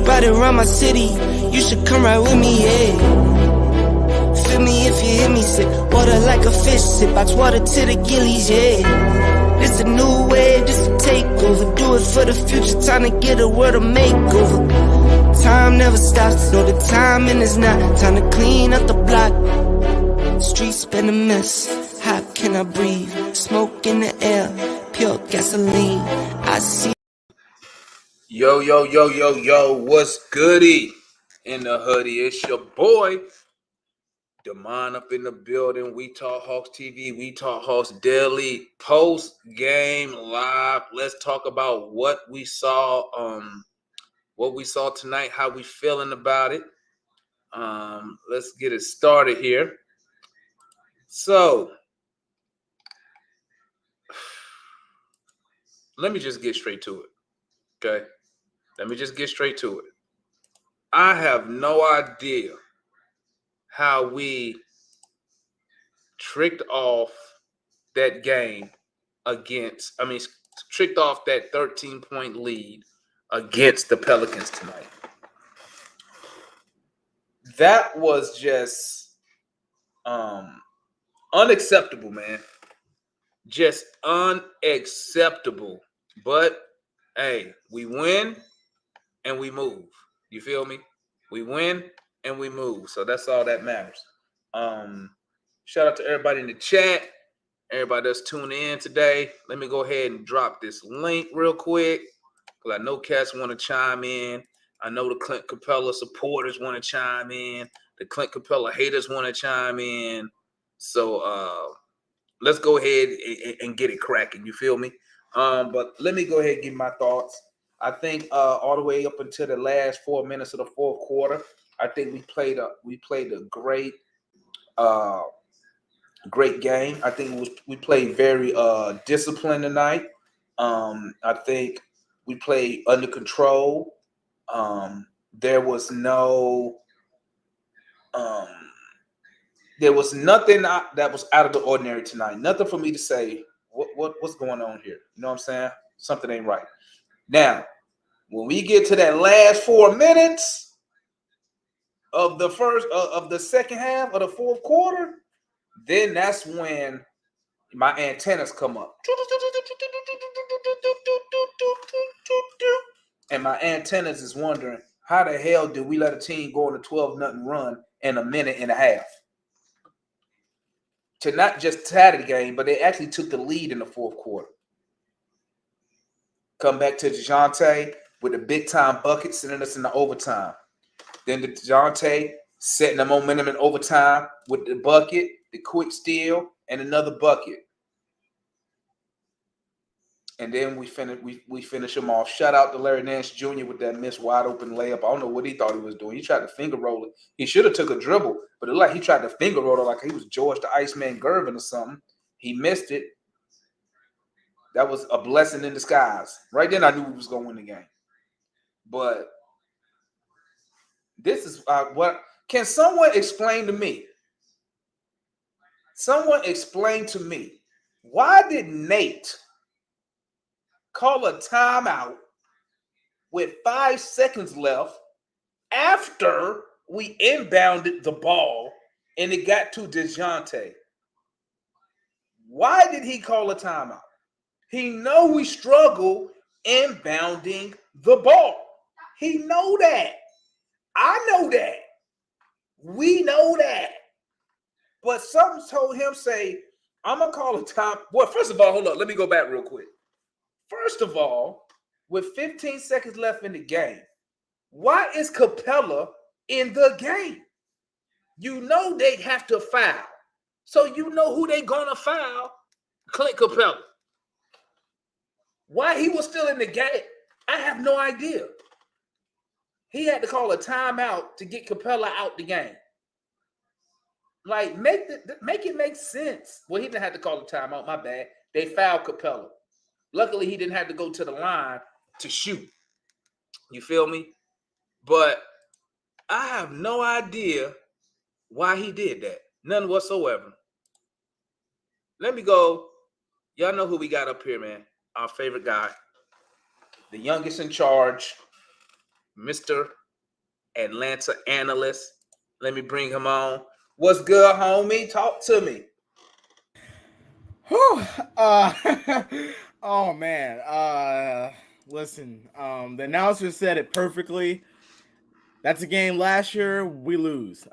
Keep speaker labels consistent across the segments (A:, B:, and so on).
A: ride around my city. You should come right with me, yeah. Feel me if you hear me sip water like a fish sip. I water to the gillies, yeah. This a new wave, this a takeover. Do it for the future, time to get a world a makeover. Time never stops, no the timing is not. Time to clean up the block. Streets been a mess, how can I breathe? Smoke in the air, pure gasoline. I see.
B: Yo, what's goody in the hoodie? It's your boy, Damon up in the building. We Talk Hawks TV, We Talk Hawks Daily, post-game live. Let's talk about what we saw tonight, how we feeling about it. Let's get it started here. So, let me just get straight to it, okay? Let me just get straight to it. I have no idea how we tricked off that game tricked off that 13-point lead against the Pelicans tonight. That was just unacceptable, man. Just unacceptable. But, hey, we win and we move. You feel me? We win and we move. So that's all that matters. Shout out to everybody in the chat. Everybody that's tuning in today. Let me go ahead and drop this link real quick, because I know cats want to chime in. I know the Clint Capela supporters want to chime in. The Clint Capela haters want to chime in. So let's go ahead and get it cracking. You feel me? But let me go ahead and give my thoughts. I think all the way up until the last 4 minutes of the fourth quarter, I think we played a great game. I think we played very disciplined tonight. I think we played under control. There was nothing that was out of the ordinary tonight. Nothing for me to say what's going on here. You know what I'm saying? Something ain't right. Now, when we get to that last 4 minutes of the second half of the fourth quarter, then that's when my antennas come up. And my antennas is wondering, how the hell did we let a team go on a 12-0 run in a minute and a half? To not just tie the game, but they actually took the lead in the fourth quarter. Come back to DeJounte with a big-time bucket, sending us into overtime. Then DeJounte setting the momentum in overtime with the bucket, the quick steal, and another bucket. And then we finish him off. Shout out to Larry Nance Jr. with that missed wide open layup. I don't know what he thought he was doing. He tried to finger roll it. He should have took a dribble, but it looked like he tried to finger roll it like he was George the Iceman Gervin or something. He missed it. That was a blessing in disguise. Right then I knew we was going to win the game. But this is what can someone explain to me? Someone explain to me, why did Nate call a timeout with 5 seconds left after we inbounded the ball and it got to DeJounte? Why did he call a timeout? He know we struggle inbounding the ball. He know that. I know that. We know that. But something told him, say, I'm going to call a time. Well, first of all, hold up. Let me go back real quick. First of all, with 15 seconds left in the game, why is Capela in the game? You know they have to foul. So you know who they going to foul? Clint Capela. Why he was still in the game, I have no idea. He had to call a timeout to get Capela out the game. Like, make it make sense. Well, he didn't have to call a timeout, my bad. They fouled Capela. Luckily, he didn't have to go to the line to shoot. You feel me? But I have no idea why he did that. None whatsoever. Let me go. Y'all know who we got up here, man. Our favorite guy. The youngest in charge. Mr. Atlanta analyst. Let me bring him on. What's good, homie? Talk to me.
C: Whew. Oh man. Listen. The announcer said it perfectly. That's a game last year we lose.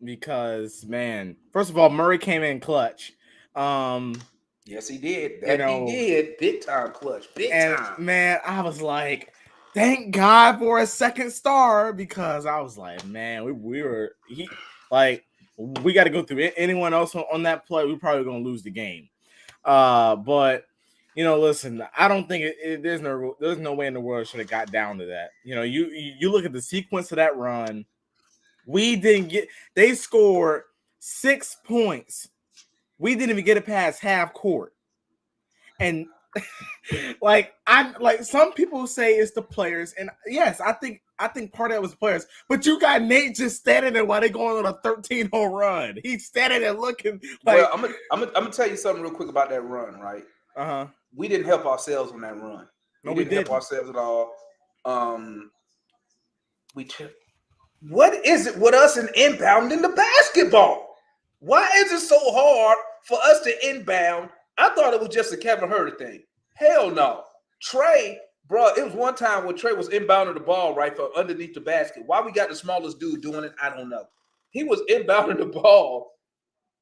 C: Because man, first of all, Murray came in clutch.
B: Yes, he did.
C: You
B: That
C: know,
B: he did. Big time clutch. Big
C: and
B: time.
C: man, I was like, thank God for a second star because I was like, man, we got to go through it. Anyone else on that play, we're probably gonna lose the game. But listen, I don't think there's no way in the world should have got down to that. You look at the sequence of that run. They scored 6 points. We didn't even get it past half court. And some people say it's the players, and yes, I think part of it was players. But you got Nate just standing there while they going on a 13-hole run. He's standing there looking like.
B: Well, I'm gonna tell you something real quick about that run, right? We didn't help ourselves on that run.
C: No,
B: we didn't help ourselves at all. What is it with us and inbounding the basketball? Why is it so hard for us to inbound? I thought it was just a Kevin Huerter thing. Hell no. Trey, bro, it was one time when Trey was inbounding the ball right for underneath the basket. Why we got the smallest dude doing it, I don't know. He was inbounding the ball.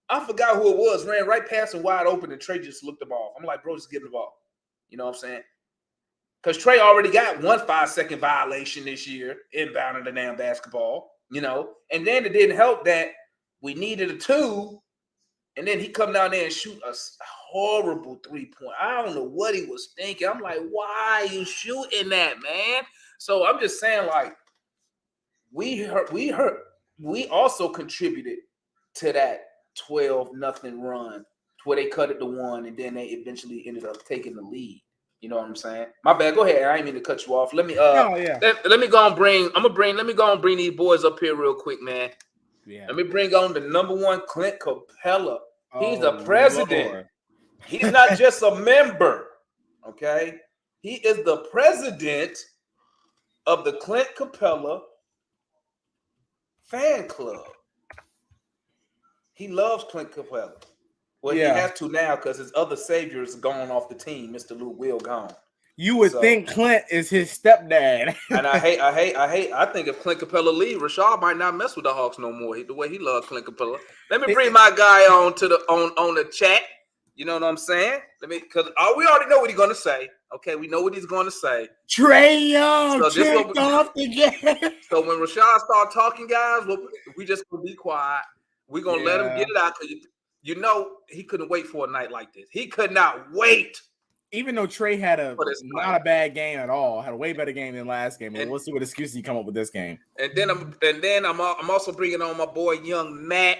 B: I forgot who it was. Ran right past him wide open, and Trey just looked him off. I'm like, bro, just give him the ball. You know what I'm saying? Because Trey already got 1 5-second violation this year, inbounding the damn basketball, And then it didn't help that we needed a 2, and then he come down there and shoot a horrible 3-point. I don't know what he was thinking. I'm like, why are you shooting that, man? So I'm just saying, like, we also contributed to that 12-0 run where they cut it to 1, and then they eventually ended up taking the lead. You know what I'm saying? My bad. Go ahead. I ain't mean to cut you off. Let me let me go and bring these boys up here real quick, man. Yeah. Let me bring on the number 1 Clint Capela. He's the president. Lord. He's not just a member. Okay. He is the president of the Clint Capela fan club. He loves Clint Capela. Well, he has to now because his other savior is gone off the team. Mr. Luke Will gone.
C: You would think Clint is his stepdad.
B: And I think if Clint Capela leave, Rashad might not mess with the Hawks no more. The way he loves Clint Capela. Let me bring my guy on to on the chat. You know what I'm saying? Because we already know what he's gonna say. Okay, we know what he's gonna say.
C: Trey Young tricked off the game.
B: So when Rashad start talking, guys, we just gonna be quiet. We're gonna let him get it out because he couldn't wait for a night like this. He could not wait.
C: Even though Trey had not a bad game at all, had a way better game than last game. And we'll see what excuses he come up with this game.
B: And then I'm also bringing on my boy Young Matt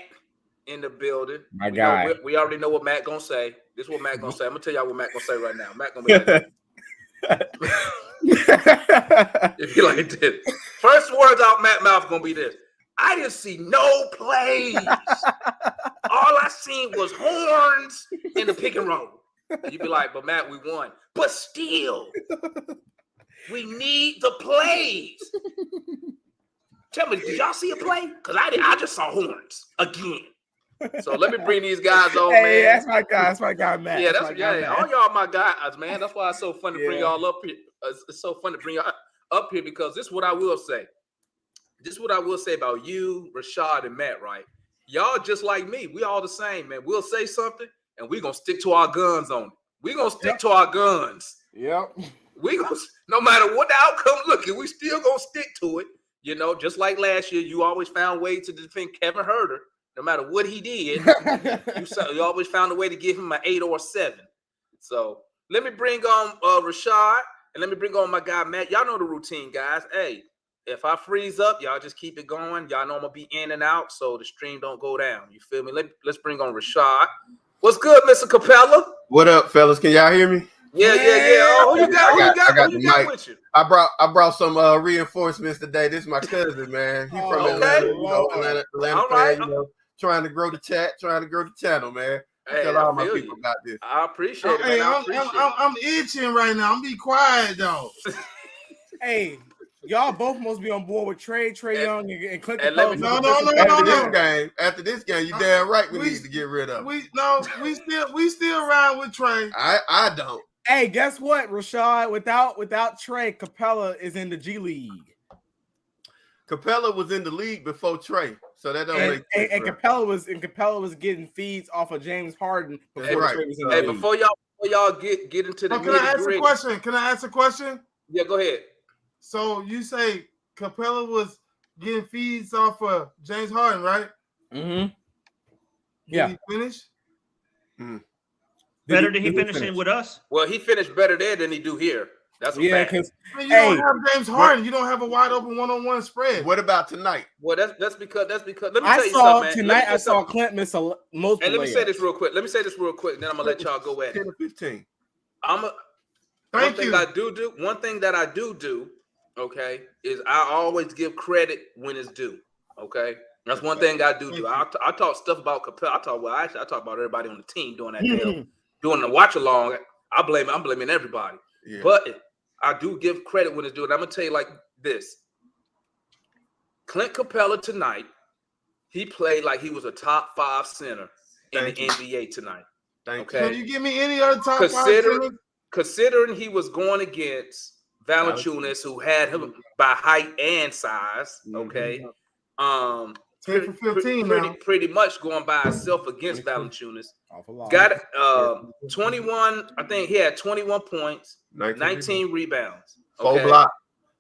B: in the building.
C: My guy.
B: We already know what Matt gonna say. This is what Matt gonna say. I'm gonna tell y'all what Matt gonna say right now. Matt gonna be like if you like this. First words out Matt's mouth gonna be this. I didn't see no plays. All I seen was horns in the pick and roll. You'd be like, but Matt, we won. But still, we need the plays. Tell me, did y'all see a play? Because I just saw horns again. So let me bring these guys on, man.
C: That's my guy. That's my guy, Matt.
B: Yeah, all y'all my guys, man. That's why it's so fun to bring y'all up here. It's so fun to bring y'all up here because this is what I will say. This is what I will say about you, Rashad, and Matt, right? Y'all just like me. We all the same, man. We'll say something, and we're going to stick to our guns on it. We're going to stick to our guns.
C: Yep.
B: No matter what the outcome looking, we still going to stick to it. Just like last year, you always found ways to defend Kevin Huerter. No matter what he did, you always found a way to give him an 8 or a 7. So let me bring on Rashad, and let me bring on my guy, Matt. Y'all know the routine, guys. Hey, if I freeze up, y'all just keep it going. Y'all know I'm going to be in and out so the stream don't go down. You feel me? Let's bring on Rashad. What's good, Mr. Capela?
D: What up, fellas? Can y'all hear me?
B: Yeah. Oh, who you got with you?
D: I brought some reinforcements today. This is my cousin, man. He's from Atlanta,
B: All right.
D: fan,
B: trying to grow the channel, man.
D: Hey, tell all my people about this.
B: I appreciate it, man.
E: I'm itching right now. I'm be quiet, though.
C: Hey, y'all both must be on board with Trey Young, and Clint
B: and let
C: Capela.
B: me-
D: After this game, you damn right we need to get rid of him.
E: We still ride with Trey.
D: I don't.
C: Hey, guess what, Rashad? Without Trey, Capela is in the G League.
D: Capela was in the league before Trey, so that don't make sense.
C: And Capela was getting feeds off of James Harden before
D: Right.
C: Trey was in the
B: Hey,
C: league.
B: before y'all get into the
E: Can I ask
B: nitty-gritty.
E: a question? Can I ask a question?
B: Yeah, go ahead.
E: So you say Capela was getting feeds off of James Harden, right?
C: Mm-hmm.
E: Did he finish?
F: Better than he finishing with us?
B: Well, he finished better there than he do here. That's a fact.
C: because
E: You don't have James Harden. You don't have a wide open one-on-one spread.
D: What about tonight?
B: Well, that's because. Let me tell
C: I
B: you
C: saw
B: something, man.
C: tonight. I saw Clint miss most.
B: And let me say this real quick. And then I'm gonna let y'all go at
D: 10
B: it.
D: or 15.
E: Thank you.
B: One thing that I do, okay, is I always give credit when it's due. Okay, that's one thing I do. I talk stuff about Capela. I talk about everybody on the team doing that deal, doing the watch along. I'm blaming everybody.
D: Yeah.
B: But I do give credit when it's due. And I'm gonna tell you like this: Clint Capela tonight, he played like he was a top 5 center in the NBA tonight.
E: Can you give me any other top 5 centers?
B: Considering he was going against Valanciunas, who had him by height and size, okay.
E: 10 for 15
B: pretty much going by himself against Valanciunas. Got 21. I think he had 21 points, 19 rebounds, okay?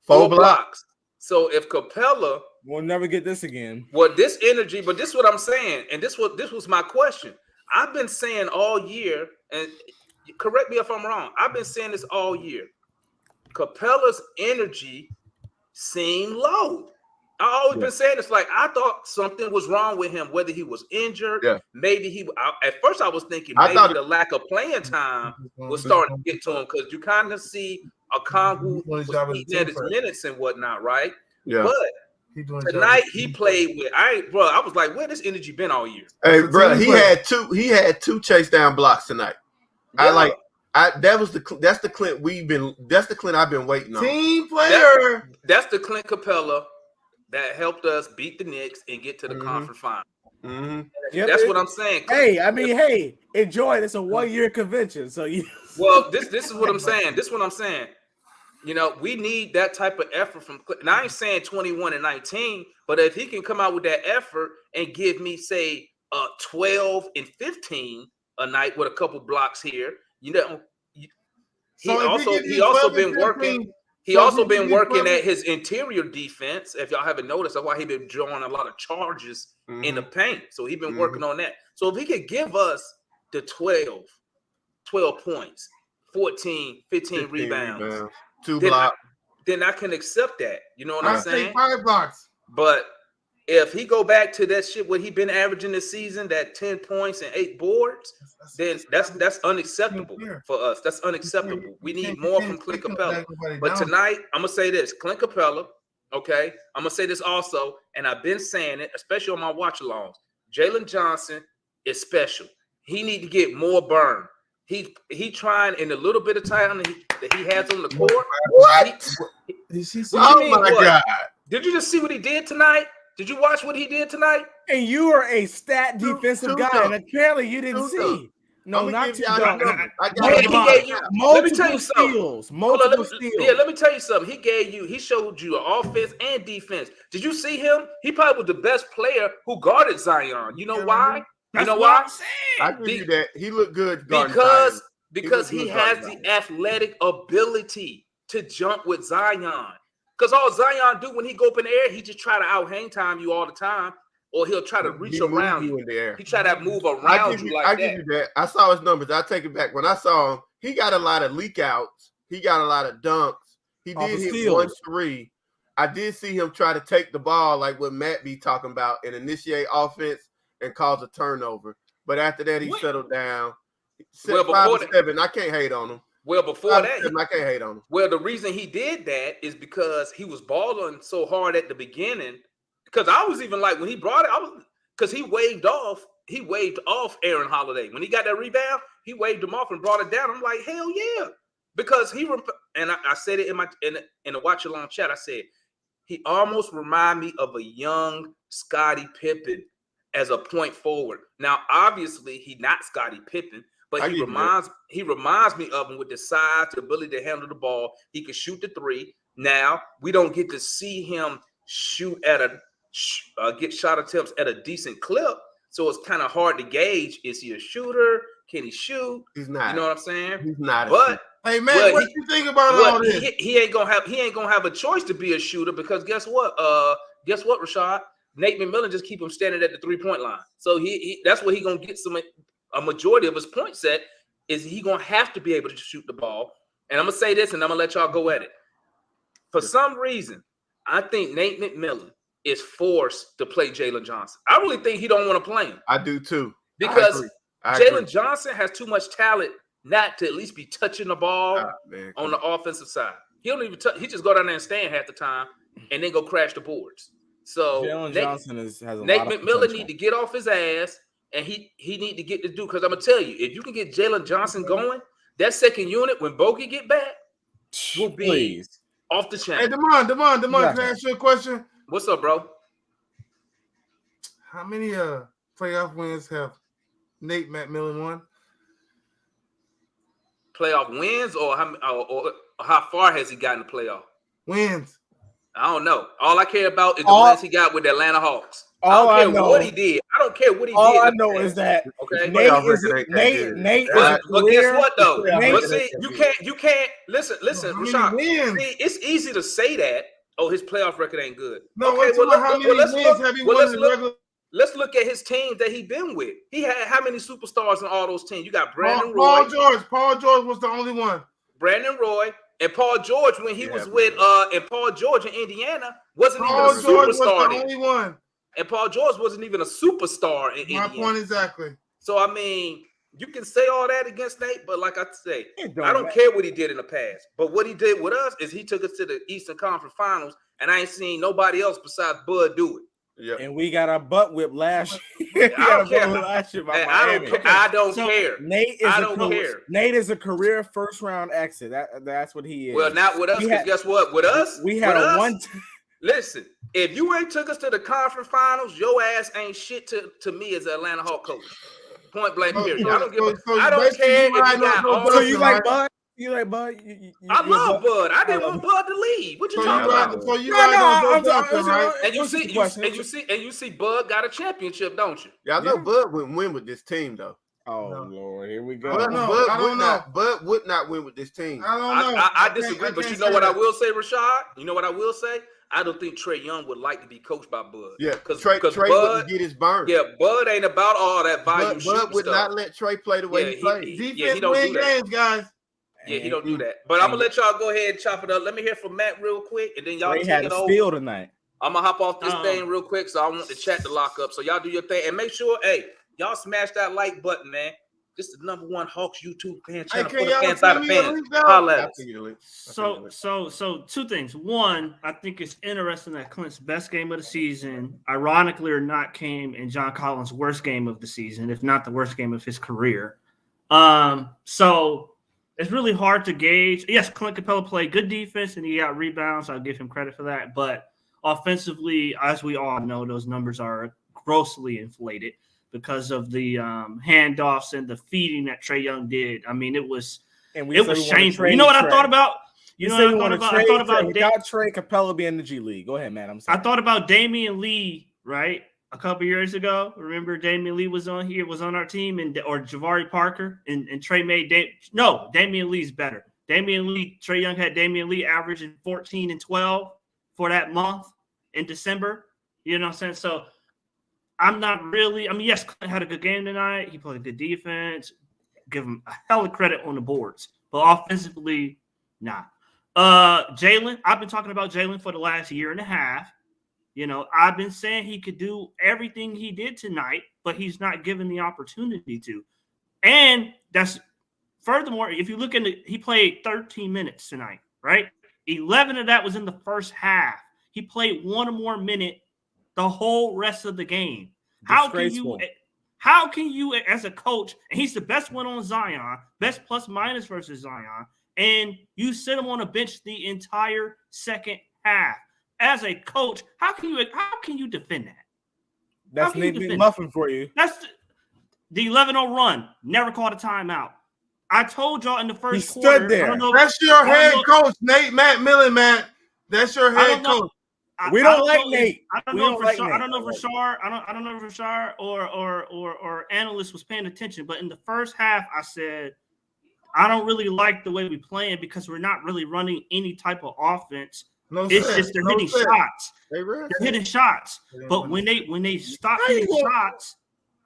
D: 4 blocks.
B: So if Capela,
C: we'll never get this again.
B: Well, this energy, but this is what I'm saying, and this was my question. I've been saying all year, and correct me if I'm wrong. I've been saying this all year. Capela's energy seemed low. I always been saying this. Like I thought something was wrong with him, whether he was injured. Yeah. Maybe at first I was thinking maybe the lack of playing time was starting to get to him because you kind of see a Kongu was eating at his minutes and whatnot, right?
D: Yeah.
B: But tonight he played with I was like, where this energy been all year?
D: Hey, bro, he had two chase down blocks tonight.
B: Yeah.
D: That's the Clint I've been waiting on.
E: Team player.
B: That's the Clint Capela that helped us beat the Knicks and get to the conference final. That's what I'm saying.
C: Hey, enjoy it. It's a 1-year convention. So
B: Well, this is what I'm saying. This is what I'm saying. You know, we need that type of effort from Clint. And I ain't saying 21 and 19, but if he can come out with that effort and give me, say, 12 and 15 a night with a couple blocks here, you know, he also been working. He also been working at his interior defense. If y'all haven't noticed, that's why he been drawing a lot of charges in the paint. So he been working on that. So if he could give us the 12 points, 14, 15 rebounds,
D: 2 blocks,
B: then I can accept that. You know what I'm saying?
E: 5 blocks.
B: But if he go back to that shit what he been averaging this season, that 10 points and 8 boards, then that's unacceptable for us. That's unacceptable. We need more from Clint Capela. But tonight, I'm gonna say this: Clint Capela. Okay, I'm gonna say this also, and I've been saying it, especially on my watch-alongs. Jalen Johnson is special. He need to get more burn. He trying in a little bit of time that he has on the court.
D: What?
B: God! Did you just see what he did tonight? Did you watch what he did tonight?
C: And you are a stat defensive guy, and apparently you didn't see. No, not two. Multiple steals. Multiple steals.
B: Yeah, let me tell you something. He showed you offense and defense. Did you see him? He probably was the best player who guarded Zion. You know why? You know why?
D: I give you that. He looked good
B: because he has the athletic ability to jump with Zion. Because all Zion do when he go up in the air, he just try to out-hang time you all the time, or he'll try to reach around you
D: in the air.
B: He try to move around you like that. I give you
D: that. I saw his numbers. I take it back. When I saw him, he got a lot of leak outs. He got a lot of dunks. He did hit 1 3. I did see him try to take the ball like what Matt be talking about and initiate offense and cause a turnover. But after that, he settled down. 5 and 7. I can't hate on him.
B: Well, before that,
D: I can't hate on him.
B: Well, the reason he did that is because he was balling so hard at the beginning. Because I was even like when he brought it, because he waved off Aaron Holiday when he got that rebound. He waved him off and brought it down. I'm like, hell yeah, because I said it in the watch along chat. I said he almost remind me of a young Scottie Pippen as a point forward. Now, obviously, he's not Scottie Pippen, but he reminds me of him with the size, the ability to handle the ball. He can shoot the three. Now, we don't get to see him shoot get shot attempts at a decent clip, so it's kind of hard to gauge. Is he a shooter? Can he shoot?
D: He's not.
B: You know what I'm saying?
D: He's not.
B: But
E: hey man, what you think about all this?
B: He ain't gonna have a choice to be a shooter because guess what? Rashad? Nate McMillan just keep him standing at the 3-point line. So he that's where he gonna get a majority of his point set is he gonna have to be able to shoot the ball. And I'm gonna say this, and I'm gonna let y'all go at it. For some reason, I think Nate McMillan is forced to play Jalen Johnson. I really think he don't want to play him.
D: I do too.
B: Because Jalen Johnson has too much talent not to at least be touching the ball on the offensive side. He don't even he just go down there and stand half the time and then go crash the boards. So
C: Jalen Johnson has a
B: Nate
C: lot of
B: McMillan
C: potential.
B: need to get off his ass, and he need to get to do, because I'm gonna tell you, if you can get Jalen Johnson going, that second unit when Bogey get back will be off the chain.
E: Hey, Damon, can I ask you a question?
B: What's up, bro?
E: How many playoff wins have Nate McMillan won?
B: Playoff wins, or how far has he gotten the playoff?
E: Wins.
B: I don't know. All I care about is the wins he got with the Atlanta Hawks. I don't care what he did. I don't care what he did.
C: All I know is that Nate is
B: but guess what though? But see, you can't listen, Rashad. See, it's easy to say that. Oh, his playoff record ain't good.
E: No, okay,
B: let's look at his teams that he been with. He had how many superstars in all those teams? You got Brandon
E: Roy.
B: Roy.
E: Paul George was the only one.
B: Brandon Roy. And Paul George, when he was with Paul George in Indiana, wasn't even a superstar.
E: Was the only one.
B: And Paul George wasn't even a superstar in Indiana.
E: My point exactly.
B: So I mean, you can say all that against Nate, but like I say, I don't care what he did in the past. But what he did with us is he took us to the Eastern Conference Finals, and I ain't seen nobody else besides Bud do it.
C: Yep. And we got our butt whipped last year.
B: I don't care.
C: Nate is a career first round exit. That's what he is.
B: Well, not with us, because guess what? With us,
C: we had one.
B: Listen, if you ain't took us to the conference finals, your ass ain't shit to me as an Atlanta Hawk coach. Point blank period. I don't care if you got all.
C: So you like Bud? You like Bud?
B: I love Bud. I didn't want Bud to leave. What you talking about?
E: So you right?
B: And you see Bud got a championship, don't you?
D: Yeah, I know Bud wouldn't win with this team though.
C: Oh Lord, here we go.
D: Bud would not win with this team.
E: I don't know.
B: I disagree, but you know what I will say, Rashad? You know what I will say? I don't think Trey Young would like to be coached by Bud.
D: Yeah, because Trey wouldn't get his burn.
B: Yeah, Bud ain't about all that volume.
D: Bud would not let Trey play the way he plays.
E: Defense win games, guys.
B: Yeah, he don't do that. But I'm gonna let y'all go ahead and chop it up. Let me hear from Matt real quick, and then y'all take it over.
C: Steal tonight.
B: I'm gonna hop off this thing real quick, so I want the chat to lock up. So y'all do your thing, and make sure, y'all smash that like button, man. This is the #1 Hawks YouTube fan channel for the fans out of fans.
F: So two things. One, I think it's interesting that Clint's best game of the season, ironically or not, came in John Collins' worst game of the season, if not the worst game of his career. So it's really hard to gauge. Yes, Clint Capela played good defense and he got rebounds. I'll give him credit for that. But offensively, as we all know, those numbers are grossly inflated because of the handoffs and the feeding that Trey Young did. I mean, it was shameful. You know what I thought about? I thought about
C: Trey Capela being in the G League. Go ahead, man.
F: I thought about Damian Lee, right? A couple years ago, remember Damian Lee was on our team, or Jabari Parker, and Trey made Damian Lee's better. Trey Young had Damian Lee averaging 14 and 12 for that month in December. You know what I'm saying? So I'm not really. I mean, yes, Clint had a good game tonight. He played good defense. Give him a hell of credit on the boards, but offensively, nah. Jalen, I've been talking about Jalen for the last year and a half. You know, I've been saying he could do everything he did tonight, but he's not given the opportunity to. And that's furthermore, if you look at it, he played 13 minutes tonight, right? 11 of that was in the first half. He played one or more minute the whole rest of the game. How can you, as a coach, and he's the best one on Zion, best plus minus versus Zion, and you sit them on a bench the entire second half. As a coach, how can you defend that?
C: That's Nate McMillan for you.
F: That's the 11-0 run. Never called a timeout. I told y'all in the first quarter.
C: Stood there.
E: That's your head coach, Nate McMillan, man. That's your head coach.
C: We don't like Nate.
F: I don't know if Rashard or analyst was paying attention, but in the first half, I said I don't really like the way we playing because we're not really running any type of offense. It's just they're hitting shots. They're hitting shots. But when they stop hitting shots,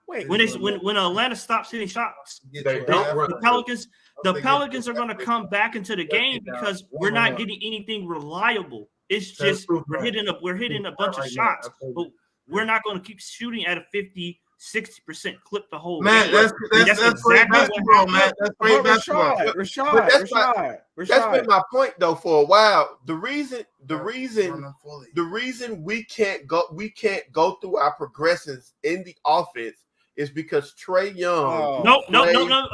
F: when Atlanta stops hitting shots, the Pelicans are going to come back into the game because we're not getting anything reliable. It's just we're hitting a bunch of shots, but we're not going to keep shooting at a 50-60% clip the whole
E: game. That's great basketball, man. That's great basketball.
D: Rashad. That's been my point though for a while. The reason we can't go through our progressions in the offense is because Trey Young.
F: No. I'm not gonna.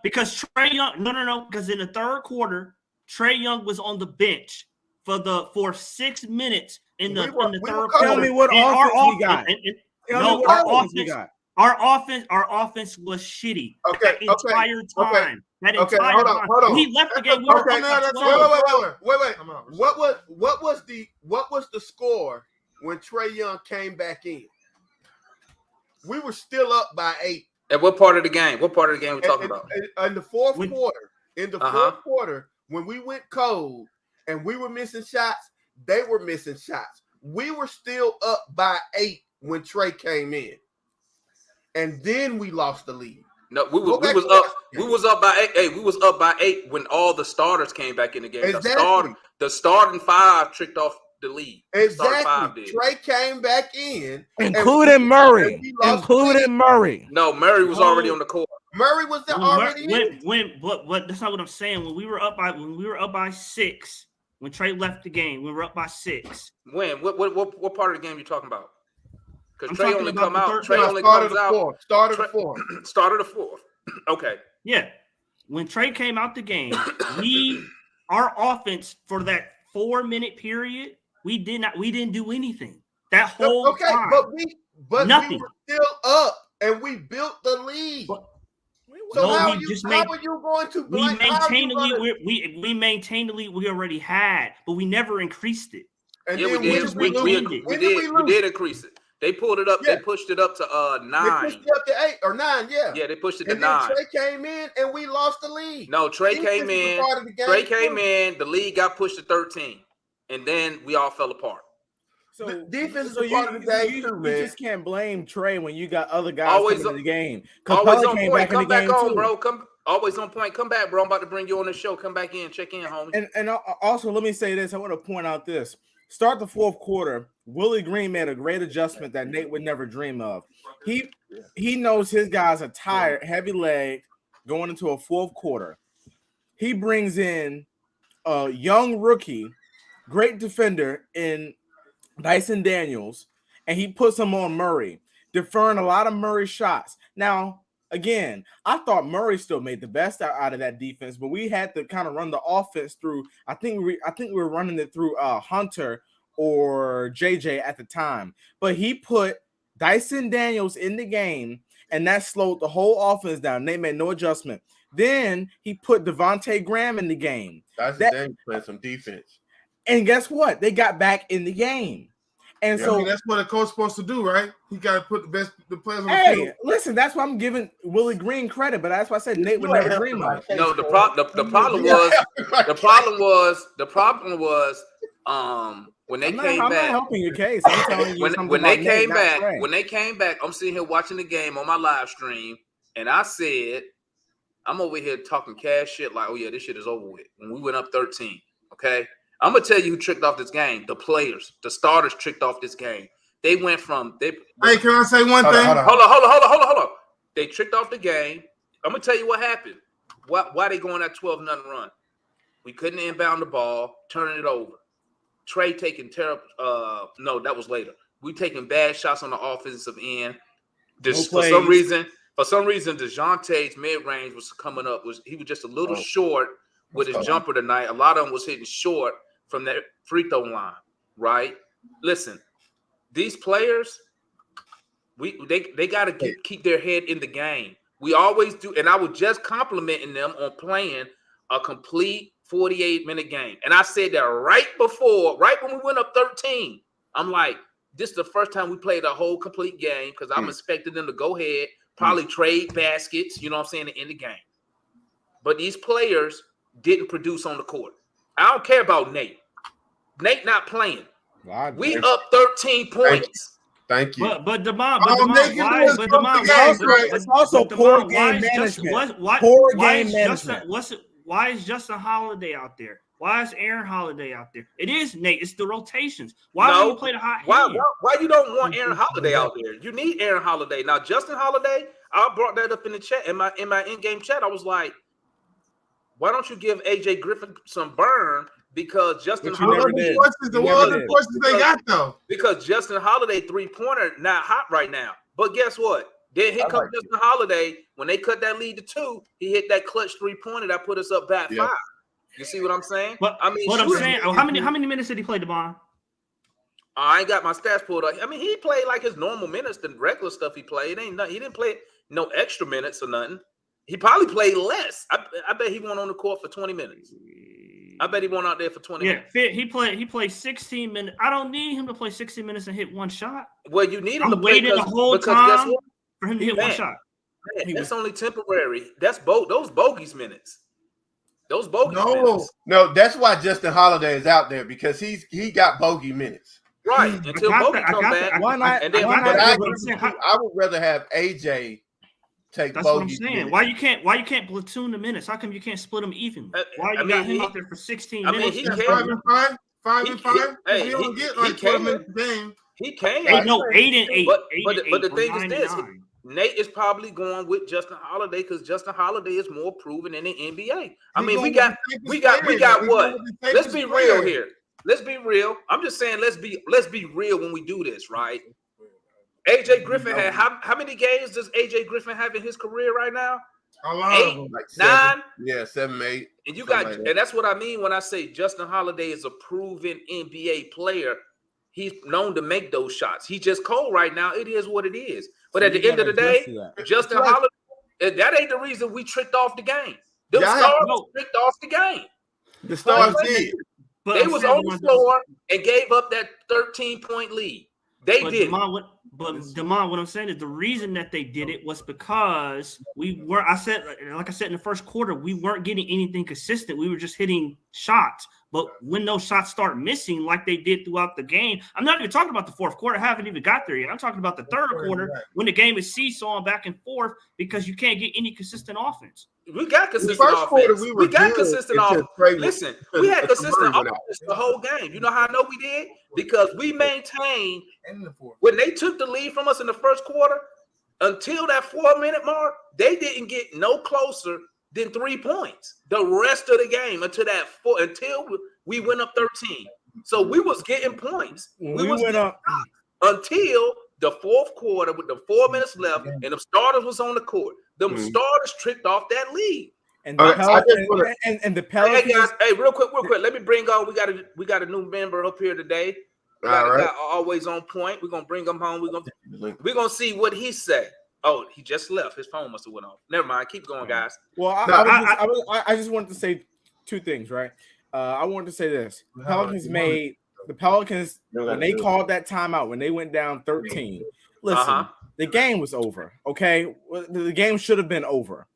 F: Because Trey Young. Because in the third quarter, Trey Young was on the bench for 6 minutes in the third quarter.
C: Tell me what offense we got.
F: Our offense was shitty.
D: Okay.
F: Entire time.
D: Hold on.
F: He left the game.
D: Wait. What was the score when Trey Young came back in? We were still up by 8.
B: At what part of the game? What part of the game we talking about?
D: In the fourth quarter. In the fourth quarter, when we went cold and we were missing shots, they were missing shots. We were still up by 8 when Trey came in. And then we lost the lead.
B: No, we was up by 8. Hey, we was up by 8 when all the starters came back in the game.
D: Exactly.
B: The starting 5 tricked off the lead.
D: Exactly. Trey came back in,
C: including Murray. Murray.
B: No, Murray was already on the court.
D: Murray was already
F: in. But that's not what I'm saying. When we were up by 6, when Trey left the game, we were up by 6.
B: When? What part of the game you talking about? Because Trey only come out.
D: Trey only comes out. Started the fourth.
B: Okay.
F: Yeah. When Trey came out the game, our offense for that 4-minute period, we didn't do anything. That whole time.
D: But
F: nothing.
D: We were still up and we built the lead. How are you going to blame?
F: We maintained the lead we already had, but we never increased it.
D: And
B: yeah, we did. We did increase it. They pulled it up. Yeah. They pushed it up to 9.
D: They pushed it up to 8 or 9. Yeah.
B: Yeah, they pushed it to 9.
D: Then Trey came in and we lost the lead.
B: No, Trey came in. The lead got pushed to 13, and then we all fell apart.
D: So the defense is part of the game too, man.
C: You just can't blame Trey when you got other guys coming in the game.
B: Always on point. Come back on, bro. Always on point. Come back, bro. I'm about to bring you on the show. Come back in. Check in, homie.
C: And also, let me say this. I want to point out this. Start the fourth quarter. Willie Green made a great adjustment that Nate would never dream of. He knows his guys are tired, heavy legged, going into a fourth quarter. He brings in a young rookie, great defender in Dyson Daniels, and he puts him on Murray, deferring a lot of Murray shots. Now, again, I thought Murray still made the best out of that defense, but we had to kind of run the offense through. I think we were running it through Hunter or JJ at the time, but he put Dyson Daniels in the game, and that slowed the whole offense down. They made no adjustment. Then he put Devontae Graham in the game.
D: Dyson Daniels played some defense.
C: And guess what? They got back in the game. And so
E: that's what a coach is supposed to do, right? He got to put the players on the field.
C: Listen, that's why I'm giving Willie Green credit, but that's why I said Nate would never dream of it.
B: No, the problem was when they came back.
C: I'm not helping your case. I'm telling you
B: when they came back, I'm sitting here watching the game on my live stream, and I said, I'm over here talking cash shit like, oh yeah, this shit is over with. When we went up 13, okay? I'm gonna tell you who tricked off this game. The players, the starters tricked off this game. They went from
E: Hey, can I say one thing?
B: Hold on. They tricked off the game. I'm gonna tell you what happened. Why they going that 12-0 run? We couldn't inbound the ball, turning it over. Trey taking terrible. No, that was later. We taking bad shots on the offensive end. For some reason, For some reason, DeJounte's mid-range was coming up. He was just a little short with his jumper tonight. A lot of them was hitting short from that free throw line, right? Listen, these players, they got to keep their head in the game. We always do, and I was just complimenting them on playing a complete 48-minute game. And I said that right when we went up 13, I'm like, this is the first time we played a whole complete game because I'm expecting them to go ahead, probably trade baskets, you know what I'm saying, to end the game. But these players didn't produce on the court. I don't care about Nate. Nate not playing. We up 13 points.
D: Thank you.
F: But Demond,
C: it's also poor game management. Poor game management.
F: Why is Justin Holiday out there? Why is Aaron Holiday out there? It is Nate. It's the rotations. Why do you play the hot hand?
B: Why you don't want Aaron Holiday out there? You need Aaron Holiday. Now, Justin Holiday, I brought that up in the chat, in my in-game chat. I was like, why don't you give AJ Griffin some burn? Because Justin Holiday.
E: The questions they got though.
B: Because Justin Holiday 3-pointer not hot right now. But guess what? Then here comes Justin Holiday. When they cut that lead to 2, he hit that clutch 3-pointer that put us up back 5. You see what I'm saying?
F: But I'm saying, how many minutes did he play, Demond?
B: I ain't got my stats pulled up. I mean, he played like his normal minutes, the regular stuff he played. He didn't play no extra minutes or nothing. He probably played less. I bet he went on the court for 20 minutes. I bet he went out there for 20 minutes.
F: Yeah, he played 16 minutes. I don't need him to play 60 minutes and hit one shot.
B: Well, you need him to
F: play
B: the
F: whole time for him to hit one shot.
B: Man, that's only temporary. That's those bogeys minutes. Those bogeys minutes.
D: No, that's why Justin Holiday is out there because he got bogey minutes.
B: Right. Until Bogey come back.
C: Why not?
D: I would rather have AJ take
F: That's
D: bogey
F: what I'm saying.
D: minutes.
F: Why you can't platoon the minutes? How come you can't split them even? Why you got him out there for 16 minutes?
B: He
E: 5 and 5. 5 and 5.
B: Hey,
E: he don't get like 12 minutes a game.
B: He can.
F: 8 and 8.
B: But the thing is this: Nate is probably going with Justin Holiday because Justin Holiday is more proven in the NBA. I mean, we got what? Let's be real here. Let's be real. I'm just saying, let's be real when we do this, right? AJ Griffin had how many games does AJ Griffin have in his career right now?
E: A lot
B: 8,
E: of them.
D: Like
B: 9.
D: 7, 8.
B: And you got, and that's what I mean when I say Justin Holiday is a proven NBA player. He's known to make those shots. He's just cold right now. It is what it is. But at the end of the day, Justin Holiday, that ain't the reason we tricked off the game. Them stars tricked off the game.
D: The Stars did.
B: They was on the floor and gave up that 13-point lead. They did.
F: Demond, what I'm saying is the reason that they did it was because like I said in the first quarter, we weren't getting anything consistent. We were just hitting shots. But when those shots start missing like they did throughout the game, I'm not even talking about the fourth quarter. I haven't even got there yet. I'm talking about the third quarter when the game is seesawing back and forth because you can't get any consistent offense.
B: We got consistent offense. We got consistent offense. Listen, we had consistent offense the whole game. You know how I know we did? Because we maintained when they took the lead from us in the first quarter until that 4-minute mark, they didn't get no closer than 3 points the rest of the game until we went up 13. So we was getting points. We went up until the fourth quarter with the 4 minutes left and the starters was on the court. Them starters tricked off that lead.
C: And the Pelicans.
B: Hey guys, real quick. Let me bring on. We got a new member up here today. Got always on point. We're gonna bring him home. We're gonna see what he said. Oh, he just left. His phone must have went off. Never mind. Keep going, guys.
C: Well, I just wanted to say 2 things, right? I wanted to say this: the Pelicans when they called that timeout when they went down 13. Listen, the game was over. Okay, the game should have been over.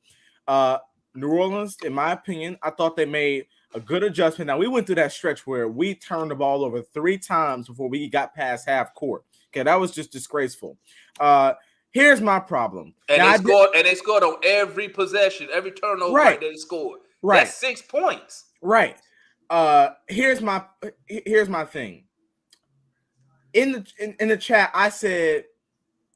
C: New Orleans, in my opinion, I thought they made a good adjustment. Now we went through that stretch where we turned the ball over 3 times before we got past half court. Okay, that was just disgraceful. Here's my problem.
B: And they scored on every possession, every turnover right they scored.
C: Right.
B: That's 6 points.
C: Right. Here's my thing. In the chat, I said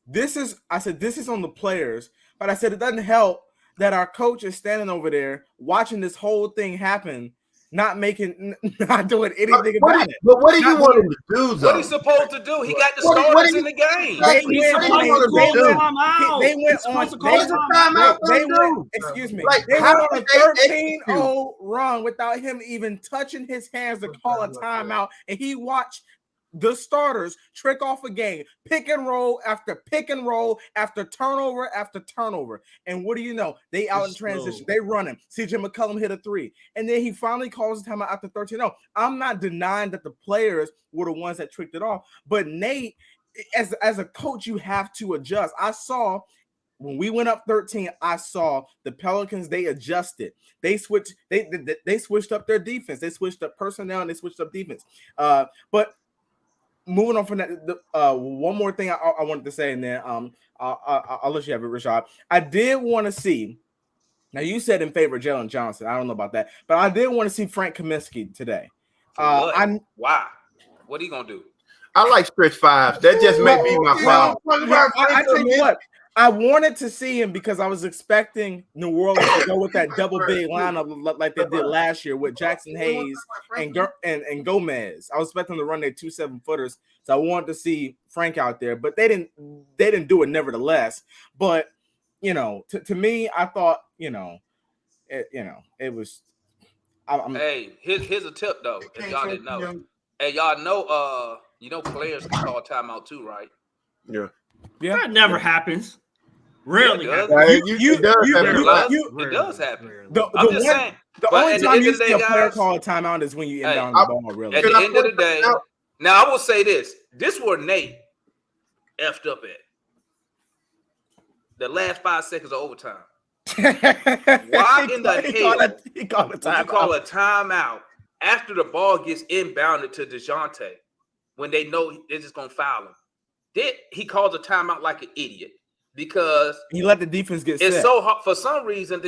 C: this is on the players, but I said it doesn't help that our coach is standing over there watching this whole thing happen not doing anything
D: But
C: about it.
D: But what do you
C: Not
D: want
C: doing-
D: him to do,
B: What
D: though?
B: he supposed to do? He got the
D: What do
B: starters
D: you-
B: in the game.
C: They
D: He's
C: went
D: supposed
C: on.
D: to
C: They
D: do.
C: went. They went on.
D: What's the timeout
C: They
D: gonna
C: went.
D: do?
C: Excuse me.
D: Like,
C: They
D: how
C: went on a
D: did they
C: 13-0 run without him even touching his hands to call a timeout, and he watched the starters trick off a game, pick and roll after pick and roll after turnover after turnover. And what do you know? They out in transition. They running. CJ McCollum hit a 3. And then he finally calls the timeout after 13-0. I'm not denying that the players were the ones that tricked it off. But Nate, as a coach, you have to adjust. I saw when we went up 13, I saw the Pelicans, they adjusted. They switched, they switched up their defense. They switched up personnel and they switched up defense. But moving on from that, one more thing I wanted to say, and then I'll let you have it, Rashad. I did want to see. Now you said in favor of Jalen Johnson. I don't know about that, but I did want to see Frank Kaminsky today.
B: Why? What are you gonna do?
D: I like stretch fives. That just may be my problem.
C: I tell you what. I wanted to see him because I was expecting New Orleans to go with that double big lineup like they did last year with Jackson Hayes and Gomez. I was expecting them to run their 2 7-footers, so I wanted to see Frank out there, but they didn't do it nevertheless. But to me, I thought it was.
B: Hey, here's a tip though. If y'all didn't know, hey, y'all know players can call timeout too, right?
D: Yeah.
F: That never happens. Rarely.
B: It does happen. I'm just saying.
C: The only time you see a player call a timeout is when you inbound the ball. Really.
B: At the end of the day, now I will say this: this where Nate effed up at. The last 5 seconds of overtime. Why in the hell
C: he called a timeout?
B: You call a timeout after the ball gets inbounded to DeJounte when they know they're just gonna foul him? He calls a timeout like an idiot because
C: he let the defense get set.
B: It's so hard for some reason.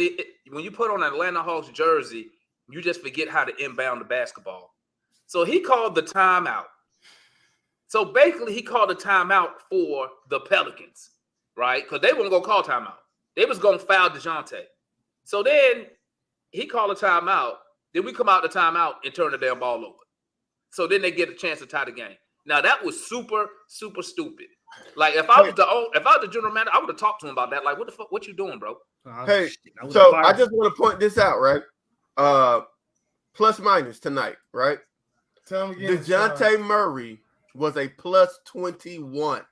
B: When you put on an Atlanta Hawks jersey, you just forget how to inbound the basketball. So he called the timeout. So basically, he called a timeout for the Pelicans, right? Because they weren't gonna call timeout. They was gonna foul DeJounte. So then he called a timeout. Then we come out the timeout and turn the damn ball over. So then they get a chance to tie the game. Now that was super, super stupid. Like if I was the general manager, I would have talked to him about that. Like, what the fuck? What you doing, bro?
D: Hey, so I just want to point this out, right? Plus minus tonight, right?
E: Tell me again.
D: DeJounte Murray was a plus 21.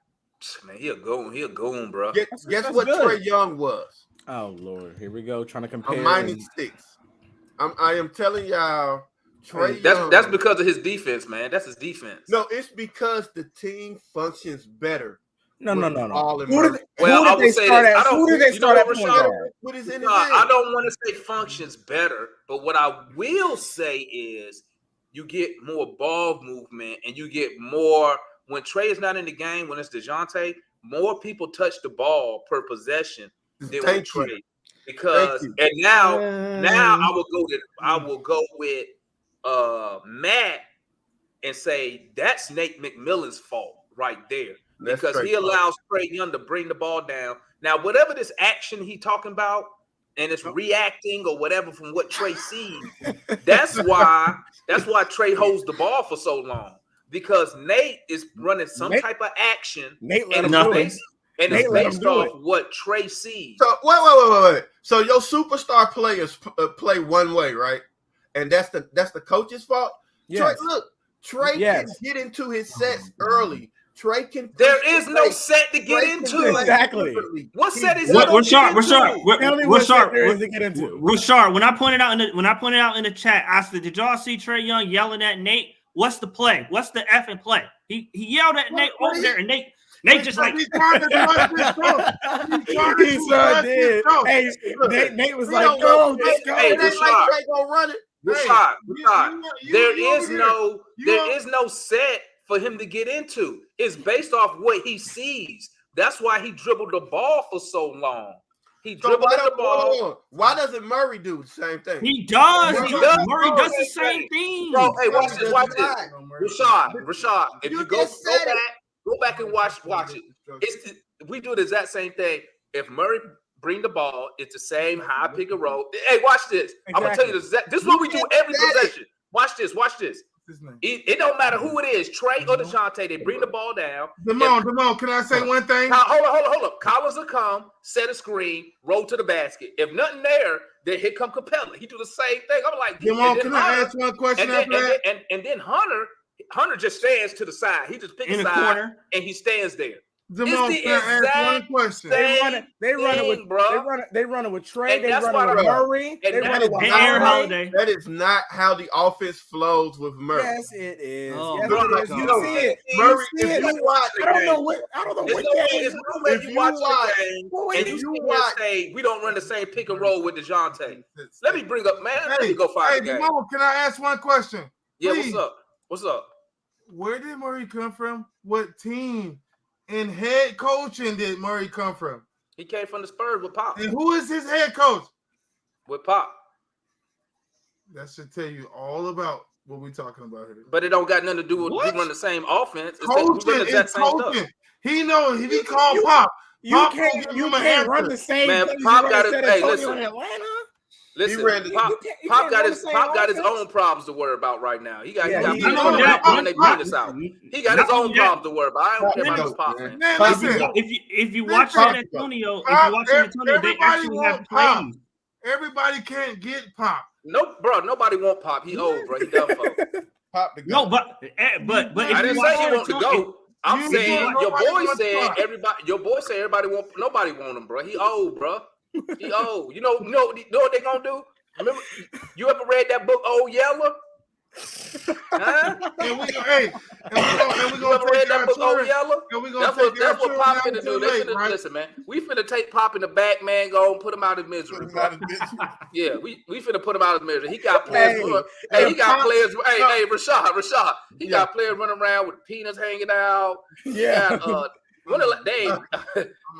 B: Man, he a goon, bro.
D: Guess what good. Trey Young was?
C: Oh Lord, here we go trying to compare.
D: A -6. I am telling y'all.
B: That's because of his defense, man. That's his defense.
D: No, it's because the team functions better.
C: No.
D: Who
C: did they start at? Who did they start at?
D: What is in
B: I don't want to say functions better, but what I will say is you get more ball movement and you get more when Trey is not in the game. When it's DeJounte, more people touch the ball per possession than with Trey. Because and now I will go with Matt and say that's Nate McMillan's fault right there because he allows Trey Young to bring the ball down. Now, whatever this action he talking about and it's reacting or whatever from what Trey sees, that's why Trey holds the ball for so long because Nate is running some type of action and it's based off what Trey sees.
D: So wait. So your superstar players play one way, right? And that's the coach's fault. Yes. Trey can get into his sets early. Trey can.
B: There is no set to get into.
C: Exactly.
B: What set is
F: Rashard?
C: Rashard.
F: When I pointed out in the chat, I said, "Did y'all see Trey Young yelling at Nate? What's the play? What's the effing play?" He yelled at Nate over there, and Nate just like
E: he sure did.
C: Hey, Nate was like, "Go, let's go."
D: Hey, Trey gonna run it.
B: Rashad, there is no set for him to get into. It's based off what he sees. That's why he dribbled the ball for so long. He dribbled the ball.
D: Why doesn't Murray do the same thing?
F: He does. Murray does the same thing.
B: Bro, hey, watch this. Rashad, if you go back and watch it. We do the exact same thing. If Murray bring the ball, it's the same high pick and roll. Hey, watch this. Exactly. I'm gonna tell you this. This is what we do every possession. this. Watch this. It don't matter who it is, Trey or DeJounte. They bring the ball down.
E: Damone, can I say one thing?
B: Hold up. Collins will come, set a screen, roll to the basket. If nothing there, then here come Capela. He do the same thing. I'm like,
E: Damone, can I ask one question after that?
B: And then Hunter just stands to the side. He just picks a side corner, and he stands there.
E: Damone, can I ask one question?
C: They run it with Trey.
B: And
C: they run it with Murray.
B: And
C: they run it with
F: Holiday.
D: That is not how the offense flows with Murray.
C: Yes, it is.
F: Oh,
C: yes,
F: bro,
C: it is. You see it.
D: Murray,
C: You see it.
D: if you watch the
C: I don't
D: game,
C: know what game.
B: If you watch the game and you say we don't run the same pick and roll with DeJounte. Let me bring up, man. Let me go find the game.
E: Damone, can I ask one question?
B: Yeah,
E: Please.
B: What's up?
E: Where did Murray come from? What team and head coaching did Murray come from?
B: He came from the Spurs with Pop.
E: And who is his head coach?
B: With Pop.
E: That should tell you all about what we're talking about here.
B: But it don't got nothing to do with we run the same offense.
E: Coaching is coaching. He knows if he called Pop.
C: You can't run the same
B: man,
C: thing.
B: Pop got his
C: listen. In Atlanta.
B: Listen, Pop got his own problems to worry about right now. He got people running their penis out. He got his own problems to worry about. I don't care about his Pop, man.
F: If you watch San Antonio, they actually have plays.
E: Everybody can't get Pop.
B: No, bro, nobody want Pop. He old, bro. He done for.
E: Pop to go.
F: No, but
B: I didn't say he want to go. I'm saying your boy said everybody want. Nobody want him, bro. He old, bro. He old. You know what they gonna do? Remember, you ever read that book, Old Yeller? Huh?
E: And we gonna
B: read that book, Old Yeller?
E: That's
B: what Pop finna do. Listen, man. We finna take Pop in the back, man. Go and put him out of misery. Yeah, we finna put him out of misery. He got players. He got players. Hey, Rashad. He got players running around with penis hanging out.
C: Yeah.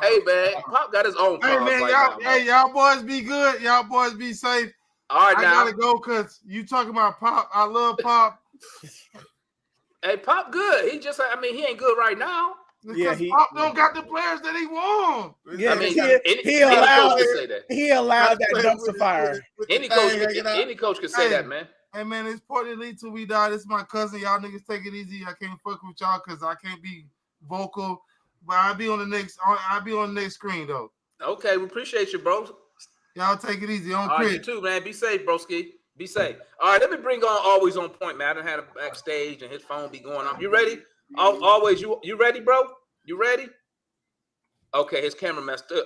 B: Hey man, Pop got his own problems.
E: Hey man, y'all boys be good. Y'all boys be safe.
B: All right,
E: I gotta go because you talking about Pop. I love Pop.
B: Hey, Pop good. He ain't good right now.
E: Because Pop don't got the players that he wants.
C: Yeah, he allowed that dumpster fire.
B: Any coach can say that, man.
E: Hey man, it's Portland till we die. This is my cousin. Y'all niggas take it easy. I can't fuck with y'all because I can't be vocal. But I'll be on the next screen though.
B: Okay, we appreciate you, bro.
E: Y'all take it easy. On
B: Right, you too, man. Be safe, broski. Be safe. All right, let me bring on Always On Point, man. I done had him backstage and his phone be going off. You ready? Always, you ready, bro? You ready? Okay, his camera messed up,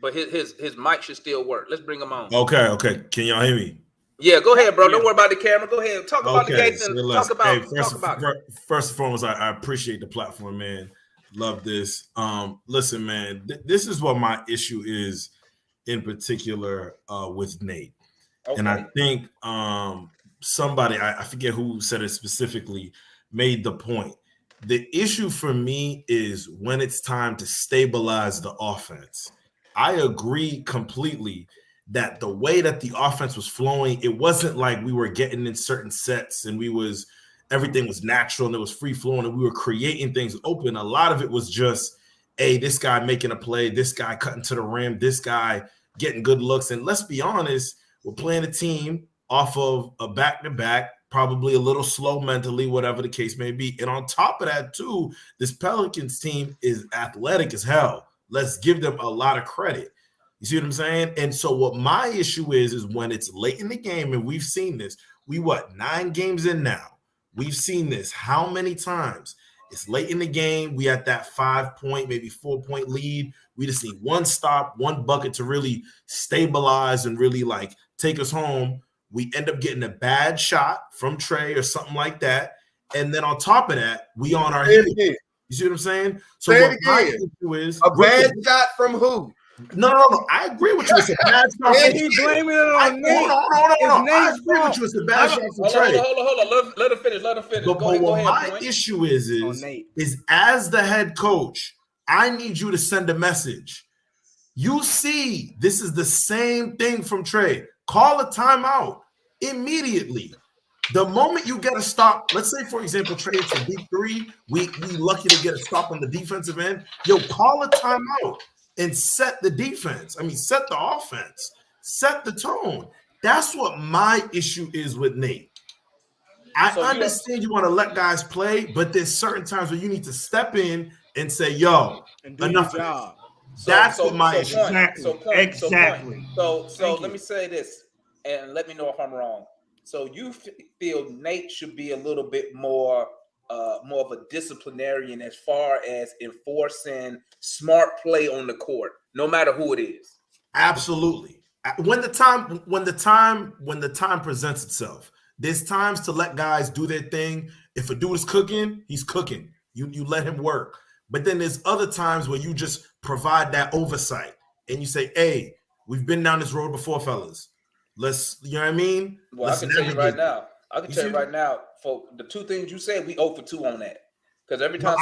B: but his mic should still work. Let's bring him on.
G: Okay. Can y'all hear me?
B: Yeah, go ahead, bro. Don't worry about the camera. Go ahead. Talk about the Gates and talk about it.
G: First and foremost, I appreciate the platform, man. Love this. Listen, man, this is what my issue is in particular with Nate. Okay. And I think somebody, I forget who said it specifically, made the point. The issue for me is when it's time to stabilize the offense. I agree completely that the way that the offense was flowing, it wasn't like we were getting in certain sets and everything was natural and it was free flowing and we were creating things open. A lot of it was just, hey, this guy making a play, this guy cutting to the rim, this guy getting good looks. And let's be honest, we're playing a team off of a back-to-back, probably a little slow mentally, whatever the case may be. And on top of that, too, this Pelicans team is athletic as hell. Let's give them a lot of credit. You see what I'm saying? And so what my issue is when it's late in the game, and we've seen this, 9 games in now. We've seen this how many times? It's late in the game. We at that 5-point, maybe 4-point lead. We just need one stop, one bucket to really stabilize and really like take us home. We end up getting a bad shot from Trey or something like that. And then on top of that, we on our heels. You see what I'm saying? So what my issue is
D: a bad shot from who?
G: No. I agree with you. It's a bad shot.
C: And he's blaming it on Nate.
G: No. I agree with you. It's a bad shot from Trey.
B: Hold on. Let her finish. But
G: go ahead, my issue is as the head coach, I need you to send a message. You see, this is the same thing from Trey. Call a timeout immediately. The moment you get a stop, let's say, for example, Trey, it's a deep three. We lucky to get a stop on the defensive end. Call a timeout and set the defense. Set the offense. Set the tone. That's what my issue is with Nate. I understand you want to let guys play, but there's certain times where you need to step in and say, "Yo,
C: And do
G: enough
C: your
G: of this."
C: job.
G: That's what my issue is.
F: Exactly.
B: So
C: Thank
B: let
C: you.
B: me say this, and let me know if I'm wrong. So you feel Nate should be a little bit more of a disciplinarian as far as enforcing smart play on the court, no matter who it is.
G: Absolutely. When the time presents itself, there's times to let guys do their thing. If a dude is cooking, he's cooking. You let him work. But then there's other times where you just provide that oversight and you say, "Hey, we've been down this road before, fellas. Let's, you know what I mean?
B: Well,
G: Let's
B: I can tell you right
G: navigate."
B: now. I can tell you right now, for the two things you said, we 0 for 2 on that. Because every time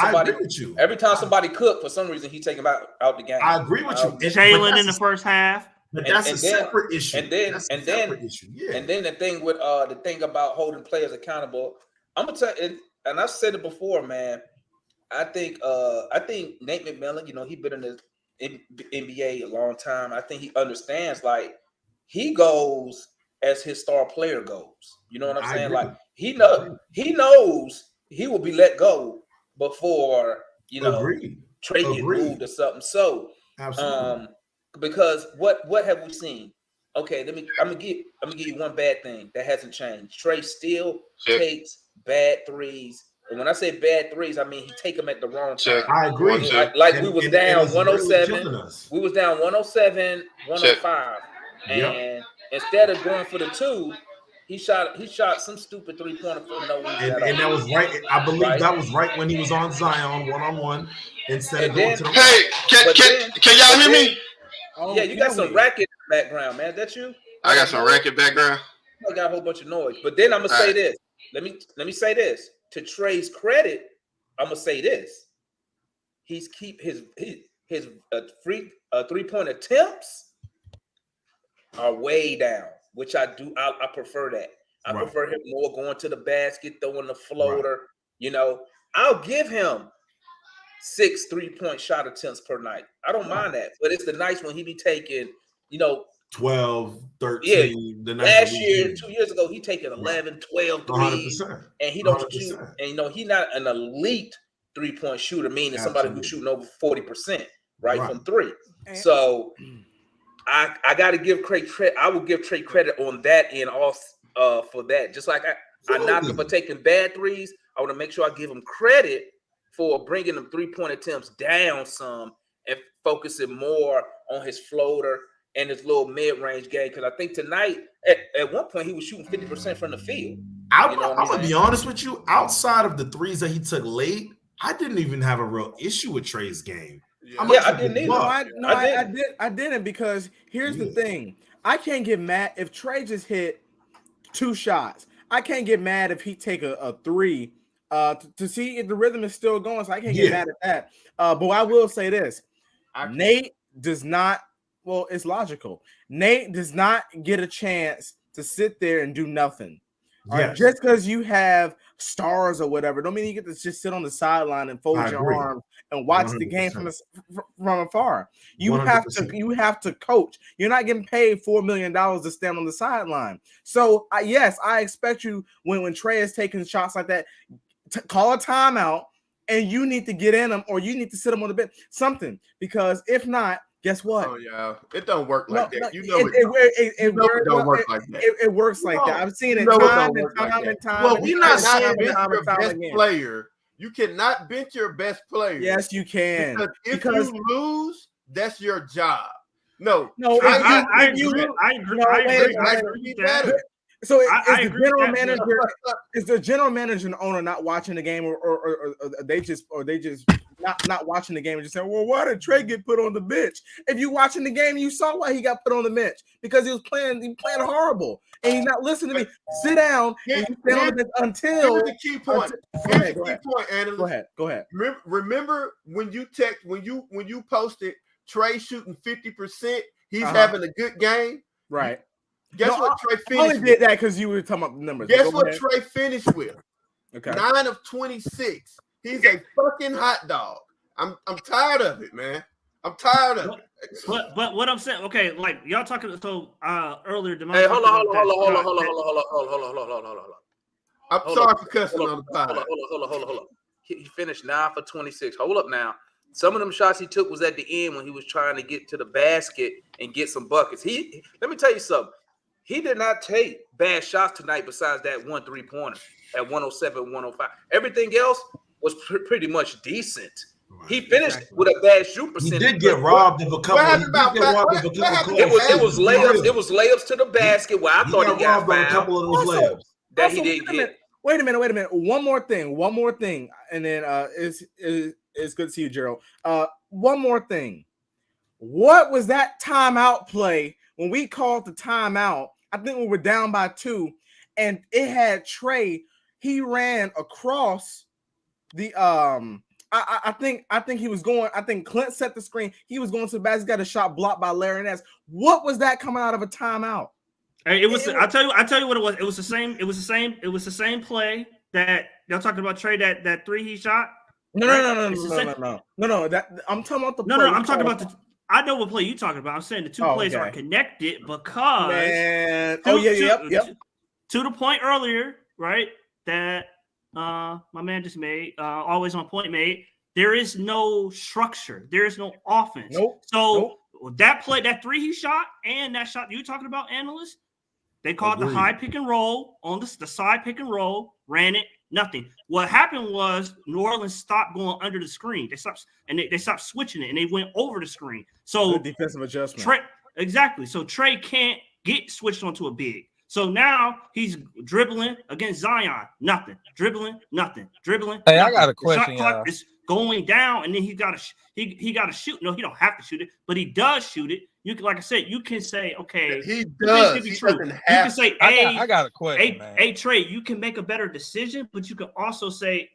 B: somebody cook, for some reason he take him out the game.
G: I agree with you.
F: Jalen in the first half.
G: But that's a separate issue.
B: And then the thing with the thing about holding players accountable, I'm gonna tell you, and I've said it before, man. I think Nate McMillan, you know, he's been in the NBA a long time. I think he understands, like, he goes as his star player goes. You know what I'm saying?
G: Agree.
B: Like, he knows he will be let go before, you know, Trey get moved or something. So
G: absolutely.
B: Because what have we seen? Okay, I'm gonna give you one bad thing that hasn't changed. Trey still takes bad threes. And when I say bad threes, I mean he take them at the wrong time.
G: I agree.
B: Like we was down 107.
G: Really
B: we was down 107, 105. And instead of going for the 2, he shot some stupid 3-pointer for no reason.
G: And that was right. I believe that was right when he was on Zion 1-on-1 instead of going to the
H: Hey, can y'all hear me?
B: Yeah, you got some racket background, man. That you?
H: I got some racket background.
B: I got a whole bunch of noise. But then I'm gonna say this. Let me say this. To Trey's credit, I'm gonna say this. He's keep his 3-point attempts are way down, which I do. I prefer that. I prefer him more going to the basket, throwing the floater. You know, I'll give him 6 3-point shot attempts per night. I don't mind that. But it's the nights when he be taking, you know,
G: 12, 13.
B: Yeah, last year, 2 years ago, he taking 11, 12 threes,
G: 100%.
B: and he don't shoot. And you know, he's not an elite 3-point shooter, meaning somebody who's shooting over 40%, right, from 3. So I got to give Trey credit. I will give Trey credit on that end also for that. Just like I knock him for taking bad threes, I want to make sure I give him credit for bringing them 3-point attempts down some and focusing more on his floater and his little mid-range game. Because I think tonight, at one point, he was shooting 50% from the field.
G: I'm going to be honest with you. Outside of the threes that he took late, I didn't even have a real issue with Trey's game.
B: I didn't either.
C: I didn't, because here's the thing. I can't get mad if Trey just hit 2 shots. I can't get mad if he take a 3 to see if the rhythm is still going. So I can't get mad at that. But I will say this. Nate does not, well, it's logical. Nate does not get a chance to sit there and do nothing. Right? Just because you have stars or whatever, don't mean you get to just sit on the sideline and fold your arms and watch 100%. The game from afar. You 100%. You have to coach. You're not getting paid $4 million to stand on the sideline. So yes, I expect you when Trey is taking shots like that, to call a timeout, and you need to get in them, or you need to sit them on the bench, something. Because if not, guess what?
D: Oh yeah, it don't work like that. You know
C: it
D: don't work like that.
C: It works like that. I've seen it time and time.
D: Well, we're not saying bench your best player. You cannot bench your best player.
C: Yes, you can.
D: Because if you lose, that's your job. No,
F: I agree.
C: So is the general manager and owner not watching the game, or they just not watching the game and just saying, well, why did Trey get put on the bench? If you watching the game, you saw why he got put on the bench, because he was playing horrible and he's not listening to me. Sit down and you stay on the bench until.
D: Here's the key point.
C: Go ahead.
D: Remember when you posted Trey shooting 50%, he's having a good game,
C: right?
D: Guess what Trey finished with?
C: I only did that because you were talking about the numbers.
D: Guess what Trey finished with?
C: Okay.
D: 9 of 26. He's a fucking hot dog. I'm tired of it, man. I'm tired of it.
F: But what I'm saying, okay, like y'all talking earlier.
B: Hey, hold on.
D: I'm sorry for cussing on the pod.
B: Hold on. He finished 9 for 26. Hold up now. Some of them shots he took was at the end when he was trying to get to the basket and get some buckets. Let me tell you something. He did not take bad shots tonight besides that 1 3-pointer at 107, 105. Everything else was pretty much decent. He finished with a bad shoot percentage.
G: He did get robbed of a couple.
B: It was layups. It was layups to the basket where I thought he got fouled.
G: A couple of those layups
B: that he didn't get.
C: Wait a minute. One more thing, and then it's good to see you, Gerald. One more thing. What was that timeout play when we called the timeout? I think we were down by 2, and it had Trey. He ran across the I think he was going. I think Clint set the screen. He was going to the basket. Got a shot blocked by Larry Nance. What was that coming out of a timeout?
F: It was. I'll tell you what it was. It was the same. It was the same play that y'all talking about. Trey, that 3 he shot.
C: No. That I'm talking about the.
F: No. I'm talking about the. I know what play you're talking about. I'm saying the 2 plays are connected because.
C: Man.
F: Yep. To the point earlier, right? That my man just made. Always on point made. There is no structure. There is no offense. So that play, that 3 he shot, and that shot you talking about, analyst. They called the high pick and roll on the side pick and roll, ran it, nothing. What happened was New Orleans stopped going under the screen. They stopped switching it, and they went over the screen. So
C: defensive adjustment.
F: Exactly. So Trey can't get switched onto a big. So now he's dribbling against Zion, nothing. Dribbling, nothing. Dribbling.
I: Hey,
F: nothing.
I: I got a question.
F: The shot clock is going down, and then he got to shoot. No, he don't have to shoot it, but he does shoot it. You can, like I said, you can say, okay,
D: he does.
F: Can be true. You can say,
I: I got a question, man.
F: Hey, Trey, you can make a better decision, but you can also say,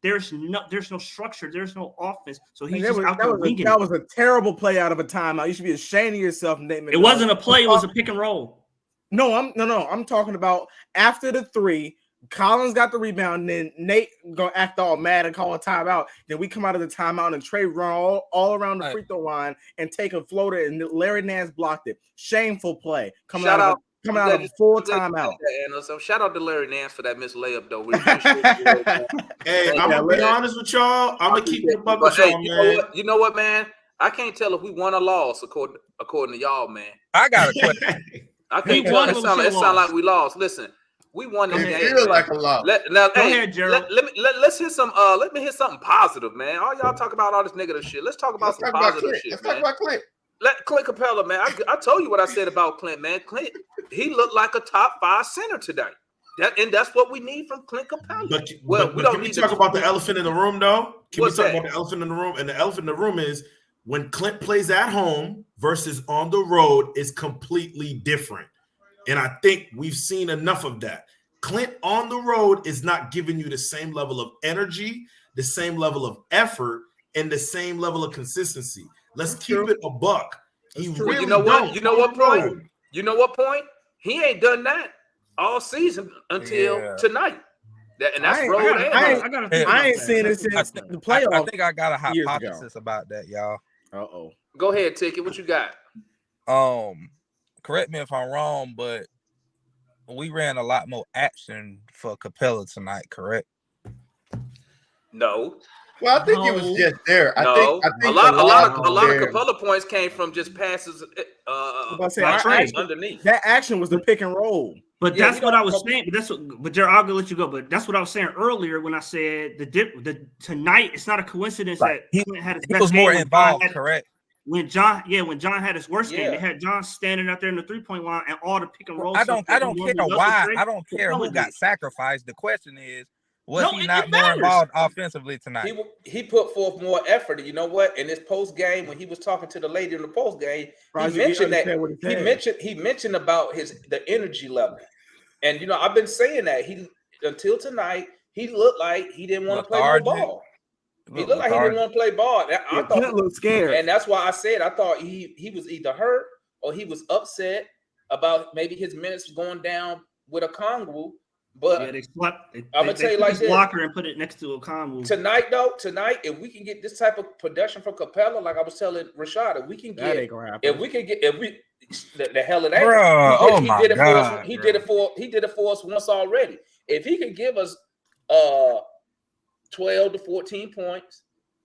F: there's no structure, there's no offense, so he's just out there winging.
C: That was a terrible play out of a timeout. You should be ashamed of yourself, Nate McMillan.
F: It wasn't a play; it was a pick and roll.
C: No, I'm talking about after the 3. Collins got the rebound, and then Nate gonna act all mad and call a timeout. Then we come out of the timeout, and Trey run all around the free throw line and take a floater, and Larry Nance blocked it. Shameful play coming out of a full timeout.
B: So shout out to Larry Nance for that missed layup, though.
G: Hey, I'm gonna be honest with y'all. I'm gonna keep it up with y'all, man.
B: You know what, man? I can't tell if we won or lost according to y'all, man.
I: I got a question.
B: I can't tell. It sound like we lost. Listen. We won this game.
D: Feel like a lot.
F: Go ahead, Gerald.
B: Let's hear some. Let me hear something positive, man. All y'all talk about all this negative shit. Let's talk about some positive shit.
D: Let's talk about Clint.
B: Clint Capela, man. I told you what I said about Clint, man. Clint, he looked like a top 5 center today. That's what we need from Clint Capela.
G: But we don't need to talk about the elephant in the room, though. Can we talk about the elephant in the room? And the elephant in the room is when Clint plays at home versus on the road is completely different. And I think we've seen enough of that. Clint on the road is not giving you the same level of energy, the same level of effort, and the same level of consistency. Let's keep it a buck.
B: Really you know what? You know what point? You know what point? He ain't done that all season until tonight. That's road.
C: I ain't seen it since the playoffs.
I: I think I got a hypothesis about that, y'all.
B: Go ahead, Ticket. What you got?
I: Correct me if I'm wrong, but we ran a lot more action for Capela tonight, correct?
B: No.
D: Well, I think it was just there. I think
B: a lot of Capela points came from just passes underneath.
C: That action was the pick and roll.
F: But that's what I was saying. But Jared, I'll go let you go. But that's what I was saying earlier when I said tonight. It's not a coincidence that Clint had his best game.
I: He was more involved, correct?
F: When John had his worst game, they had John standing out there in the 3-point line and all the pick and roll.
I: I don't care why. I don't care who got sacrificed. The question is, was he not more involved offensively tonight?
B: He put forth more effort. You know what? In this post game, when he was talking to the lady in the post game, he mentioned about the energy level. And I've been saying that until tonight, he looked like he didn't want to play no ball. He looked like he didn't want to play ball. I thought
C: he looked scared,
B: and that's why I said I thought he was either hurt or he was upset about maybe his minutes going down with a Congo. But
F: yeah, they swept.
B: I'm gonna tell you like this:
F: blocker and put it next to a combo.
B: Tonight, if we can get this type of production from Capela, like I was telling Rashad, if we can
C: That
B: get,
C: ain't gonna happen.
B: the hell it ain't.
I: Bro,
B: He did it for us once already. If he can give us 12 to 14 points,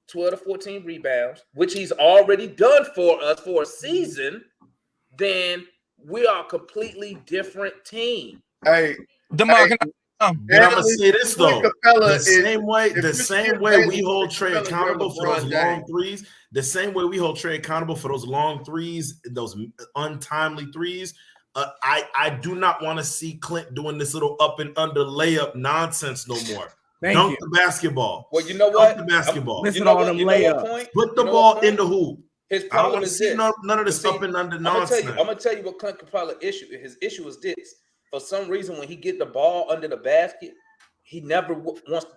B: 12 to 14 rebounds, which he's already done for us for a season, then we are a completely different team.
D: Hey,
I: DeMar,
G: I'm gonna say this though: the same way we hold Trey accountable for those long threes, the same way we hold Trey accountable for those long threes, those untimely threes. I do not want to see Clint doing this little up and under layup nonsense no more. Dunk the basketball.
B: Well, you know what?
G: Dunk the basketball.
C: Missing all them layups.
G: Put the ball in the hoop.
B: His
G: I don't
B: problem
G: want to
B: is
G: see
B: this.
G: none of this up and under nonsense.
B: I'm gonna tell you what Clint Capela his issue is this. For some reason, when he get the ball under the basket, he never wants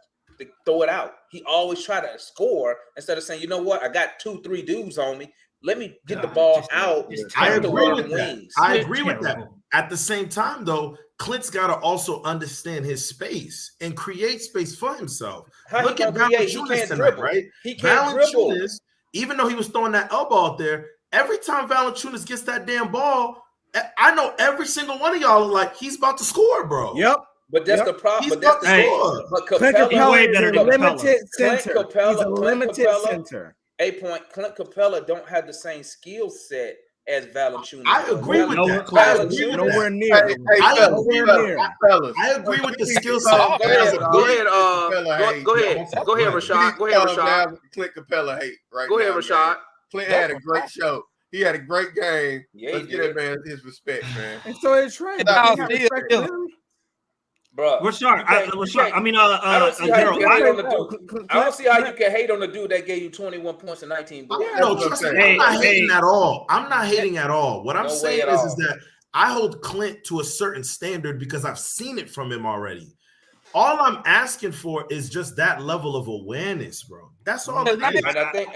B: to throw it out. He always try to score instead of saying, you know what, I got 2-3 dudes on me. Let me get the ball out.
G: I agree with that. I agree with that. At the same time, though, Clint's got to also understand his space and create space for himself. Look at Valanciunas tonight, right?
B: He can't dribble.
G: Even though he was throwing that elbow out there, every time Valanciunas gets that damn ball, I know every single one of y'all are like, he's about to score, bro.
C: Yep.
B: But that's the problem.
G: He's about to score.
B: But
C: Clint Capela is a limited center. He's a limited center.
B: Clint Capela don't have the same skill set as Valanciunas.
G: I agree with that.
C: Nowhere near.
G: I agree with the skill set.
B: Go ahead, Rashad.
D: Clint Capela hate right
B: Go
D: now.
B: ahead, Rashad.
D: Clint had a great show. He had a great game.
B: Yeah,
D: let's get that man his respect, man.
C: And so it's Trey.
B: Bro,
F: Rashad. I don't see
B: how you can hate on the dude that gave you 21 points and 19 boards.
G: No, trust me, I'm not hating at all. I'm not hating at all. What I'm saying is that I hold Clint to a certain standard because I've seen it from him already. All I'm asking for is just that level of awareness, bro. That's all it is.
B: And I think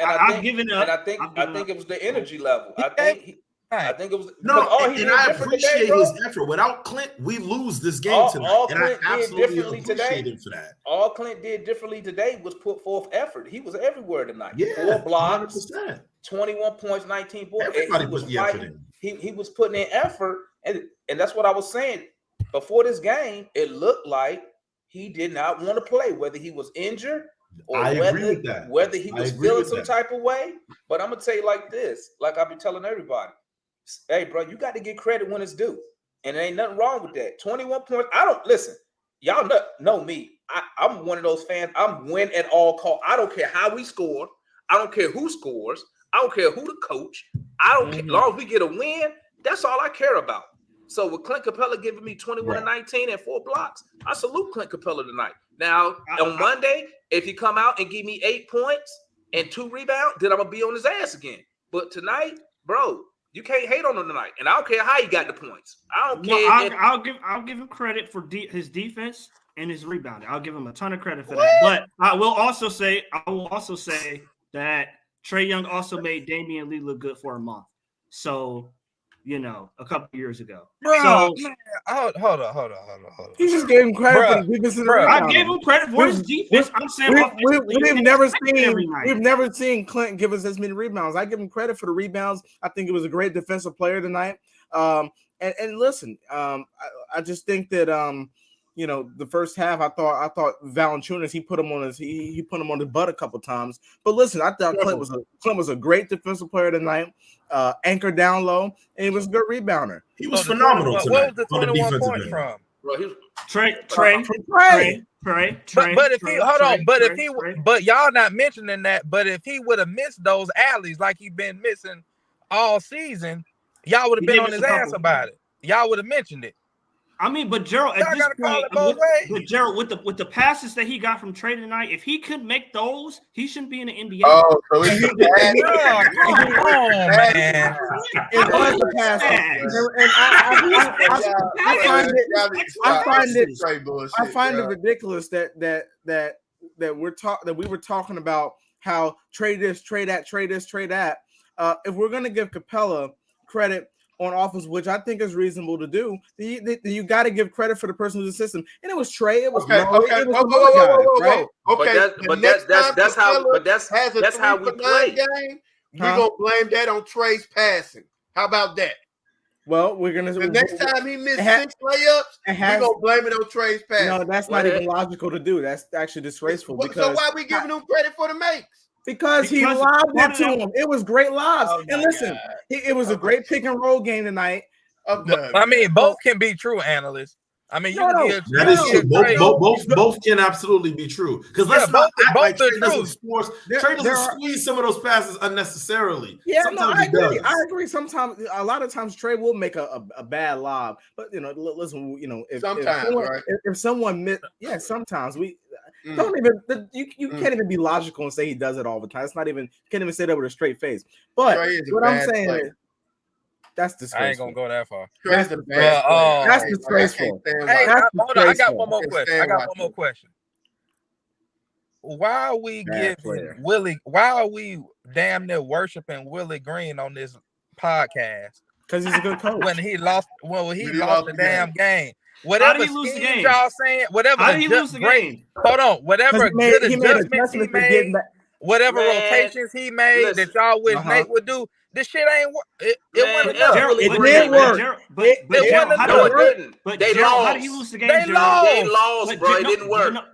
B: it was the energy level. I think it was
G: I appreciate his effort. Without Clint, we lose this game tonight. And I absolutely appreciate him for that.
B: All Clint did differently today was put forth effort. He was everywhere tonight.
G: Yeah,
B: 4 blocks,
G: 100%.
B: 21 points, 19 boards.
G: Everybody put the effort in.
B: He was putting in effort, and that's what I was saying. Before this game, it looked like he did not want to play, whether he was injured or whether he was feeling some type of way. But I'm gonna tell you like this, like I've been telling everybody. Hey, bro, you got to get credit when it's due. And there ain't nothing wrong with that. 21 points. Y'all know me. I'm one of those fans. I'm win at all costs. I don't care how we score. I don't care who scores. I don't care who the coach. I don't care. As long as we get a win, that's all I care about. So with Clint Capela giving me 21 and 19 and 4 blocks, I salute Clint Capela tonight. Now, on Monday, if he come out and give me 8 points and 2 rebounds, then I'm going to be on his ass again. But tonight, bro, you can't hate on him tonight, and I don't care how he got the points. I don't care.
F: I'll give him credit for his defense and his rebounding. I'll give him a ton of credit for that. But I will also say that Trey Young also made Damian Lee look good for a month. So, a couple years ago.
I: Bro,
F: so,
I: man, hold on.
C: He just gave him credit for the defense.
F: I gave him credit for his defense. I'm saying
C: we've never seen Clint give us as many rebounds. I give him credit for the rebounds. I think it was a great defensive player tonight. And listen, I just think that the first half I thought Valanciunas he put him on his butt a couple times. But listen, I thought Clint was a great defensive player tonight. Anchor down low, and he was a good rebounder.
G: He was phenomenal tonight.
I: What was the 21 point from?
B: Bro, he was
F: Trey.
I: But if he hold on, but y'all not mentioning that. But if he would have missed those alleys like he been missing all season, y'all would have been on his ass about it. Y'all would have mentioned it.
F: I mean, but Gerald, at this point, Gerald, with the passes that he got from Trey tonight, if he couldn't make those, he shouldn't be in the NBA.
D: Oh, so it's man.
C: It was a pass. I find it ridiculous that we were talking about how trade this, trade that. If we're gonna give Capela credit on offense, which I think is reasonable to do, you got to give credit for the person who's the system. And it was Trey. It was
D: okay.
C: Right?
D: Okay, that's how we play. Game, we're gonna blame that on Trey's passing. How about that?
C: Well, we're gonna.
D: The next time he missed 6 layups, we're gonna blame it on Trey's passing.
C: No, that's not even logical to do. That's actually disgraceful.
D: So why are we giving him credit for the makes?
C: Because he lobbed it to him. It was great lobs. And listen, it was a great pick and roll game tonight.
I: I mean, both can be true, analysts. I mean,
G: that is true. Both can absolutely be true. Because let's not act like Trey doesn't squeeze some of those passes unnecessarily.
C: Yeah, I agree. Sometimes, a lot of times, Trey will make a bad lob. But listen, if someone missed, sometimes we don't even you can't even be logical and say he does it all the time. It's not even you can't even say that with a straight face. But what I'm saying is. That's disgraceful. I
I: ain't gonna go that far.
C: That's disgraceful.
I: Hey, I got one more question. Why are we giving Willie? Why are we damn near worshiping Willie Green on this podcast?
C: Because he's a good coach.
I: When he lost the damn game. Whatever scheme y'all saying, whatever.
F: How did he lose the game?
I: Hold on. Whatever good adjustments he made, whatever rotations he made that y'all wish Nate would do. This shit ain't work. It wasn't enough.
C: It did work.
I: It wasn't enough.
F: But
B: they
F: lost.
B: lost.
F: How did he lose the game?
I: They
B: lost, bro. It didn't work. Let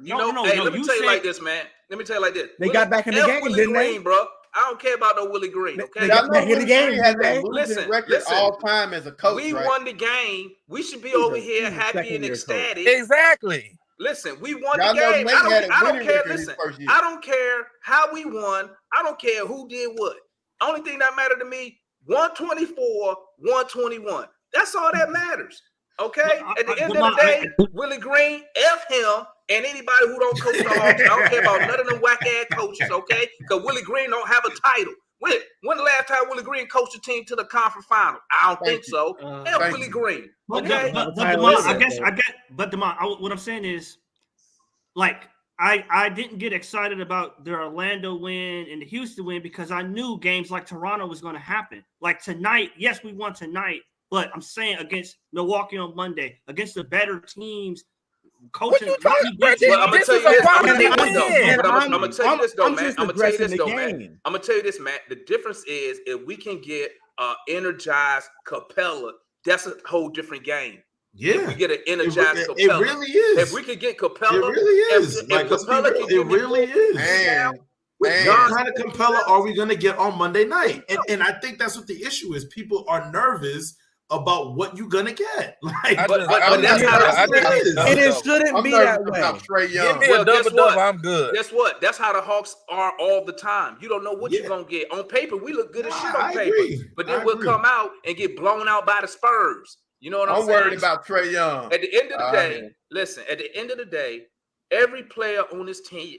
B: me tell you like this, man. Let me tell you like this.
C: They got back in the game, didn't they?
B: Bro. I don't care about no Willie Green. Okay,
C: they got back in the game.
D: Listen, all time as a coach.
B: We won the game. We should be over here happy and ecstatic.
I: Exactly.
B: Listen, we won the game. I don't care. Listen, I don't care how we won. I don't care who did what. Only thing that mattered to me, 124, 121. That's all that matters. Okay? At the end of the day, Willie Green, F him, and anybody who don't coach the Hawks. I don't care about none of them whack-ass coaches, okay? Because Willie Green don't have a title. When the last time Willie Green coached a team to the conference final? I don't think so. F Willie Green. Okay?
F: But DeMond, what I'm saying is, like, I didn't get excited about the Orlando win and the Houston win because I knew games like Toronto was going to happen. Like tonight, yes, we won tonight, but I'm saying against Milwaukee on Monday, against the better teams, coaching.
I: What you talking about?
B: I'm gonna tell you this though, man. I'm gonna tell you this, Matt. The difference is if we can get energized Capela, that's a whole different game.
G: Yeah,
B: if we get an energized Capela, it
G: really is.
B: If we could get Capela,
G: it really is. It really is.
B: Man,
G: what kind of Capela are we going to get on Monday night? And I think that's what the issue is. People are nervous about what you're going to get. Like,
B: but that's how
C: it shouldn't be that way.
D: Trey Young.
I: Give me a double-double, I'm good.
B: Guess what? That's how the Hawks are all the time. You don't know what you're going to get. On paper, we look good as shit on paper. But then we'll come out and get blown out by the Spurs. You know what I'm saying?
D: I'm worried about Trey Young.
B: At the end of the day, listen, at the end of the day, every player on this team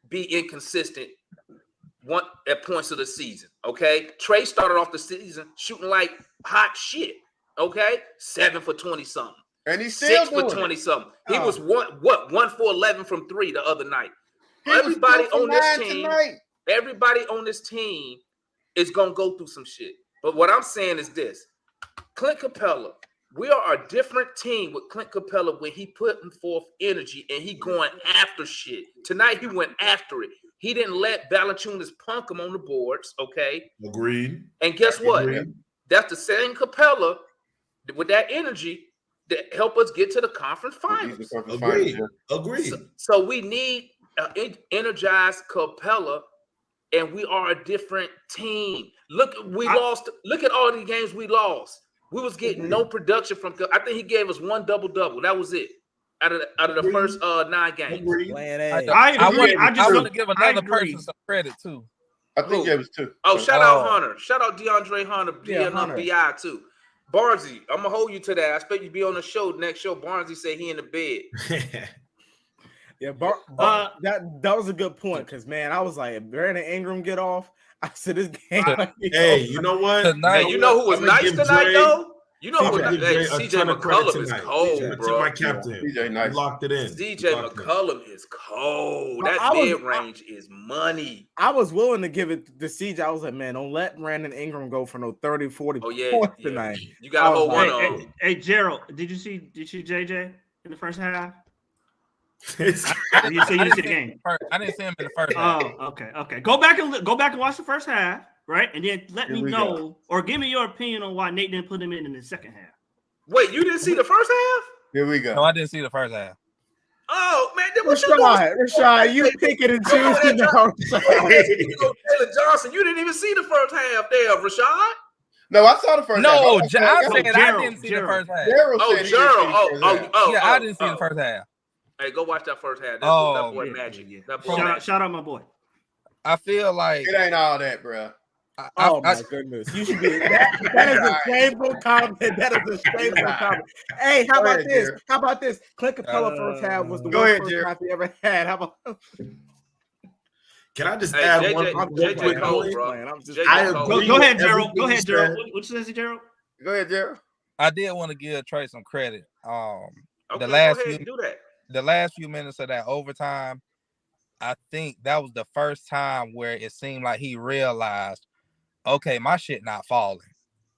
B: be inconsistent at points of the season, okay? Trey started off the season shooting like hot shit, okay? 7 for 20-something.
D: And he's still
B: 6 for 20-something. He was 1 for 11 from 3 the other night. Everybody on this team is going to go through some shit. But what I'm saying is this. Clint Capela, we are a different team with Clint Capela when he putting forth energy and he going after shit. Tonight, he went after it. He didn't let Valanciunas punk him on the boards, okay?
G: Agreed.
B: And guess what? That's the same Capela with that energy that help us get to the conference finals.
G: Agreed.
B: So we need energized Capela, and we are a different team. Look at all the games we lost. We was getting no production from. I think he gave us 1 double-double. That was it out of the first 9 games.
I: I want to give another person some credit too.
D: I think he gave us 2.
B: Oh, shout out Hunter. Shout out DeAndre Hunter. BI too. Barnesy, I'm gonna hold you to that. I expect you to be on the show next show. Barnesy said he in the bed.
C: Yeah, that was a good point because man, I was like, if Brandon Ingram get off. I said this game.
G: Hey, you know what?
B: Hey, you know who was nice tonight, though? You know what? CJ McCollum is cold, bro.
G: My captain.
D: CJ nice.
G: Locked it in.
B: CJ McCollum is cold. That mid range is money.
C: I was willing to give it to CJ. I was like, man, don't let Brandon Ingram go for no 30, 40 points tonight.
B: You got to hold one on.
F: Hey, Gerald, did you see JJ in the first half? You see the game.
I: I didn't see him in the first half.
F: Oh, okay. Go back and watch the first half, right? And then let me know or give me your opinion on why Nate didn't put him in the second half.
B: Wait, you didn't see the first half?
D: Here we go.
I: No, I didn't see the first half.
B: Oh man,
C: Rashad, you picking and choosing.
B: Jalen Johnson, you didn't even see the first half there, Rashad.
D: No, I saw the first half.
I: No, I said I didn't see the first half.
B: Gerald.
I: Yeah, I didn't see the first half.
B: Hey, go watch that first half. That boy magic.
F: Yeah.
B: That boy magic.
F: Shout out my boy.
I: I feel like
D: it ain't all that, bro.
C: My goodness. You should be that is a shameful comment. That is a shameful comment. Hey, how about this? How about this? Clint Capela first half was the worst first half he ever had. How about
G: Can I just add one quick
B: Cole, bro.
G: Go
F: ahead, Gerald. Go ahead, Gerald. What says Gerald?
D: Go ahead, Gerald.
I: I did want to give Trey some credit. The last few minutes of that overtime, I think that was the first time where it seemed like he realized, okay, my shit not falling.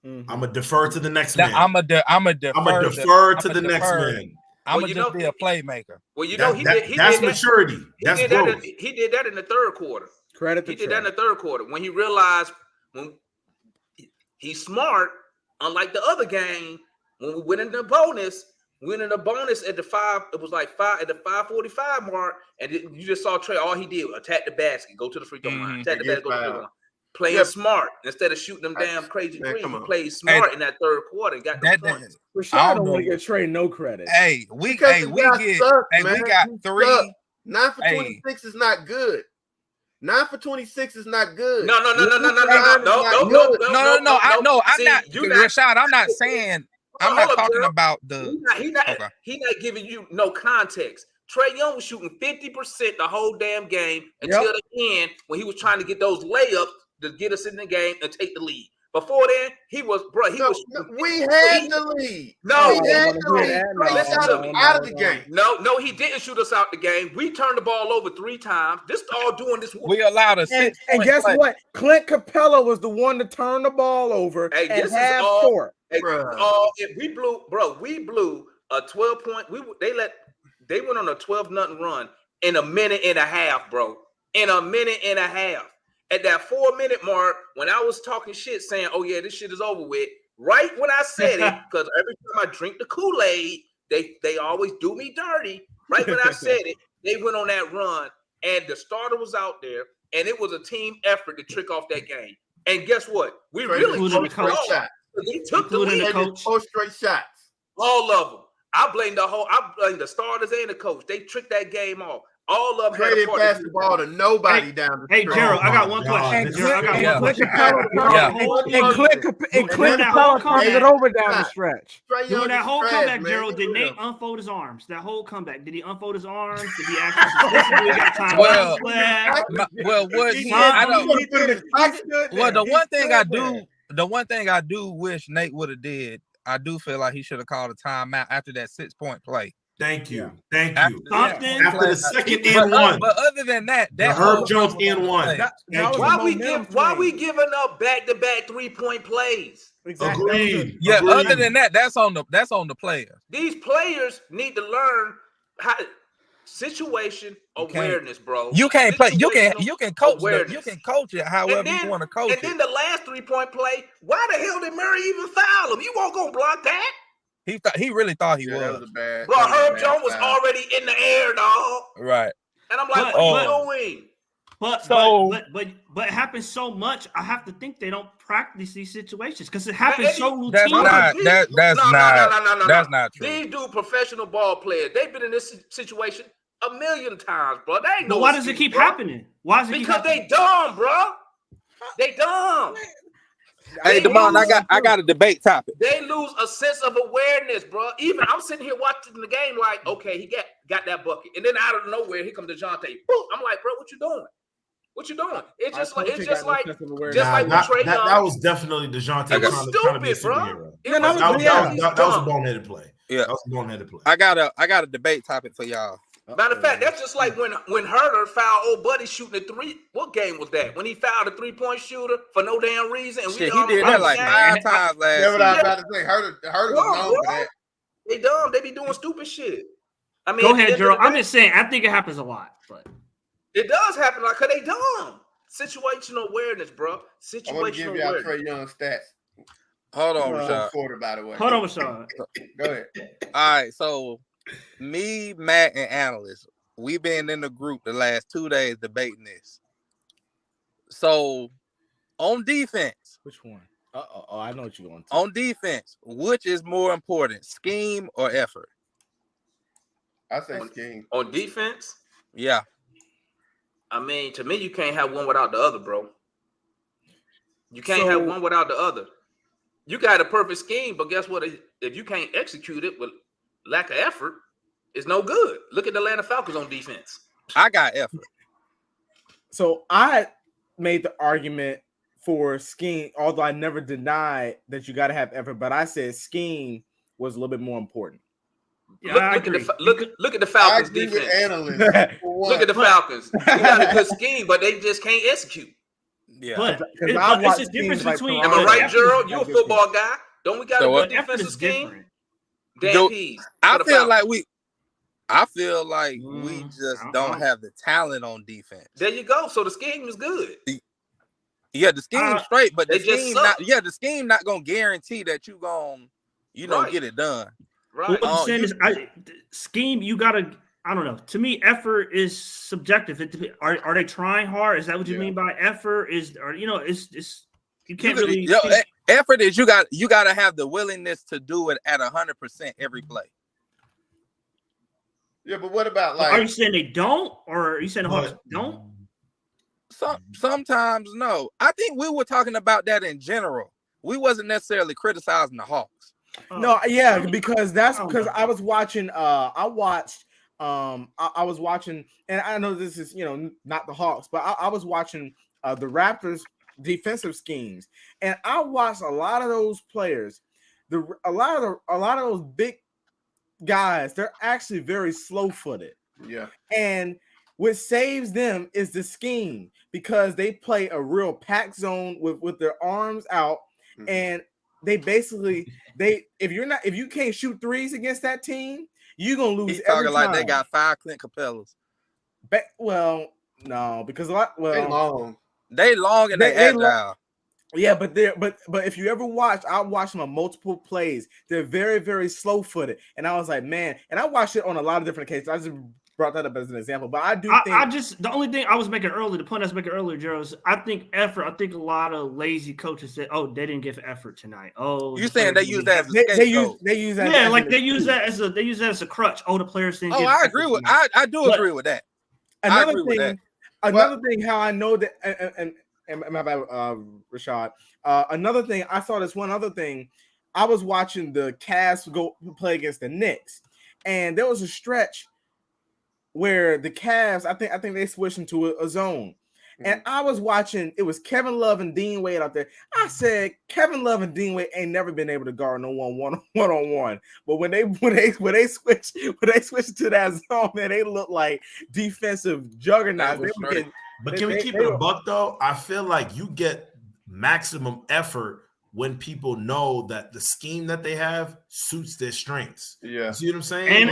G: I'm gonna defer to the next man.
I: I'm gonna defer to the next man. I'm gonna just be a playmaker.
B: Well, you know,
G: that's maturity. That's growth.
B: He did that in the third quarter.
C: He
B: did that in the third quarter when he realized when he's smart. Unlike the other game, when we went into bonus. Winning a bonus at the 5, it was like 5 at the 5:45 mark, and you just saw Trey. All he did attack the basket, go to the free throw line, attack the basket, go to the free throw line. Playing smart instead of shooting them damn crazy threes. He played smart in that third quarter and got the points.
C: Rashad don't want to get Trey no credit.
I: Hey, we got 3.
D: 9 for 26 is not good. 9 for 26 is not good.
B: No. I'm
I: not. Rashad, I'm not saying. I'm not talking about the.
B: He's not giving you no context. Trey Young was shooting 50% the whole damn game until the end when he was trying to get those layups to get us in the game and take the lead. Before then, we had
D: the lead. Out of the game.
B: No, he didn't shoot us out the game. We turned the ball over 3 times. This all doing this.
I: We allowed us.
C: And guess what? Clint Capela was the one to turn the ball over and half court.
B: We blew a 12-point. They went on a 12-0 run in a minute and a half, bro. In a minute and a half. At that 4-minute mark, when I was talking shit, saying, "Oh yeah, this shit is over with," right when I said it, because every time I drink the Kool-Aid, they always do me dirty. Right when I said it, they went on that run, and the starter was out there, and it was a team effort to trick off that game. And guess what? We really took the shot. They took the lead.
D: 4 straight shots.
B: All of them. I blame the starters and the coach. They tricked that game off. All of them
D: had to pass the ball to nobody down the
F: street. Hey, Gerald, I got one question. And
C: Clint Capela it over down the stretch.
F: During that whole comeback, Gerald, did Nate unfold his arms? That whole comeback, did he unfold his arms? Did he actually got time?
I: The one thing I do wish Nate would have did, I do feel like he should have called a timeout after that 6-point play.
G: Thank you.
I: After
G: the second and one.
I: But other than that,
G: Herb Jones and one.
B: Why we giving up back-to-back 3-point plays?
C: Exactly.
G: Agreed.
I: Yeah, other than that, that's on the players.
B: These players need to learn how situation awareness, bro.
I: You can't play. You can coach it. You can coach it however you want to coach it.
B: And then the last 3-point play, why the hell did Murray even foul him? You won't go block that.
I: He really thought he was.
B: Bro, Herb Jones was already in the air, dog.
I: Right.
B: And I'm like, what are you doing?
F: But it happens so much. I have to think they don't practice these situations because it happens so routinely.
I: That's not true.
B: These dude professional ball players. They've been in this situation a million times, bro. They ain't
F: why does it keep happening? Why is it?
B: Because they dumb, bro. They dumb.
I: Hey, Damon, I got a debate topic.
B: They lose a sense of awareness, bro. Even I'm sitting here watching the game like, okay, he got that bucket. And then out of nowhere, here comes DeJounte. I'm like, bro, what you doing? What you doing? It's just
C: Our
B: like
C: coach ain't got no sense of awareness.
B: just like with Trey Young.
G: That was definitely DeJounte
B: It was
G: trying to be a
B: stupid, bro.
G: superhero.
B: It
G: That was a boneheaded play.
I: Yeah,
G: that was a boneheaded play.
I: I got a debate topic for y'all.
B: Matter of fact, that's just like when Herter fouled old buddy shooting a three. What game was that? When he fouled a 3-point shooter for no damn reason. And
I: Shit, he did that like 5 times last
D: That's what I was
I: season.
D: about to say. Herter was known for that.
B: They dumb. They be doing stupid shit. I mean,
F: Go ahead, Gerald. I'm just saying. I think it happens a lot, but
B: it does happen. Like, cause they dumb. Situational awareness, bro.
D: I want to give y'all
B: Situational
D: Trey Young stats.
I: Hold on, Rashad.
D: Quarter, by the way.
F: hold on, Rashad.
D: Go ahead.
I: All right, so me, Matt, and Analyst, we've been in the group the last 2 days debating this. So on defense,
C: Which one? Oh, I know what you're going to.
I: on defense, which is more important, scheme or effort?
D: I say scheme.
B: on defense.
I: Yeah.
B: I mean, to me, you can't have one without the other, bro. You can't have one without the other. You got a perfect scheme, but guess what? If you can't execute it with lack of effort, it's no good. Look at the Atlanta Falcons on defense.
I: I got effort.
C: So I made the argument for scheme, although I never denied that you got to have effort, but I said scheme was a little bit more important.
F: Yeah,
B: Look at the Falcons defense. Look at the Falcons. You got a good scheme, but they just can't execute.
I: Yeah.
F: But it's a difference between.
B: Am I right, Gerald? You a football guy? Don't we got a good defensive scheme?
I: I feel like we just don't have the talent on defense.
B: There you go. So the scheme is good.
I: Yeah, the scheme's straight, but the scheme not gonna guarantee that you gonna, get it done.
B: Right.
F: What I'm saying is, scheme, you gotta. I don't know. To me, effort is subjective. Are they trying hard? Is that what you mean by effort? It's you can't really.
I: Effort is you got to have the willingness to do it at 100% every play.
D: Yeah, but what about like?
F: Are you saying they don't, or are you saying the Hawks don't?
I: Sometimes no. I think we were talking about that in general. We wasn't necessarily criticizing the Hawks.
C: No, yeah, because I was watching. I was watching, and I know this is not the Hawks, but I was watching the Raptors' defensive schemes, and I watched a lot of those players. A lot of those big guys, they're actually very slow-footed.
D: Yeah,
C: and what saves them is the scheme because they play a real pack zone with their arms out, and they basically if you can't shoot threes against that team, you're gonna lose.
I: He's talking like they got 5 Clint Capelas.
C: Well, no, because
I: they long and they agile.
C: Yeah, but if you ever watch, I watched them on multiple plays. They're very, very slow footed, and I was like, man. And I watched it on a lot of different occasions. I just brought that up as an example, but I do think
F: the only thing I was making earlier, the point I was making earlier, Gerald, is I think effort. I think a lot of lazy coaches said, "Oh, they didn't give effort tonight." Oh,
I: you saying they use that as a scapegoat?
C: They use that.
F: Yeah, like they use that as a crutch. Oh, the players didn't.
I: I agree with. I do agree with that.
C: Another thing, how I know that, and my bad, Rashad. Another thing, I saw this one other thing. I was watching the Cavs go play against the Knicks, and there was a stretch where the Cavs, I think they switched into a zone. And I was watching, it was Kevin Love and Dean Wade out there. I said, Kevin Love and Dean Wade ain't never been able to guard no one-on-one. But when they switched to that zone, man, they look like defensive juggernauts.
G: But can we keep it a buck though? I feel like you get maximum effort when people know that the scheme that they have suits their strengths.
D: Yeah.
G: You see what I'm saying?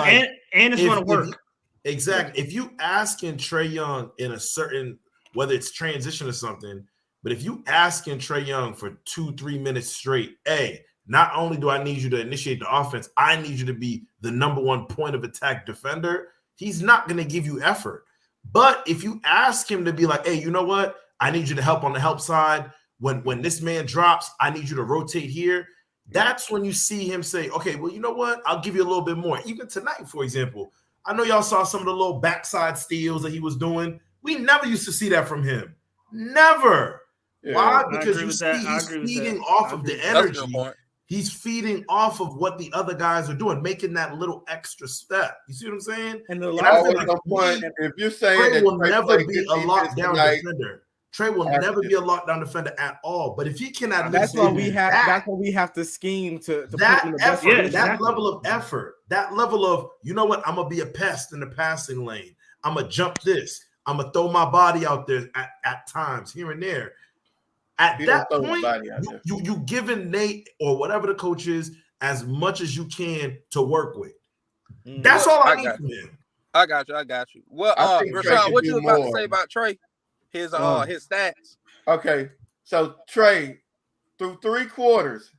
F: And it's going to work.
G: Exactly. If you asking Trey Young in a certain, whether it's transition or something, but if you asking Trey Young for 2-3 minutes straight, not only do I need you to initiate the offense, I need you to be the number one point of attack defender. He's not going to give you effort. But if you ask him to be like, hey, you know what? I need you to help on the help side. When this man drops, I need you to rotate here. That's when you see him say, okay, well, you know what? I'll give you a little bit more. Even tonight, for example, I know y'all saw some of the little backside steals that he was doing. We never used to see that from him. Never. Yeah, why? Because you see he's feeding off of the energy He's feeding off of what the other guys are doing, making that little extra step. You see what I'm saying?
C: And the
D: if you're saying
G: Trey
D: that
G: will
D: Trey
G: never be a lockdown
D: tonight,
G: defender. Trey will never be a lockdown defender at all. But if he can at
C: that's
G: least
C: why we have that's what we have to scheme to
G: that
C: put in the
G: effort,
C: best
G: that level of effort, that level of, you know what, I'm gonna be a pest in the passing lane. I'm gonna jump this. I'm gonna throw my body out there at times here and there. At that point, you giving Nate or whatever the coach is as much as you can to work with. That's all I need from him.
I: I got you. Well, Rashawn, what you about to say about Trey? His stats.
D: Okay, so Trey, through 3 quarters,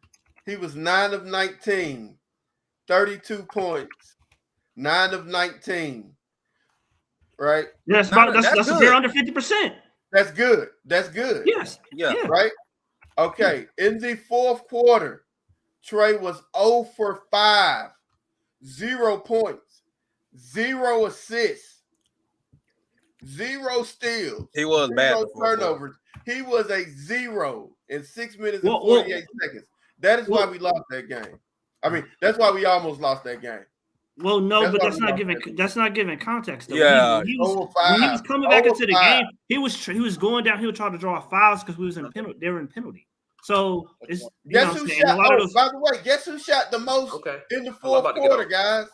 D: he was 9 of 19, 32 points, 9 of 19. Right?
F: Yes, that's a bit under 50%.
D: That's good. That's good.
F: Yes.
I: Yeah.
D: Right? Okay. In the 4th quarter, Trey was 0 for 5, 0 points, 0 assists, 0 steals.
I: He was
D: 0
I: bad.
D: turnovers. He was a 0 in 6 minutes and 48 seconds. That is why we lost that game. I mean, that's why we almost lost that game.
F: Well, no, but that's not giving context. Though.
I: Yeah,
F: when he was coming back into the game, he was going down. He was trying to draw fouls because we was in penalty. They were in penalty. So it's
D: guess who shot? By the way, guess who shot the most in the 4th quarter, guys?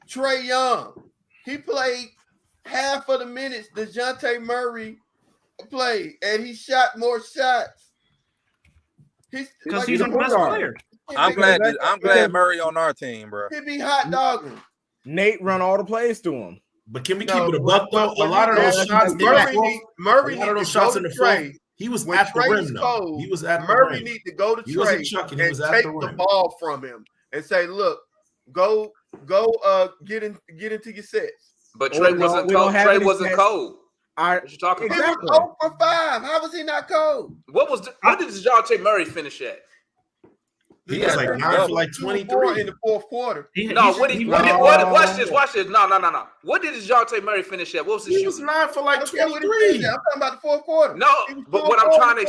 D: Trey Young. He played half of the minutes DeJounte Murray played, and he shot more shots.
F: Because he's the best player.
I: I'm glad Murray on our team, bro.
D: He be hot dogging.
C: Nate run all the plays to him.
G: But can we keep it a buck though? A lot of those shots,
D: Murray need to go to Trey.
G: He was at the rim though. He was at the rim.
D: Murray need to go to Trey and take the ball from him and say, "Look, go, get into your sets."
B: But Trey wasn't cold. Trey wasn't cold. What you talking about?
D: He was 0 for 5. How was he not cold?
B: What did DeJounte Murray finish at?
G: He was like 9 for like 23
D: in the 4th quarter.
B: Watch this. No. What did DeJounte Murray finish at? What was his
G: He was 9 for like 23.
D: I'm talking about the 4th quarter.
B: No, but what I'm trying to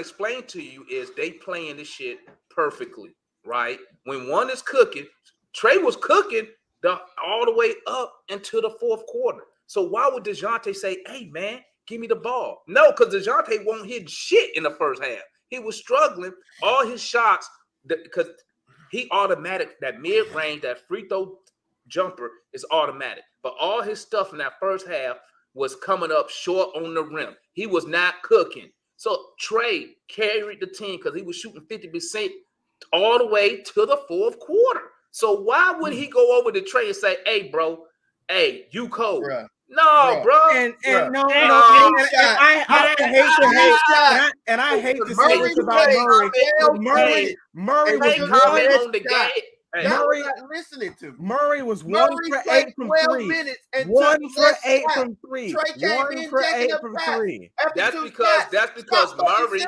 B: explain to you is they playing this shit perfectly, right? When one is cooking, Trey was cooking all the way up into the 4th quarter. So why would DeJounte say, "Hey man, give me the ball"? No, because DeJounte won't hit shit in the first half. He was struggling. All his shots, because he automatic, that mid-range, that free throw jumper is automatic. But all his stuff in that first half was coming up short on the rim. He was not cooking. So Trey carried the team because he was shooting 50% all the way to the 4th quarter. So why would he go over to Trey and say, "Hey, bro, hey, you cold"? Bruh. No, bro.
C: I hate to say this about Murray. Murray was
B: on the game.
C: Murray
D: not listening to me.
C: Murray was 1 for 8 from 3. 1 for 8 from 3. 1 for 8 from 3.
B: That's because Murray.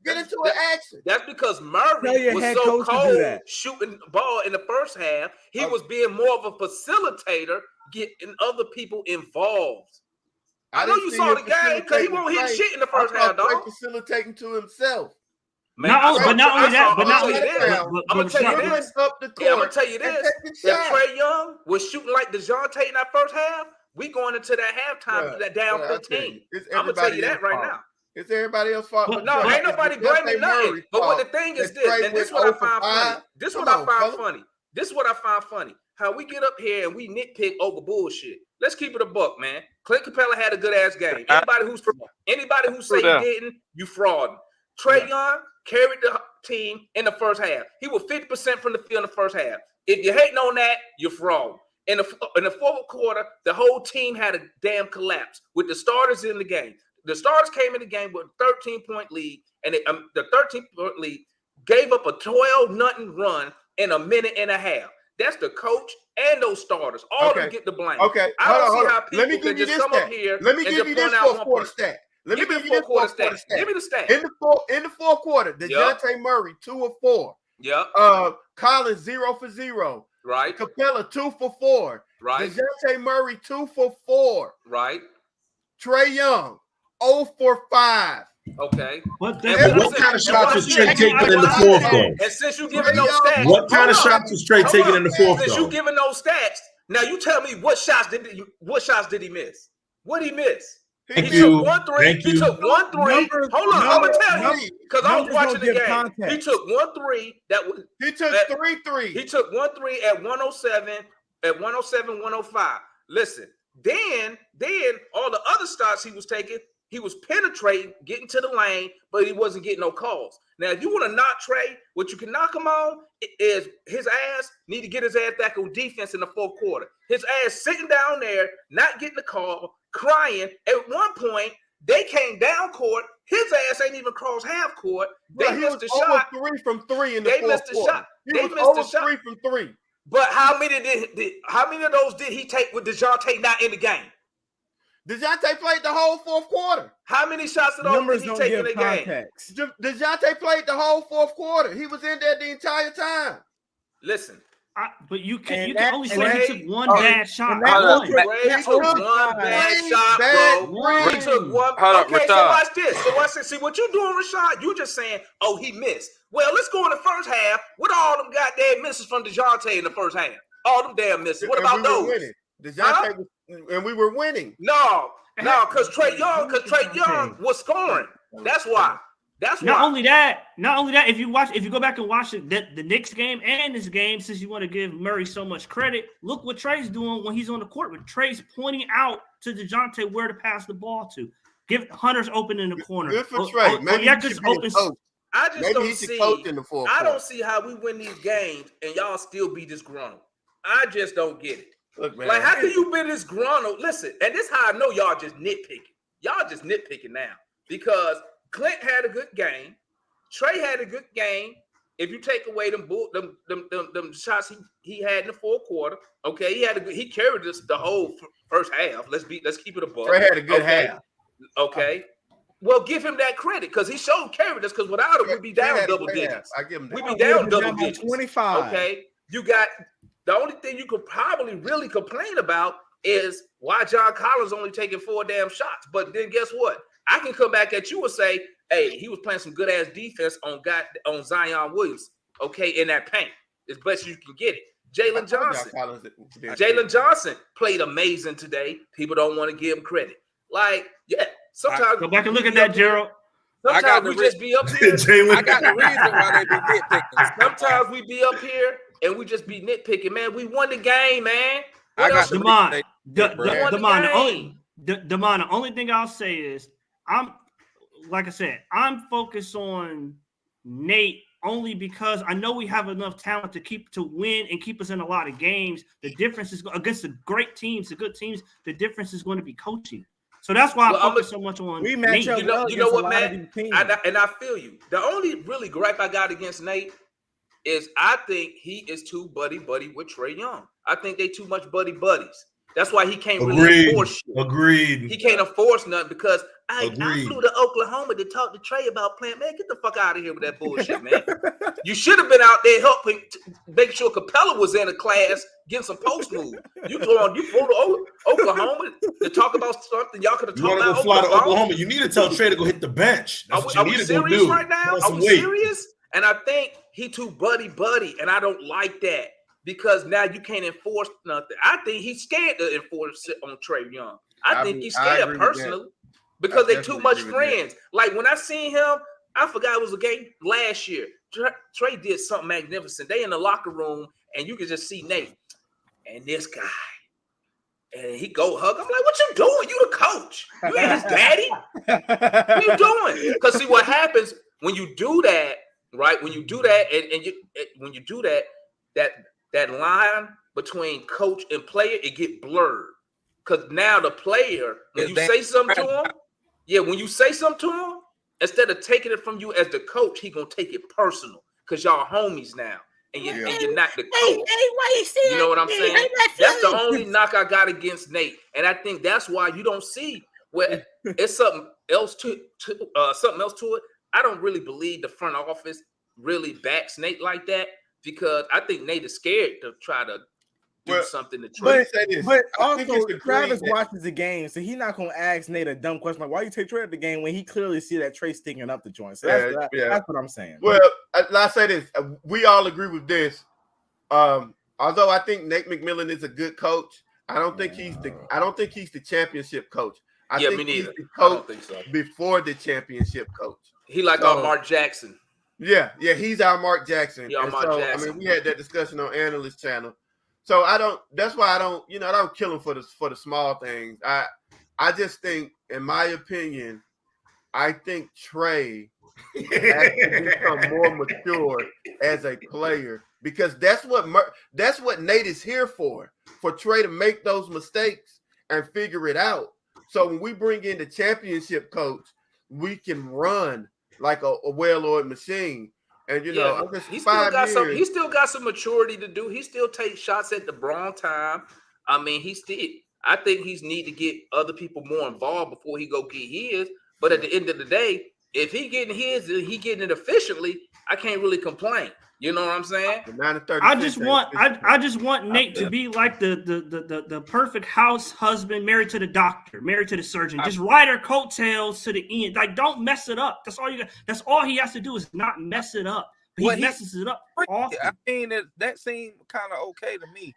D: Get into an action.
B: That's because Murray was so cold shooting the ball in the first half. He was being more of a facilitator, getting other people involved. I know you saw the game because he won't hit shit in the first half, dog.
D: Facilitating to himself.
B: Man, I'm gonna tell you this. If Trey Young was shooting like DeJounte in that first half, we going into that halftime that down 15. I'm gonna tell you that right now.
D: It's everybody else's fault.
B: But no, ain't nobody blaming nothing. But what the thing is this, and this is what I find funny. This is what I find funny. How we get up here and we nitpick over bullshit. Let's keep it a buck, man. Clint Capela had a good ass game. Anybody who say he didn't, you fraud. Trey Young carried the team in the first half. He was 50% from the field in the first half. If you're hating on that, you're fraud. In the 4th quarter, the whole team had a damn collapse with the starters in the game. The starters came in the game with a 13-point lead, and the 13-point lead gave up a 12-0 run in a minute and a half. That's the coach and those starters. All of them get the blame.
D: Okay,
B: I don't see how people can just come up here and just point out one point.
D: Stat.
B: Give me the 4th quarter stat. Give me the stat.
D: In the 4th quarter, DeJounte Murray 2 of 4.
B: Yep.
D: Collins 0 for 0.
B: Right.
D: Capela 2 for 4.
B: Right.
D: DeJounte Murray 2 for 4.
B: Right.
D: Trey Young 0 for 5.
B: Okay.
G: What kind of shots was Trey taking in the fourth, though?
B: And since you giving those stats,
G: what kind of shots was Trey taking in the fourth, though?
B: Since you giving those stats, now you tell me what shots did he miss? What did he miss? He took 1 3. He took 1 3. Hold on, I'm gonna tell you because I was watching the game. Context. He took 1 3. He took
D: 3 3.
B: He took 1 3 at 107, 105. Listen, then all the other shots he was taking, he was penetrating, getting to the lane, but he wasn't getting no calls. Now, if you want to knock Trey, what you can knock him on is his ass need to get his ass back on defense in the fourth quarter. His ass sitting down there, not getting the call, crying. At one point, they came down court. His ass ain't even crossed half court. They missed a shot.
D: 3 from 3 in the fourth quarter.
B: They missed a shot.
D: 3 from 3.
B: But how many of those did he take with DeJounte not in the game?
D: DeJounte played the whole fourth quarter.
B: How many shots of those did he take in the game?
D: DeJounte played the whole fourth quarter. He was in there the entire time.
B: Listen.
F: But you can only say he took one bad shot.
B: He took one bad shot, bro. He took one. Okay, so watch this. See what you doing, Rashad? You just saying, oh, he missed. Well, let's go in the first half with all them goddamn misses from DeJounte in the first half. All them damn misses. What about those?
D: DeJounte and we were winning.
B: No, because Trey Young was scoring. That's why.
F: Not only that, if you go back and watch the Knicks game and this game, since you want to give Murray so much credit, look what Trey's doing when he's on the court. When Trey's pointing out to DeJounte where to pass the ball to. Give Hunter's open in the corner.
D: Good for Trey. Maybe he should be a coach.
B: I just don't see. I don't see how we win these games and y'all still be disgruntled. I just don't get it.
D: Look, man.
B: Like, how can you be disgruntled? Listen, and this is how I know y'all just nitpicking. Y'all just nitpicking now because Clint had a good game. Trey had a good game. If you take away them shots he had in the fourth quarter, okay, he carried us the whole first half. Let's keep it a buck.
D: Trey had a good half.
B: Okay. Well, give him that credit because he carried us because without it, we'd be down double digits.
D: I give him that.
B: We'd be down double digits.
C: 25.
B: Okay. You got the only thing you could probably really complain about is why John Collins only taking 4 damn shots. But then guess what? I can come back at you and say, hey, he was playing some good ass defense on Zion Williams, okay, in that paint. As best you can get it. Jalen Johnson played amazing today. People don't want to give him credit. Like, yeah, sometimes
F: go back and look at that, Gerald.
B: Sometimes we just be up here.
I: I got the reason why they be nitpicking.
B: Sometimes we be up here and we just be nitpicking, man. We won the game, man.
F: Damon, the only thing I'll say is I'm focused on Nate only because I know we have enough talent to win and keep us in a lot of games. The difference is against the great teams, the good teams. The difference is going to be coaching. So that's why I focus so much on
C: we match
F: Nate.
C: up.
B: You know what, man? And I feel you. The only really gripe I got against Nate is I think he is too buddy with Trey Young. I think they too much buddies. That's why he can't really enforce shit.
G: Agreed.
B: He can't enforce nothing because I flew to Oklahoma to talk to Trey about playing. Man, get the fuck out of here with that bullshit, man. You should have been out there helping make sure Capela was in a class getting some post moves. You flew to Oklahoma to talk about something y'all could have talked about.
G: You want to go fly to Oklahoma? You need to tell Trey to go hit the bench.
B: Are we serious right now? Are we serious? And I think he too buddy, and I don't like that. Because now you can't enforce nothing. I think he's scared to enforce it on Trey Young. I think he's scared personally because they're too much friends. Like when I seen him, I forgot it was a game last year. Trey did something magnificent. They in the locker room and you can just see Nate and this guy. And he go hug. I'm like, what you doing? You the coach. You ain't his daddy. What you doing? Because see what happens when you do that, right? When you do that when you do that, that line between coach and player, it get blurred. Because now the player, when you say something to him, instead of taking it from you as the coach, he gonna take it personal. Because y'all homies now. And you're not the coach.
A: Hey, why you saying?
B: You know what I'm saying? That's the only knock I got against Nate. And I think that's why you don't see where it's something else to it. I don't really believe the front office really backs Nate like that. Because I think Nate is scared to try to do something to
C: Trey.
B: Trey.
C: But also, Travis watches the game, so he's not going to ask Nate a dumb question like, why you take Trey at the game when he clearly see that Trey sticking up the joint. So that's what I'm saying.
D: Well, I say this. We all agree with this. Although I think Nate McMillan is a good coach, I don't think he's the championship coach. I think
B: me neither.
D: He's the coach
B: I don't think so.
D: Before the championship coach.
B: He our Mark Jackson.
D: Yeah, he's our Mark Jackson.
B: Jackson.
D: I mean, we had that discussion on Analyst Channel. So that's why I don't kill him for the small things. I just think, in my opinion, I think Trey has to become more mature as a player, because that's what Nate is here for Trey to make those mistakes and figure it out. So when we bring in the championship coach, we can run like a well-oiled machine. And he still
B: got some maturity to do. He still takes shots at the wrong time. I mean, I think he's need to get other people more involved before he go get his. But at the end of the day, if he getting his and he getting it efficiently, I can't really complain. You know what I'm saying?
F: I just want Nate to be like the perfect house husband, married to the doctor, married to the surgeon. Just ride her coattails to the end. Like, don't mess it up. That's all you got. That's all he has to do is not mess it up. He messes it up often.
I: I mean, that seemed kind of okay to me.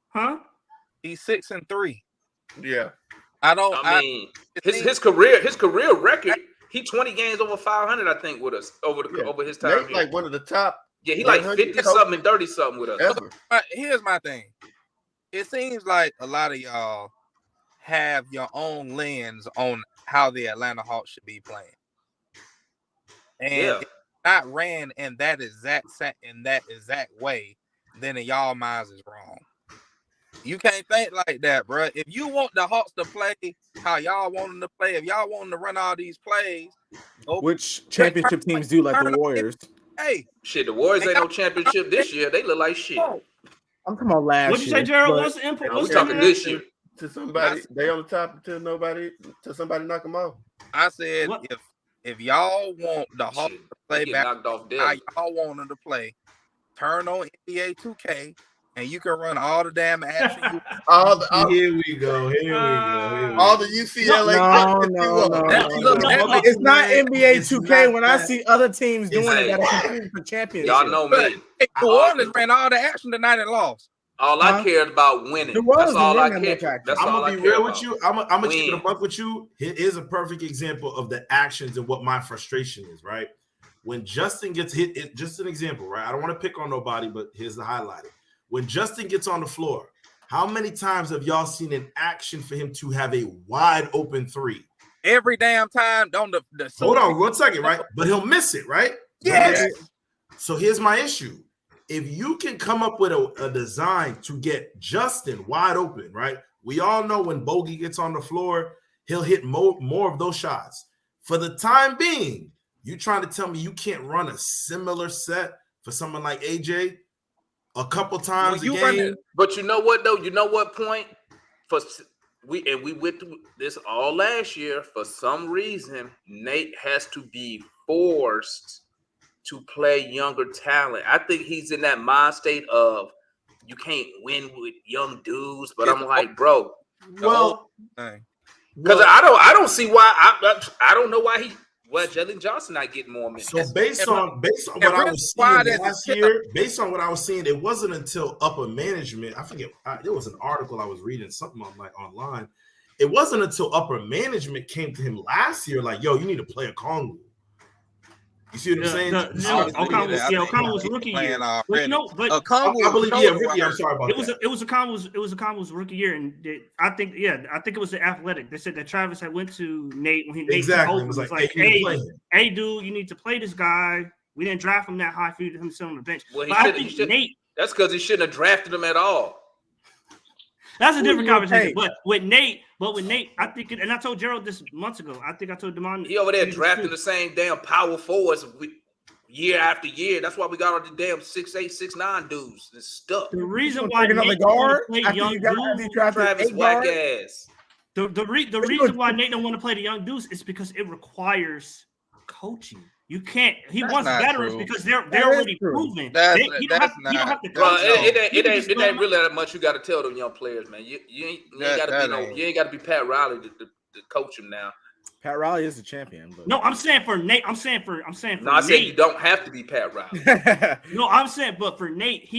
F: Huh?
I: He's 6-3.
D: Yeah.
B: I mean, his career record. He 20 games over 500, I think, with us over his time.
D: Nate's like one of the top.
B: Yeah, he like 50-something and 30-something with us.
I: Here's my thing. It seems like a lot of y'all have your own lens on how the Atlanta Hawks should be playing. And if it's not ran in that exact way, then in y'all minds is wrong. You can't think like that, bro. If you want the Hawks to play how y'all want them to play, if y'all want them to run all these plays,
C: which championship teams do, like the Warriors.
I: Hey,
B: shit, the Warriors ain't no championship this year. They look like shit.
C: I'm talking about last year.
F: What'd you say, Gerald? What's the input?
B: We're talking this year.
D: To somebody, they on the top until somebody knock them off.
I: I said, if y'all want the Hawks to play back how y'all want them to play, turn on NBA 2K. And you can run all the damn action.
G: Here we go.
D: All the UCLA.
C: No. It's not NBA 2K. When I see other teams doing it, that are competing for championships.
B: Y'all know me.
I: New Orleans ran all the action tonight and lost.
B: All I cared about winning. That's all I care.
G: I'm gonna be real with you. I'm gonna keep it a buck with you. Here's a perfect example of the actions and what my frustration is. Right when Justin gets hit, just an example. Right, I don't want to pick on nobody, but here's the highlighter. When Justin gets on the floor, how many times have y'all seen an action for him to have a wide open three?
I: Every damn time. Hold
G: on 1 second, right? But he'll miss it, right?
I: Yes.
G: So here's my issue. If you can come up with a design to get Justin wide open, right? We all know when Bogey gets on the floor, he'll hit more of those shots. For the time being, you trying to tell me you can't run a similar set for someone like AJ? A couple times a game.
B: But you know what, though? You know what point? We went through this all last year. For some reason, Nate has to be forced to play younger talent. I think he's in that mind state of you can't win with young dudes. But I'm like, bro.
G: Well,
B: because I don't see why. I don't know why Jalen Johnson not getting more minutes.
G: So based on what I was seeing last year, based on what I was seeing, it wasn't until upper management. I forget. There was an article I was reading, something online. It wasn't until upper management came to him last year, like, "Yo, you need to play a Kongu." You see what I'm saying?
F: Okongwu was rookie year. I
G: believe, rookie. I'm sorry about that.
F: It was Okongwu's rookie year, and I think it was the Athletic. They said that Travis had went to Nate when he
G: exactly was like,
F: hey, dude, you need to play this guy. We didn't draft him that high for you to sit on the bench.
B: Well, Nate. That's because he shouldn't have drafted him at all.
F: That's a different conversation. But with Nate, I think, and I told Gerald this months ago. I think I told Demond.
B: He over there drafting the same damn power forwards year after year. That's why we got all the damn 6'8", 6'9" dudes and stuff.
F: The reason why Nate don't play young dudes,
B: Travis whack ass.
F: The reason why Nate don't want to play the young dudes is because it requires coaching. You can't. He
I: That's
F: wants
I: not
F: veterans
I: true.
F: because they're
C: That is
F: already
C: true.
F: proven.
I: You
F: You don't have to
B: Bro,
F: coach them.
B: it ain't really that much you got to tell them young players, man. You ain't got to be Pat Riley to coach them now.
C: Pat Riley is the champion. But...
F: No, I'm saying for Nate. I'm saying for
B: I
F: Nate.
B: said you don't have to be Pat Riley.
F: No, I'm saying, but for Nate,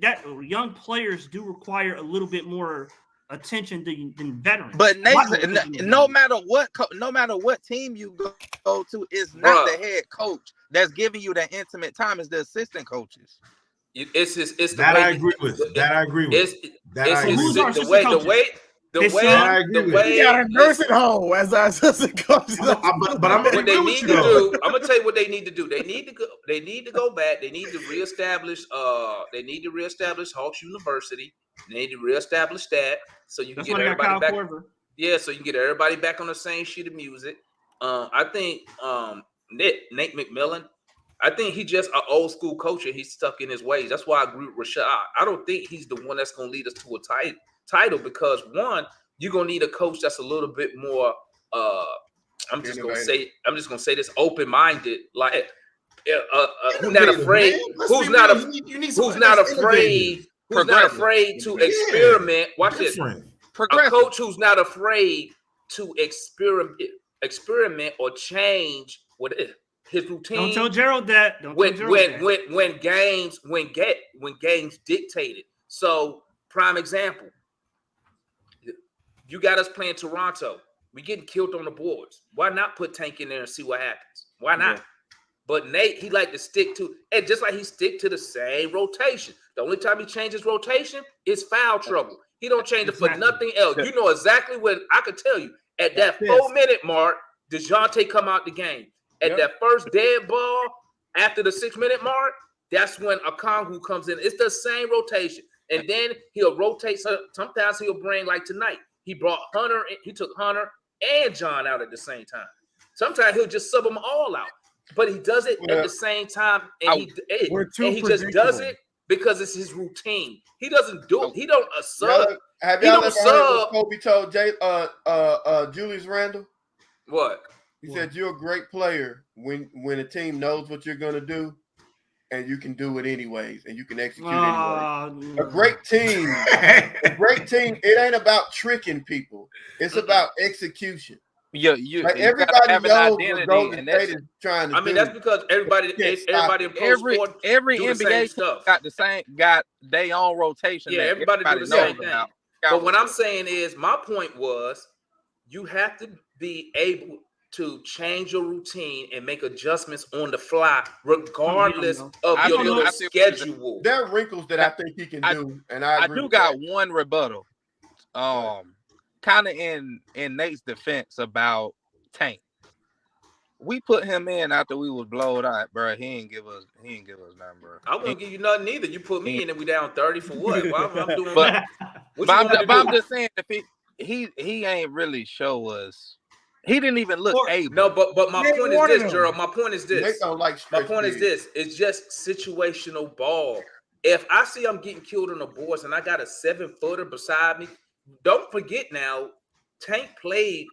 F: that young players do require a little bit more attention than veterans.
I: But Nate, no matter what team you go to, it's not the head coach that's giving you that intimate time. It's the assistant coaches.
B: It's the
G: that
B: way
G: I agree with. That I agree with.
B: The way
C: you got a nursing home as our assistant coach.
G: But I'm
B: what they need to do. I'm gonna tell you what they need to do. They need to go back. They need to reestablish. They need to reestablish Hawks University. They need to reestablish that so you can get everybody back. Yeah, so you can get everybody back on the same sheet of music. I think Nate McMillan. I think he's just an old school coach and he's stuck in his ways. That's why I agree with Rashad. I don't think he's the one that's gonna lead us to a title because one, you're gonna need a coach that's a little bit more I'm just gonna say this open-minded, like who's not afraid to experiment. Watch this. A coach who's not afraid to experiment or change what his routine.
F: Don't tell Gerald that.
B: When games dictated. So prime example. You got us playing Toronto. We getting killed on the boards. Why not put Tank in there and see what happens? Why not? Yeah. But Nate, he like to stick to, and just like he stick to the same rotation. The only time he changes rotation is foul trouble. He don't change it for nothing else. You know exactly what I could tell you. At that 4-minute mark, DeJounte come out the game. At that first dead ball, after the 6-minute mark, that's when Okongwu comes in. It's the same rotation. And then he'll rotate. Sometimes he'll bring, like tonight, he brought Hunter. He took Hunter and John out at the same time. Sometimes he'll just sub them all out. But he does it at the same time. And he just does it because it's his routine. He doesn't do it. He don't sub.
D: Have y'all ever heard what Kobe told Julius Randle?
B: What?
D: He said, you're a great player when a team knows what you're going to do and you can do it anyways and you can execute anyways. A great team, it ain't about tricking people. It's about execution. Everybody knows what Golden State is trying to do.
B: I mean, that's because everybody in pro sport
I: every
B: do
I: NBA
B: the same stuff.
I: got their own rotation.
B: Yeah, everybody do the same thing. But what I'm saying is, my point was, you have to be able to change your routine and make adjustments on the fly, regardless of your little schedule.
D: There are wrinkles that I think he can do, and I do
I: got one rebuttal. Kind of in Nate's defense about Tank. We put him in after we was blowed out, bro. He ain't give us nothing, bro.
B: I wouldn't give you nothing either. You put me in and we down 30 for what? Well, I'm doing
I: but I'm just saying, if he ain't really show us. He didn't even look able.
B: No, but my point is this, Gerald. My point is this.
D: My point
B: is this. It's just situational ball. If I see I'm getting killed on the boards and I got a 7-footer beside me, don't forget now, Tank played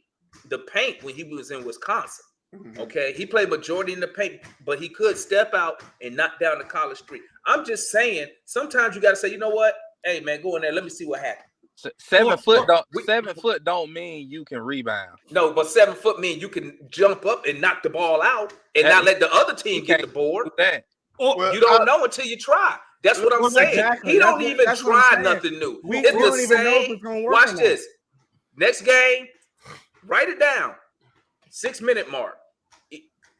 B: the paint when he was in Wisconsin. Mm-hmm. Okay, he played majority in the paint, but he could step out and knock down the college three. I'm just saying, sometimes you got to say, you know what? Hey, man, go in there. Let me see what happens.
I: 7 foot don't mean you can rebound.
B: No, but 7 foot mean you can jump up and knock the ball out and not let the other team get the board. You don't know until you try. That's what I'm saying.
C: Exactly.
B: He don't even try nothing new.
C: We don't even know if it's going to work.
B: Watch this. Next game, write it down. 6-minute mark.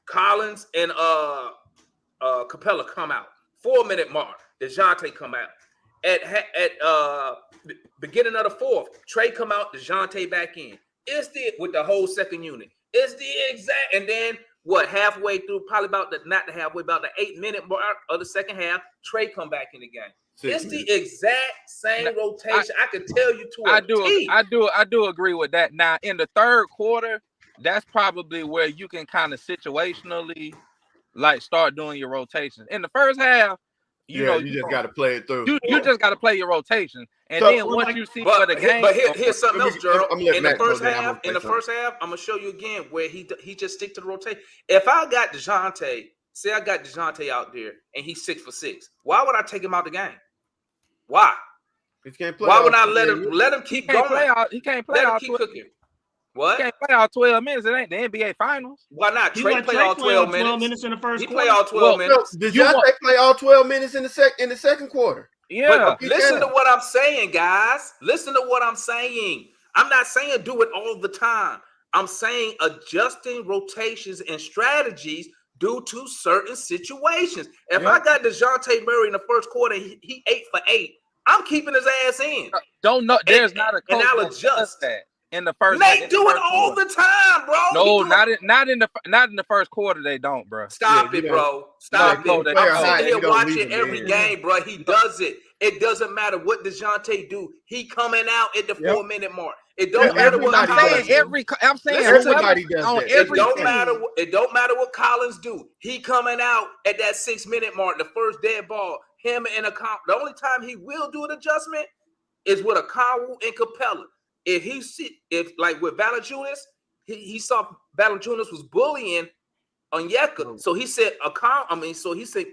B: Collins and Capela come out. 4-minute mark. DeJounte come out. At beginning of the fourth, Trey come out, DeJounte back in. It's with the whole second unit. It's the exact, and then halfway through, probably about the 8-minute mark of the second half, Trey come back in the game. It's the exact same rotation. I can tell you to a T.
I: I do agree with that. Now in the third quarter, that's probably where you can kind of situationally like start doing your rotations. In the first half, you
D: just got to play it through.
I: You just got to play your rotation, and then once you see for the game.
B: But here's something else, Gerald. In the first half, I'm gonna show you again where he just stick to the rotation. If I got DeJounte, say I got DeJounte out there and he's 6 for 6, why would I take him out the game? Why? Why would I let him keep going?
I: He can't play all
B: keep cooking. What?
I: He can't play all 12 minutes. It ain't the NBA Finals.
B: Why not? Trey play all 12 minutes
F: in the first
B: he
F: quarter.
B: Play all 12 minutes.
D: Did y'all play all 12 minutes in the second quarter?
I: Yeah.
B: But listen to what I'm saying, guys. Listen to what I'm saying. I'm not saying do it all the time. I'm saying adjusting rotations and strategies due to certain situations. If I got DeJounte Murray in the first quarter, he 8 for 8. I'm keeping his ass in.
I: Don't know. There's not a coach
B: and I'll adjust
I: that in the first.
B: They do it all the time, bro.
I: No, not in the first quarter. They don't, bro.
B: Stop it, bro. Stop it. I'm sitting here watching every game, bro. He does it. It doesn't matter what DeJounte do. He coming out at the 4-minute mark. It don't matter what
D: Collins do.
I: I'm saying
D: everybody does that.
B: It don't matter what Collins do. He coming out at that 6-minute mark, the first dead ball. Him and the only time he will do an adjustment is with Akawu and Capela. If like with Valanciunas, he saw Valanciunas was bullying Onyeka, so he said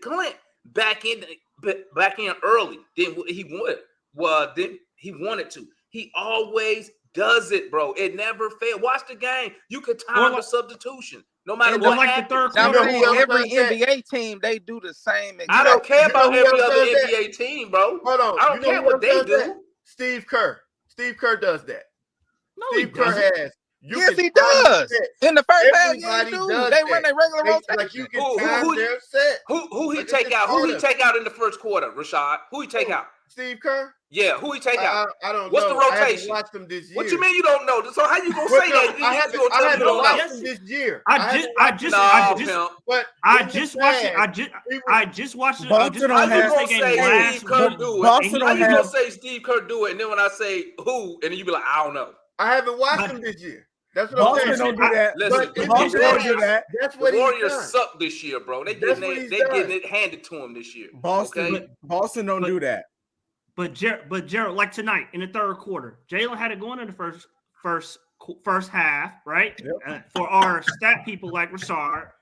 B: Clint back in early. Then he wanted to. He always does it, bro. It never fails. Watch the game. You could time the substitution. No matter what happens.
I: Every NBA team, they do the same.
B: I don't care about every other NBA team, bro.
D: Hold on.
B: I don't care what they do.
D: That? Steve Kerr does that.
F: No,
D: Steve Kerr has.
I: Yes, he does. In the first half, they run their regular rotation.
D: Like you can time their set.
B: Who he take out? Who he take out in the first quarter, Rashad? Who he take out?
D: Steve Kerr?
B: Yeah, who he take out?
D: I don't know.
B: What's the rotation?
D: I watched him this year.
B: What you mean you don't know? So how you gonna say that?
D: I haven't watched him this year.
F: I just watched it.
C: Boston
B: How you gonna say Steve Kerr do it? How you gonna say Steve Kerr do it? And then when I say who, and then you be like, I don't know.
D: I haven't watched him this year. That's what I'm saying.
C: Don't do that.
B: Listen,
C: Boston don't do that.
D: That's what
B: the Warriors
D: done.
B: suck this year, bro. They getting it handed to them this year.
C: Boston don't do that.
F: But Gerald, like tonight in the third quarter, Jalen had it going in the first half, right?
C: Yep.
F: For our stat people like Rashard,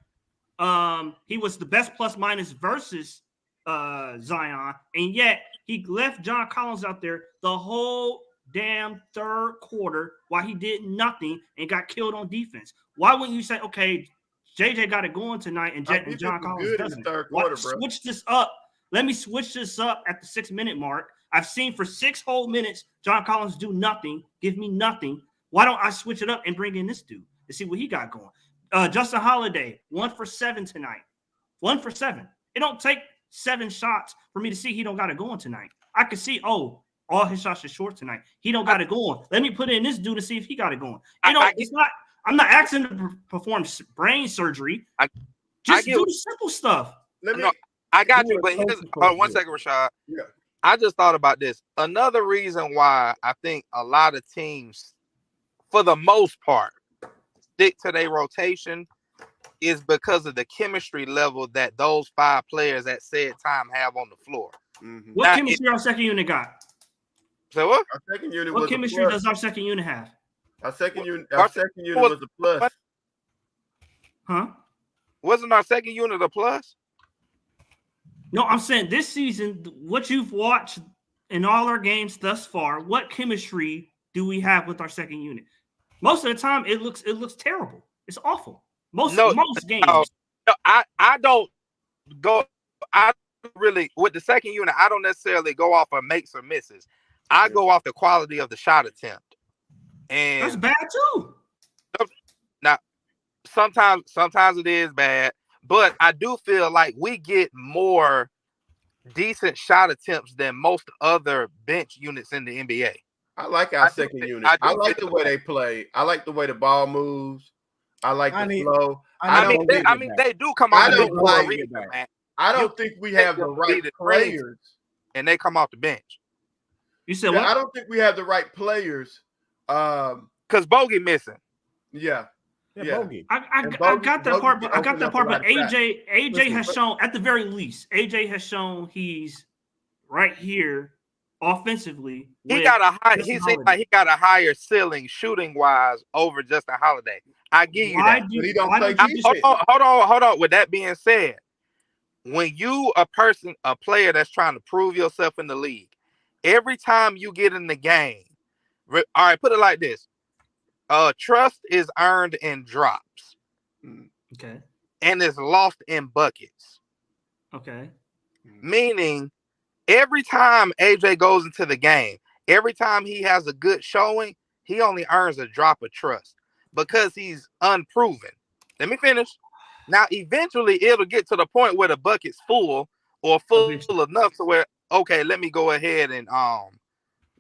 F: he was the best plus minus versus Zion, and yet he left John Collins out there the whole damn third quarter while he did nothing and got killed on defense. Why wouldn't you say, okay, JJ got it going tonight and John Collins doesn't? Switch this up. Let me switch this up at the 6-minute mark. I've seen for 6 whole minutes John Collins do nothing, give me nothing. Why don't I switch it up and bring in this dude to see what he got going? Justin Holiday, 1 for 7 tonight. 1 for 7. It don't take 7 shots for me to see he don't got it going tonight. I could see, all his shots are short tonight. He don't got it going. Let me put in this dude to see if he got it going. I'm not asking him to perform brain surgery. Just do the simple stuff.
I: I got you, but here's 1 second, Rashad.
D: Yeah.
I: I just thought about this. Another reason why I think a lot of teams, for the most part, stick to their rotation is because of the chemistry level that those 5 players at said time have on the floor.
F: Mm-hmm. What chemistry our second unit got?
I: So what?
D: Our second unit
F: what chemistry does our second unit have?
D: Our second unit was a plus.
F: Huh?
I: Wasn't our second unit a plus?
F: No, I'm saying this season, what you've watched in all our games thus far, what chemistry do we have with our second unit? Most of the time, it looks terrible. It's awful. Most games.
I: No, I don't go. I really with the second unit. I don't necessarily go off of makes or misses. I go off the quality of the shot attempt. And
F: that's bad too.
I: Now, sometimes it is bad. But I do feel like we get more decent shot attempts than most other bench units in the NBA.
D: I like our second unit. I like the way they play. I like the way the ball moves. I like the flow.
I: They do come off the bench.
D: I don't think we have the right players.
I: And they come off the bench.
F: You said what?
D: I don't think we have the right players.
I: Because Bogey missing.
D: Yeah.
C: Bogey.
F: I got that part, but AJ has shown, at the very least, AJ has shown he's right here offensively.
I: He got a high. He seems like he got a higher ceiling shooting wise over Justin Holiday. I give you that.
D: But he don't play defense.
I: Hold on. With that being said, when you a player that's trying to prove yourself in the league, every time you get in the game, all right, put it like this: trust is earned in drops,
F: okay,
I: and is lost in buckets,
F: okay.
I: Meaning, every time AJ goes into the game, every time he has a good showing, he only earns a drop of trust because he's unproven. Let me finish. Now, eventually, it'll get to the point where the bucket's full or full enough to where, okay, let me go ahead and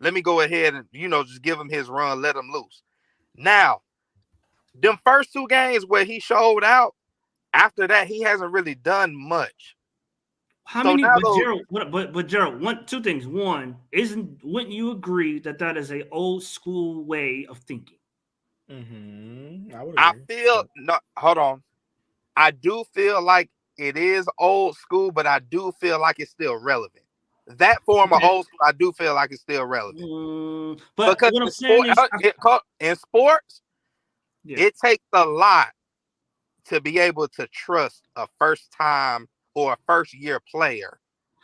I: just give him his run, let him loose. Now, them first 2 games where he showed out, after that, he hasn't really done much.
F: How many? But Gerald, two things. One, wouldn't you agree that is a old school way of thinking?
C: Mm-hmm.
I: Hold on. I do feel like it is old school, but I do feel like it's still relevant. That form of old school, I do feel like it's still relevant.
F: But
I: because
F: what I'm saying
I: in sports, it takes a lot to be able to trust a first time or a first year player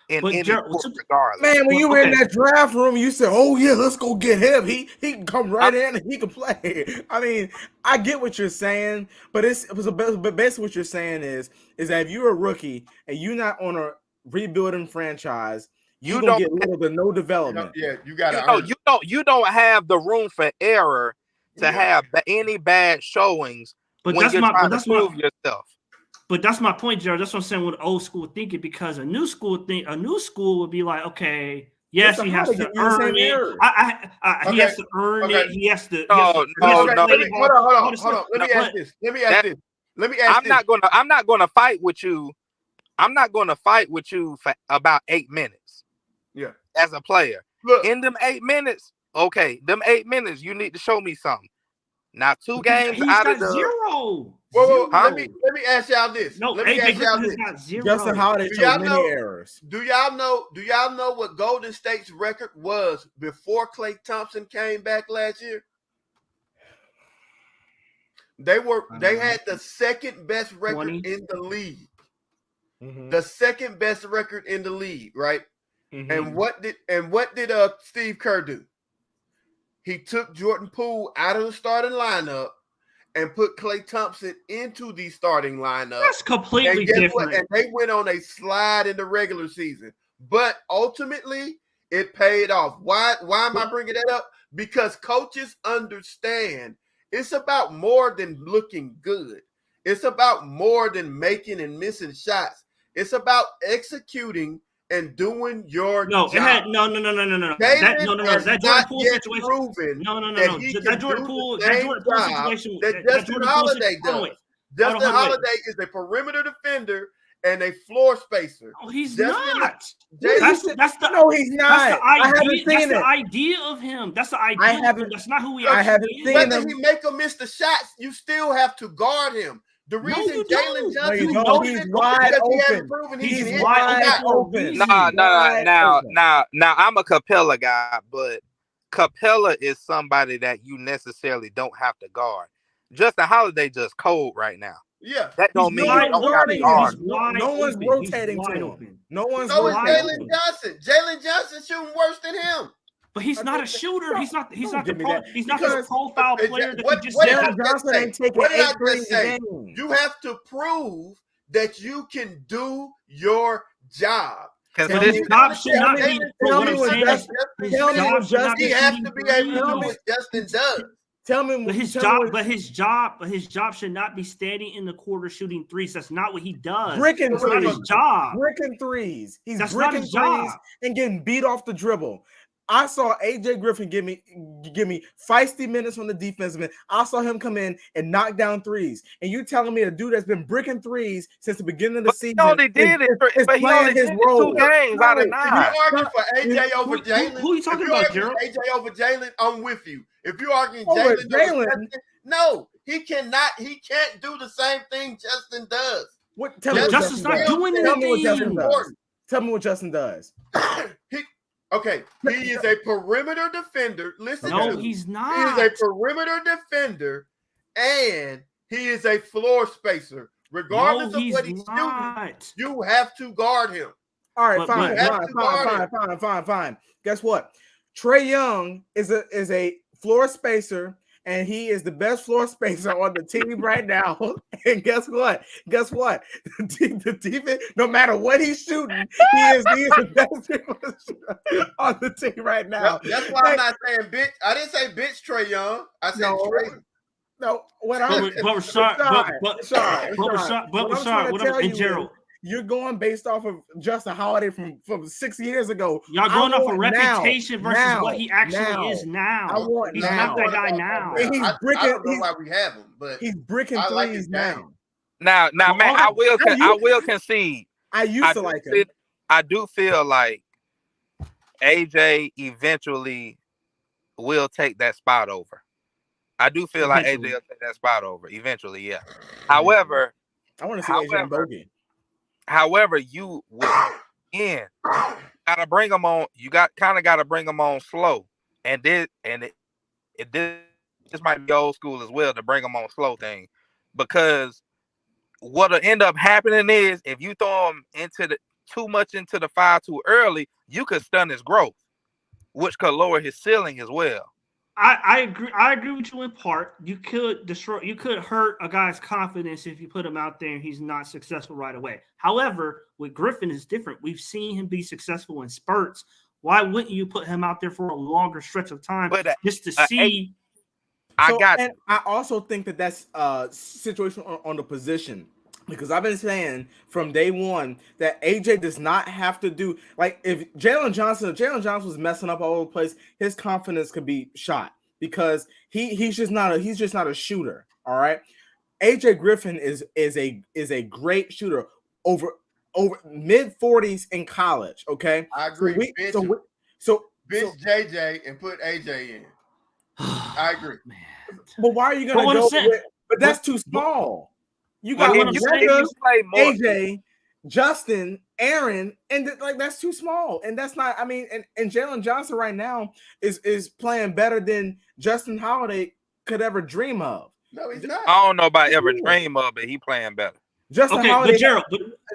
I: in any sport regardless.
C: Man, when you were in that draft room, you said, "Oh yeah, let's go get him. He can come right in and he can play." I mean, I get what you're saying, but basically what you're saying is that if you're a rookie and you're not on a rebuilding franchise, you don't get little to no development.
D: You got
I: you don't have the room for error to have any bad showings when you're trying to prove yourself.
F: But that's my point, Jared. That's what I'm saying with old school thinking, because a new school would be like, okay, yes, he has to earn it. He has to earn it. He has to.
D: Hold on. Let me ask this.
I: I'm not gonna fight with you. I'm not gonna fight with you for about 8 minutes.
D: Yeah.
I: As a player, in them 8 minutes, okay, you need to show me something. Now 2 games out of the
F: 0.
D: Whoa, let me ask y'all this.
F: No,
D: let me ask y'all this.
C: Justin Holiday showed many errors.
D: Do y'all know what Golden State's record was before Klay Thompson came back last year? They had the second best record in the league. Mm-hmm. The second best record in the league, right? Mm-hmm. And what did Steve Kerr do? He took Jordan Poole out of the starting lineup and put Klay Thompson into the starting lineup.
F: That's completely different.
D: And they went on a slide in the regular season. But ultimately, it paid off. Why am I bringing that up? Because coaches understand it's about more than looking good. It's about more than making and missing shots. It's about executing and doing your job.
F: That Jordan Poole situation. That Jordan Poole situation.
D: That Justin Holiday does. Justin Holiday is a perimeter defender and a floor spacer.
F: Oh, he's not.
C: He's not. I haven't seen
F: the idea of him. That's the idea. That's not who he
C: I haven't
F: is.
C: seen
D: Whether
C: him.
D: he make or miss the shots, you still have to guard him. The reason Jalen Johnson
C: he's wide open.
F: He's wide open.
I: Now I'm a Capela guy, but Capela is somebody that you necessarily don't have to guard. Justin Holiday just cold right now.
D: Yeah,
I: that don't mean you don't have to guard.
C: No one's rotating to him. No one's.
D: So is Jalen Johnson. Jalen Johnson shooting worse than him.
F: But he's not a shooter. He's not the profile player that you just
C: Jalen Johnson ain't taking
D: what did I just say? You have to prove that you can do your job.
F: Because his job should not be.
D: He has to be able to do what Justin does.
C: Tell me,
F: but his job should not be standing in the quarter shooting threes. That's not what he does.
C: Bricking threes.
F: Not his job.
C: Bricking threes. He's
F: That's
C: bricking
F: not his job.
C: threes and getting beat off the dribble. I saw AJ Griffin give me feisty minutes on the defensive end. I saw him come in and knock down threes. And you telling me a dude that's been bricking threes since the beginning of the season?
I: He only did it. But he only did it 2 games out of 9.
D: If you argue for AJ over Jalen,
F: who are you talking about, Gerald?
D: AJ over Jalen, I'm with you. If you're arguing Jalen, no, he cannot. He can't do the same thing Justin does.
F: Justin's not doing anything.
C: Tell me what Justin does.
D: He is a perimeter defender. Listen,
F: no, he's not.
D: He is a perimeter defender, and he is a floor spacer. Regardless of what he's doing, you have to guard him.
C: All right, fine. Guess what? Trey Young is a floor spacer, and he is the best floor spacer on the team right now. And guess what? The defense, no matter what he's shooting, he is the best on the team right now.
D: That's why I'm not saying bitch. I didn't say bitch Trey Young. I said Trey.
C: No, what I'm Gerald. You're going based off of Justin Holiday from 6 years ago.
F: Y'all going off a reputation versus what he actually is now. He's not that guy now.
C: And he's bricking.
D: I don't know why we have him, but
C: he's bricking threes now.
I: Now, man, I will concede.
C: I used to like him.
I: I do feel like AJ eventually will take that spot over. I do feel like AJ will take that spot over eventually. Yeah. However,
C: I want to see AJ and Bogey.
I: However, you will gotta bring them on. You gotta bring them on slow, and this might be old school as well to bring them on slow thing, because what'll end up happening is if you throw him too much into the 5 too early, you could stun his growth, which could lower his ceiling as well.
F: I agree with you in part. You could hurt a guy's confidence if you put him out there and he's not successful right away. However, with Griffin is different. We've seen him be successful in spurts. Why wouldn't you put him out there for a longer stretch of time just to see?
C: I also think that's situational on the position. Because I've been saying from day one that AJ does not have to do, like, if Jalen Johnson was messing up all over the place, his confidence could be shot because he's just not a shooter. All right. AJ Griffin is a great shooter over mid-40s in college. Okay.
D: I agree. So bitch JJ and put AJ in. I agree.
C: Man. But why are you gonna go with, but that's too small. You got AJ, Justin, Aaron, and that's too small. And that's not, I mean, and Jalen Johnson right now is playing better than Justin Holiday could ever dream of.
D: No, he's not.
I: I don't know about ever dream of it. He playing better.
C: Jalen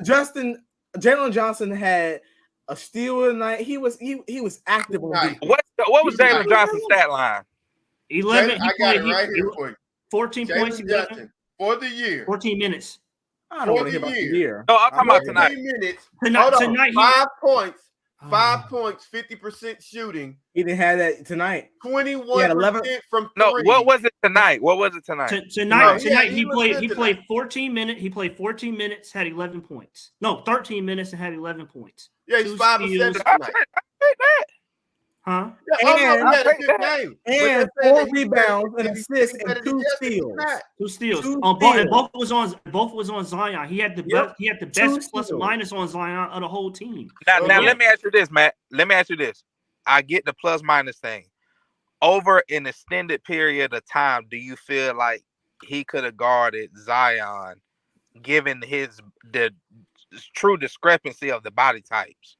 C: Johnson had a steal tonight. He was active on defense.
I: What was Jalen Johnson's stat line?
F: 11.
D: I got it right here for you.
F: 14 points. 11.
D: For the year.
F: 14 minutes.
C: I don't want to hear about the year.
I: No, I'm talking about tonight.
D: Minutes.
F: Tonight
D: 5 points. 5 points, 50% shooting.
C: He didn't have that tonight.
D: 21% from 3.
I: No, what was it tonight?
F: Tonight he played 14 minutes. He played 14 minutes, had 11 points. No, 13 minutes and had 11 points.
D: Yeah, he's 5 of 7 tonight.
F: Huh?
C: And 4 rebounds, an assist, and 2 steals.
F: 2 steals. And both was on Zion. He had the best. He had the best plus minus on Zion of the whole team.
I: Now let me ask you this, Matt. Let me ask you this. I get the plus minus thing. Over an extended period of time, do you feel like he could have guarded Zion, given the true discrepancy of the body types?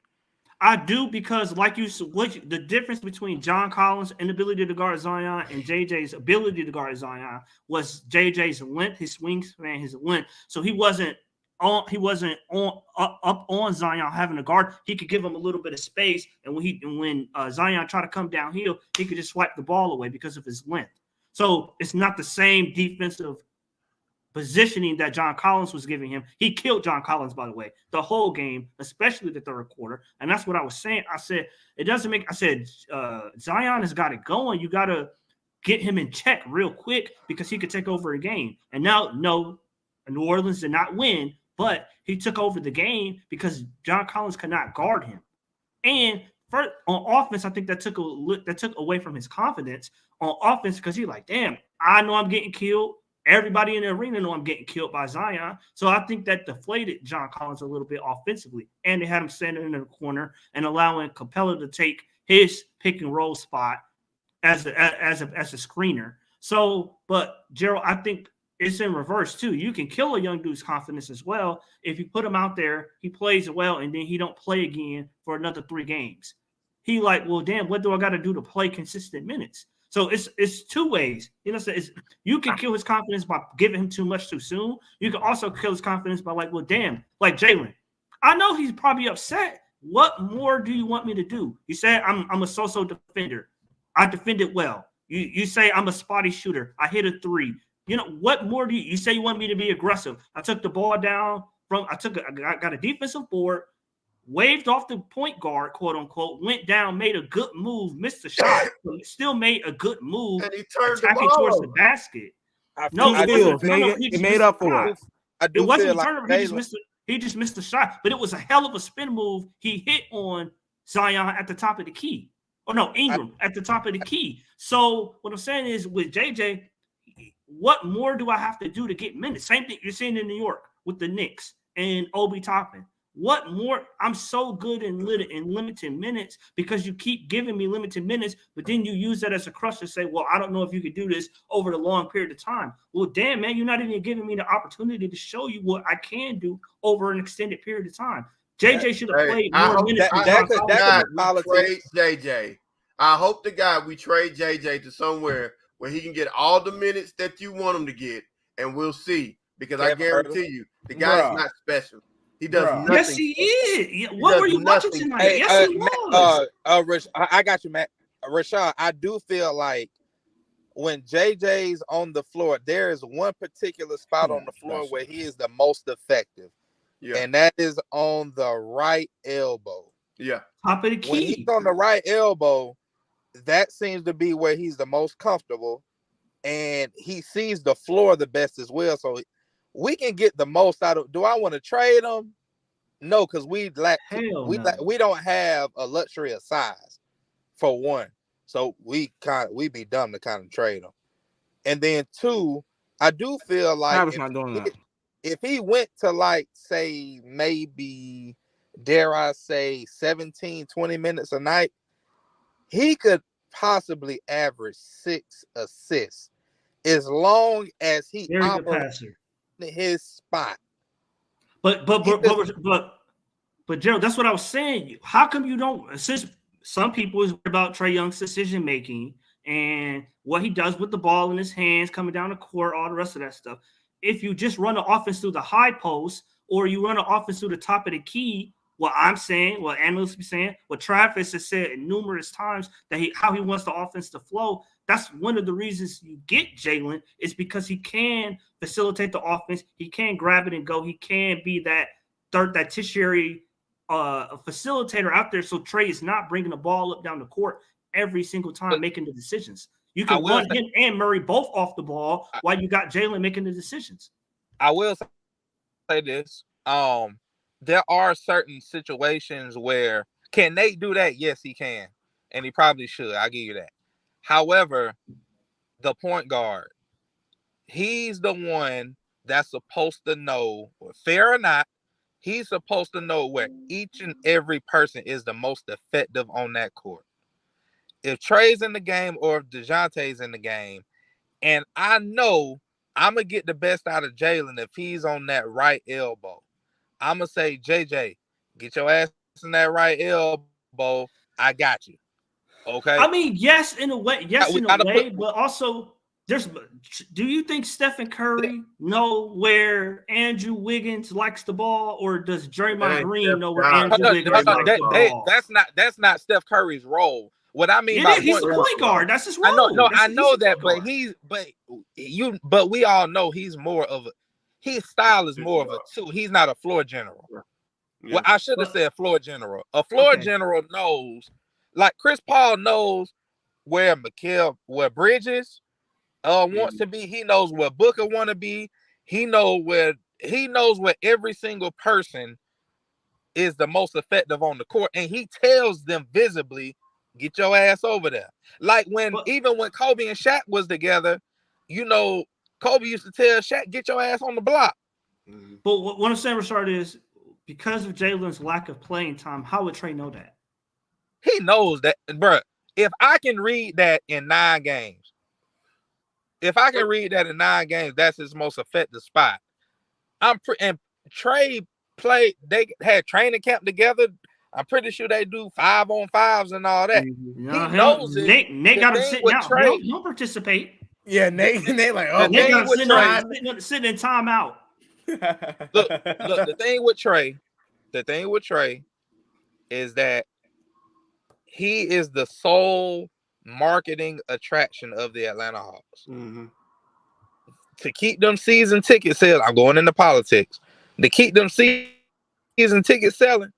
F: I do, because the difference between John Collins' inability to guard Zion and JJ's ability to guard Zion was JJ's length, his wingspan, his length. So he wasn't up on Zion having to guard. He could give him a little bit of space, and when Zion tried to come downhill, he could just swipe the ball away because of his length. So it's not the same defensive positioning that John Collins was giving him. He killed John Collins, by the way, the whole game, especially the third quarter. And that's what I was saying. I said, Zion has got it going. You got to get him in check real quick because he could take over a game. And now, no, New Orleans did not win, but he took over the game because John Collins could not guard him. And first on offense, I think that took away from his confidence on offense because he's like, damn, I know I'm getting killed. Everybody in the arena know I'm getting killed by Zion. So I think that deflated John Collins a little bit offensively. And they had him standing in the corner and allowing Capela to take his pick and roll spot as a screener. So, but Gerald, I think it's in reverse too. You can kill a young dude's confidence as well. If you put him out there, he plays well, and then he don't play again for another 3 games. He like, well, damn, what do I got to do to play consistent minutes? So it's 2 ways. You know, so you can kill his confidence by giving him too much too soon. You can also kill his confidence by like, well, damn, like Jalen. I know he's probably upset. What more do you want me to do? You said I'm a so-so defender. I defended well. You say I'm a spotty shooter. I hit a 3. You know, what more do you say you want me to be aggressive? I took the ball down I got a defensive board, waved off the point guard, quote unquote, went down, made a good move, missed the shot, but still made a good move,
D: and he turned
F: attacking towards the basket.
J: He made up for it.
F: It wasn't a turnover. He just missed the shot, but it was a hell of a spin move. He hit on Zion at the top of the key. Oh no, Ingram at the top of the key. So what I'm saying is with JJ, what more do I have to do to get minutes? Same thing you're seeing in New York with the Knicks and Obi Toppin. What more? I'm so good in limited minutes because you keep giving me limited minutes, but then you use that as a crutch to say, well, I don't know if you could do this over the long period of time. Well, damn, man, you're not even giving me the opportunity to show you what I can do over an extended period of time. JJ should have played more minutes.
D: JJ. I hope to God we trade JJ to somewhere where he can get all the minutes that you want him to get, and we'll see. Because I guarantee you, the guy is not special. He does nothing.
F: Yes, he is. What were you watching tonight?
I: Hey,
F: yes, he was.
I: I got you, Matt. Rashad, I do feel like when JJ's on the floor, there is one particular spot on the floor where he is the most effective. Yeah. And that is on the right elbow.
D: Yeah.
F: Top of the key.
I: When he's on the right elbow, that seems to be where he's the most comfortable. And he sees the floor the best as well. So we can get the most out of. Do I want to trade him? No, because we don't have a luxury of size, for one. So we'd be dumb to kind of trade him. And then 2, I do feel like if he went to like say maybe dare I say 17, 20 minutes a night, he could possibly average 6 assists as long as he operates his spot.
F: But Gerald, that's what I was saying. How come you don't? Since some people is worried about Trey Young's decision making and what he does with the ball in his hands, coming down the court, all the rest of that stuff. If you just run the offense through the high post, or you run the offense through the top of the key, what I'm saying, what analysts be saying, what Travis has said numerous times that how he wants the offense to flow. That's one of the reasons you get Jalen is because he can facilitate the offense. He can grab it and go. He can be that tertiary facilitator out there. So Trey is not bringing the ball up down the court every single time making the decisions. You can run him and Murray both off the ball while you got Jalen making the decisions.
I: I will say this. There are certain situations where can Nate do that? Yes, he can. And he probably should. I'll give you that. However, the point guard, he's the one that's supposed to know, fair or not, he's supposed to know where each and every person is the most effective on that court. If Trey's in the game or if DeJounte's in the game, and I know I'm going to get the best out of Jalen if he's on that right elbow. I'm going to say, JJ, get your ass in that right elbow. I got you. Okay?
F: I mean, yes, in a way, but also do you think Stephen Curry know where Andrew Wiggins likes the ball, or does Draymond Green know where Andrew Wiggins likes the ball?
I: That's not Steph Curry's role. What I mean
F: he's the point guard. That's his role.
I: I know that, but we all know he's more of his style is more of a 2. He's not a floor general. Yeah. Well, I should have said floor general. A floor general knows, like Chris Paul knows where Bridges wants to be. He knows where Booker want to be. He knows where every single person is the most effective on the court, and he tells them visibly, "Get your ass over there." Like even when Kobe and Shaq was together, you know, Kobe used to tell Shaq, "Get your ass on the block."
F: But what I'm saying, Rashard, is because of Jalen's lack of playing time, how would Trey know that?
I: He knows that, bro. If I can read that in 9 games, that's his most effective spot. And Trey played. They had training camp together. I'm pretty sure they do 5-on-5s and all that.
F: No,
I: he knows it.
F: Nate got to sit down.
I: Trey,
F: he'll participate.
C: Yeah, Nate like, oh,
F: Nate got to sit in timeout.
I: Look, the thing with Trey is that he is the sole marketing attraction of the Atlanta Hawks. To keep them season ticket sales, I'm going into politics. To keep them season tickets selling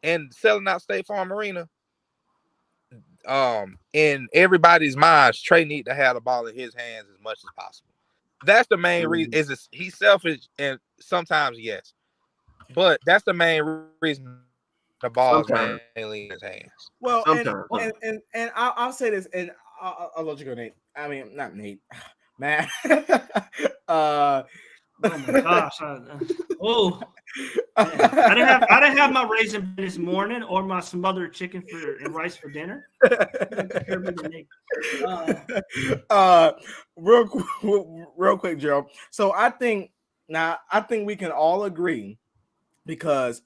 I: and selling out State Farm Arena, in everybody's minds, Trey need to have the ball in his hands as much as possible. That's the main reason. He's selfish, and sometimes yes, but that's the main reason the ball is mainly in his hands.
C: Well, and I'll say this, and I'll let you go, Nate. I mean, not Nate, man.
F: Oh my gosh! I didn't have my raisin this morning or my smothered chicken and rice for dinner.
C: Real quick, Gerald. So I think we can all agree, because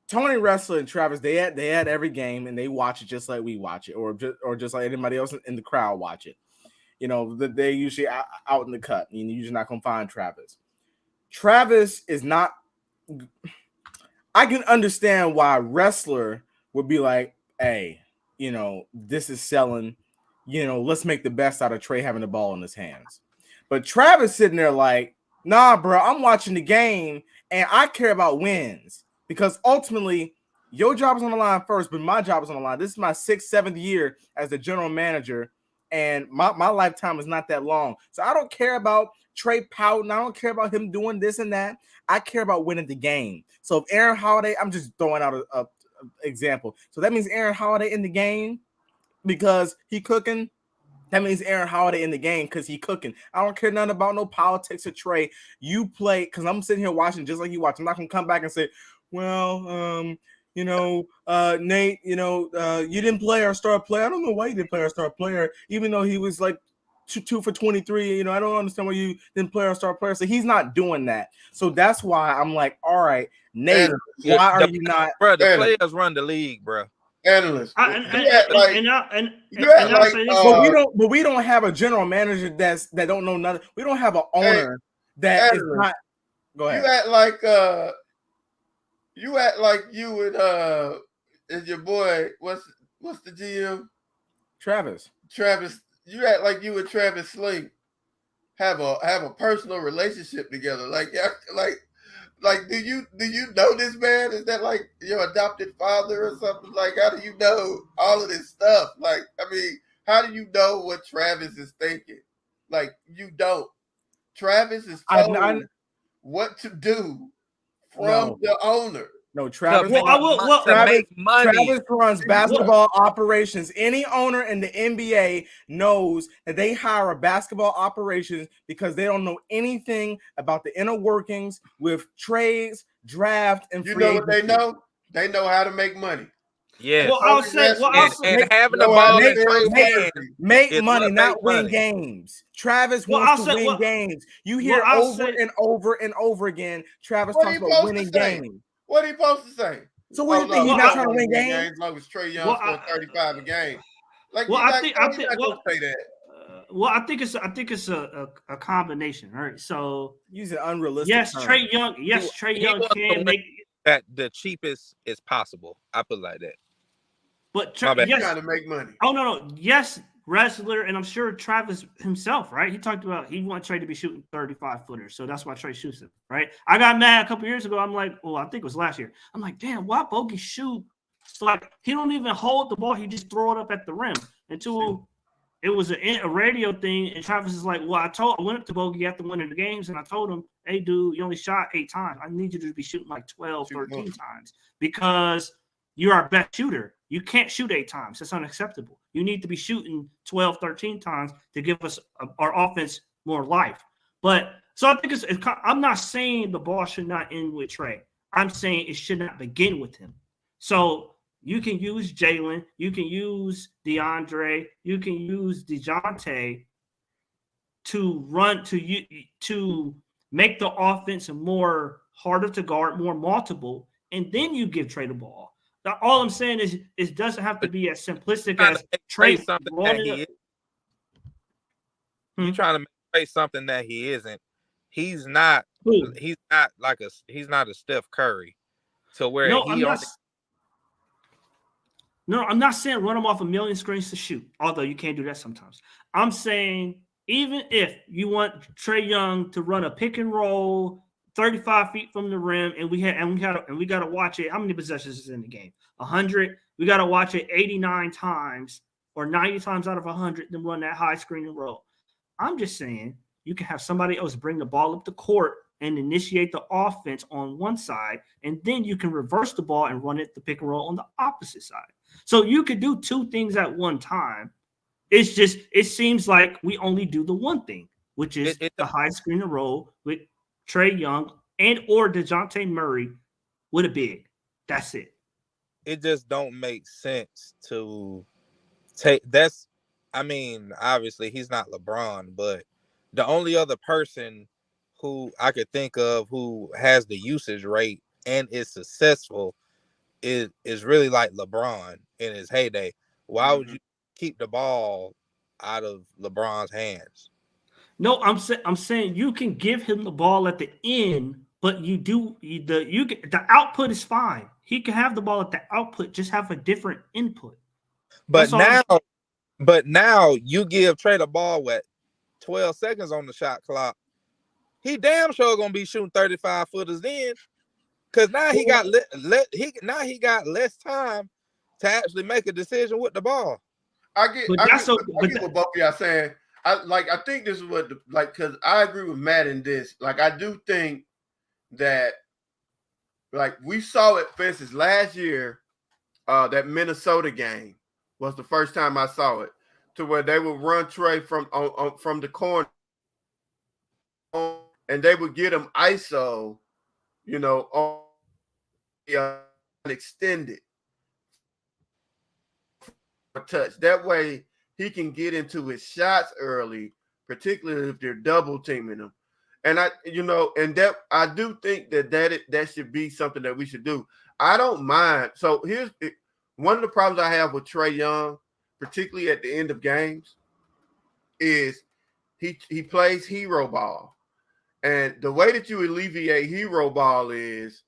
C: Tony Wrestler and Travis, they had every game and they watch it just like we watch it, or just like anybody else in the crowd watch it. You know, they usually out in the cut. You're usually not gonna find Travis. Travis is not. I can understand why Wrestler would be like, "Hey, you know, this is selling. You know, let's make the best out of Trey having the ball in his hands." But Travis sitting there like, "Nah, bro, I'm watching the game and I care about wins, because ultimately your job is on the line first, but my job is on the line. This is my 6th, 7th year as the general manager, and my lifetime is not that long. So I don't care about Trey pouting. I don't care about him doing this and that. I care about winning the game. So if Aaron Holiday, I'm just throwing out a example. So that means Aaron Holiday in the game because he cooking. That means Aaron Holiday in the game because he cooking. I don't care nothing about no politics or Trey. You play, because I'm sitting here watching just like you watch. I'm not going to come back and say, well, you know, Nate, you know, you didn't play our star player. I don't know why you didn't play our star player, even though he was like 2 for 23. You know, I don't understand why you didn't play our star player. So he's not doing that. So that's why I'm like, all right, Nate, why are you not?
I: Bro, the players run the league, bro.
D: Analyst.
F: But
C: we don't have a general manager that don't know nothing. We don't have an owner that is not. Go ahead.
D: You act like you and your boy. What's the GM?
C: Travis.
D: You act like you and Travis Sling have a personal relationship together. Like, do you know this man? Is that like your adopted father or something? Like, how do you know all of this stuff? Like, I mean, how do you know what Travis is thinking? Like, you don't. Travis is told what to do from the owner.
C: No, Travis.
I: Make money.
C: Travis runs basketball operations. Any owner in the NBA knows that they hire a basketball operations because they don't know anything about the inner workings with trades, draft, and
D: you know what they know? They know how to make money.
I: Yeah.
F: Well, I'll say,
I: having the ball in Trey's hands,
C: make money, not win games. Travis wants to win games. You hear over and over and over again. Travis talks about winning games.
D: What are you supposed to say?
C: So what do you think? He's not trying to win games?
D: As long as Trey Young scored 35 a game. Like,
F: I think
D: say that.
F: I think it's a combination, right? So
C: use an unrealistic.
F: Yes, term. Trey Young can make
I: that the cheapest is possible. I put it like that.
F: But
D: he's trying to make money.
F: Oh no. Yes, Wrestler, and I'm sure Travis himself, right? He talked about he wants Trey to be shooting 35-footers, so that's why Trey shoots it, right? I got mad a couple years ago. I'm like, well, I think it was last year. I'm like, damn, why Bogey shoot? So like he don't even hold the ball; he just throw it up at the rim. Until it was a radio thing, and Travis is like, well, I went up to Bogey after one of the games, and I told him, hey, dude, you only shot 8 times. I need you to be shooting like 12, 13 times because you're our best shooter. You can't shoot 8 times. That's unacceptable. You need to be shooting 12, 13 times to give us our offense more life. But so I think I'm not saying the ball should not end with Trey. I'm saying it should not begin with him. So you can use Jalen, you can use DeAndre, you can use DeJounte to make the offense more harder to guard, more multiple, and then you give Trey the ball. Now, all I'm saying is it doesn't have to be as simplistic as Trey
I: something that he is. You're trying to say something that he isn't. He's not. He's not a Steph Curry, to where
F: I'm not saying run him off a million screens to shoot, although you can't do that sometimes. I'm saying even if you want Trey Young to run a pick and roll 35 feet from the rim, and we got to watch it. How many possessions is in the game? 100. We got to watch it 89 times or 90 times out of 100, then run that high screen and roll. I'm just saying you can have somebody else bring the ball up the court and initiate the offense on one side, and then you can reverse the ball and run it the pick and roll on the opposite side. So you could do 2 things at one time. It's just it seems like we only do the one thing, which is the high screen and roll with Trey Young and or DeJounte Murray with a big. That's it.
I: It just don't make sense to take that's. I mean, obviously he's not LeBron, but the only other person who I could think of who has the usage rate and is successful is really like LeBron in his heyday. Why would you keep the ball out of LeBron's hands?
F: No, I'm saying you can give him the ball at the end, but the output is fine. He can have the ball at the output, just have a different input.
I: But now you give Trey the ball with 12 seconds on the shot clock. He damn sure gonna be shooting 35 footers then, because now he got less time to actually make a decision with the ball.
D: I get what both of y'all saying. I think this is what because I agree with Matt in this. Like, I do think that we saw it, for instance, last year, that Minnesota game was the first time I saw it, to where they would run Trey from the corner, and they would get him ISO, on extended touch. That way he can get into his shots early, particularly if they're double teaming him. And I do think that should be something that we should do. I don't mind. So here's one of the problems I have with Trey Young, particularly at the end of games, is he plays hero ball. And the way that you alleviate hero ball is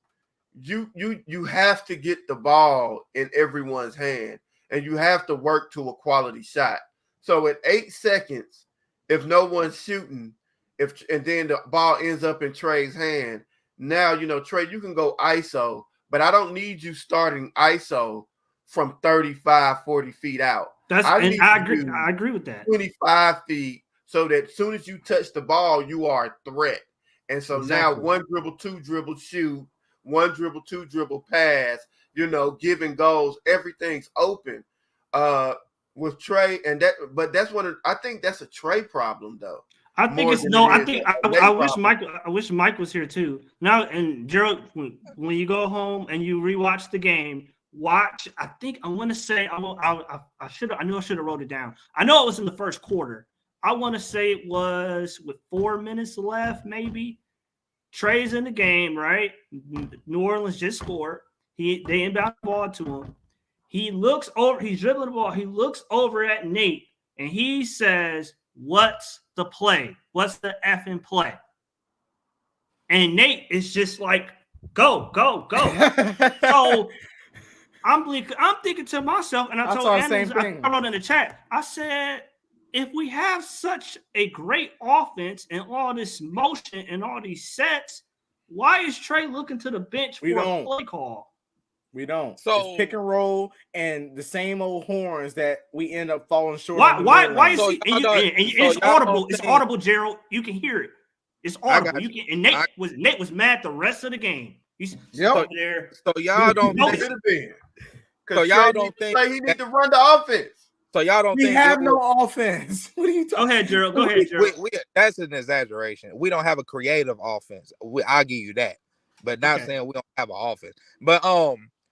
D: you have to get the ball in everyone's hand, and you have to work to a quality shot. So at 8 seconds, if no one's shooting, and then the ball ends up in Trey's hand, now Trey, you can go ISO, but I don't need you starting ISO from 35, 40 feet out.
F: I agree with that.
D: 25 feet, so that as soon as you touch the ball, you are a threat. And so now 1 dribble, 2 dribble, shoot, 1 dribble, 2 dribble, pass, giving goals, everything's open with Trey. But I think that's a Trey problem though.
F: I wish Mike was here too. Now, and Gerald, when you go home and you rewatch the game, I should have wrote it down. I know it was in the first quarter. I want to say it was with 4 minutes left, maybe. Trey's in the game, right? New Orleans just scored. They inbound the ball to him. He looks over. He's dribbling the ball. He looks over at Nate, and he says, "What's the play? What's the effing play?" And Nate is just like, "Go, go, go!" So I'm thinking to myself, and I told Anderson, I wrote in the chat, I said, if we have such a great offense and all this motion and all these sets, why is Trey looking to the bench for a play call?
C: We don't.
I: So
C: it's pick and roll and the same old horns that we end up falling short.
F: Why is
I: So
F: he?
I: y'all
F: And it's
I: so y'all
F: audible.
I: don't
F: It's
I: think-
F: audible, Gerald. You can hear it. It's audible. You
I: you.
F: can. And Nate was mad the rest of the game. He's
C: Yep.
F: over there.
I: So y'all don't
F: No,
I: think.
D: Could have been.
I: So y'all don't think
D: like he need to run the offense.
I: So y'all don't
C: We
I: think
C: have no offense. What are you talking?
F: Go ahead, Gerald. Go ahead, Gerald.
I: That's an exaggeration. We don't have a creative offense. I'll give you that, but not saying we don't have an offense. But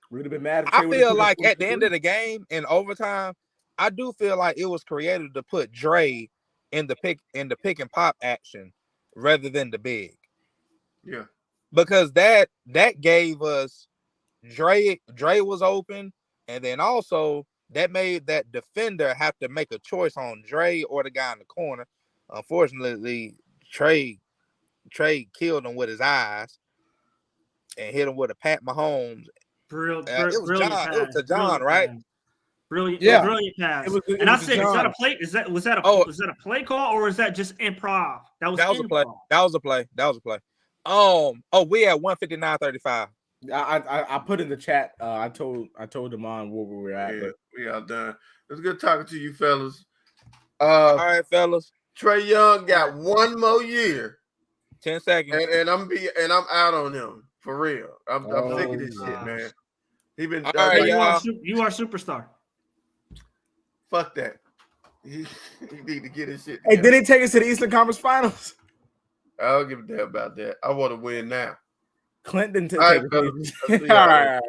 C: We'd have been mad. If
I: I
C: Trey
I: feel
C: would've
I: like
C: put up
I: at the end of the game in overtime, I do feel like it was creative to put Dre in the pick and pop action rather than the big.
D: Yeah,
I: because that gave us Dre was open, and then also that made that defender have to make a choice on Dre or the guy in the corner. Unfortunately, Trey killed him with his eyes and hit him with a Pat Mahomes.
F: Brilliant
I: It was
F: pass.
I: John. It was to John, right?
F: Pass. Brilliant pass.
C: It was
F: I said, is that a
C: John.
F: play? Was that a play call or is that just improv? That was
I: a play. That was a play. We had 159.35.
C: I put in the chat. I told Damon where we were at. But
D: we all done. It was good talking to you, fellas.
I: All right, fellas.
D: Trey Young got one more year.
I: 10 seconds.
D: And I'm out on him for real. I'm sick of this shit, man. He been
I: all right,
F: you are superstar.
D: Fuck that. He need to get his shit
C: together. Hey, did he take us to the Eastern Conference Finals?
D: I don't give a damn about that. I want to win now.
C: Clint didn't take
D: all
C: it.
D: All right.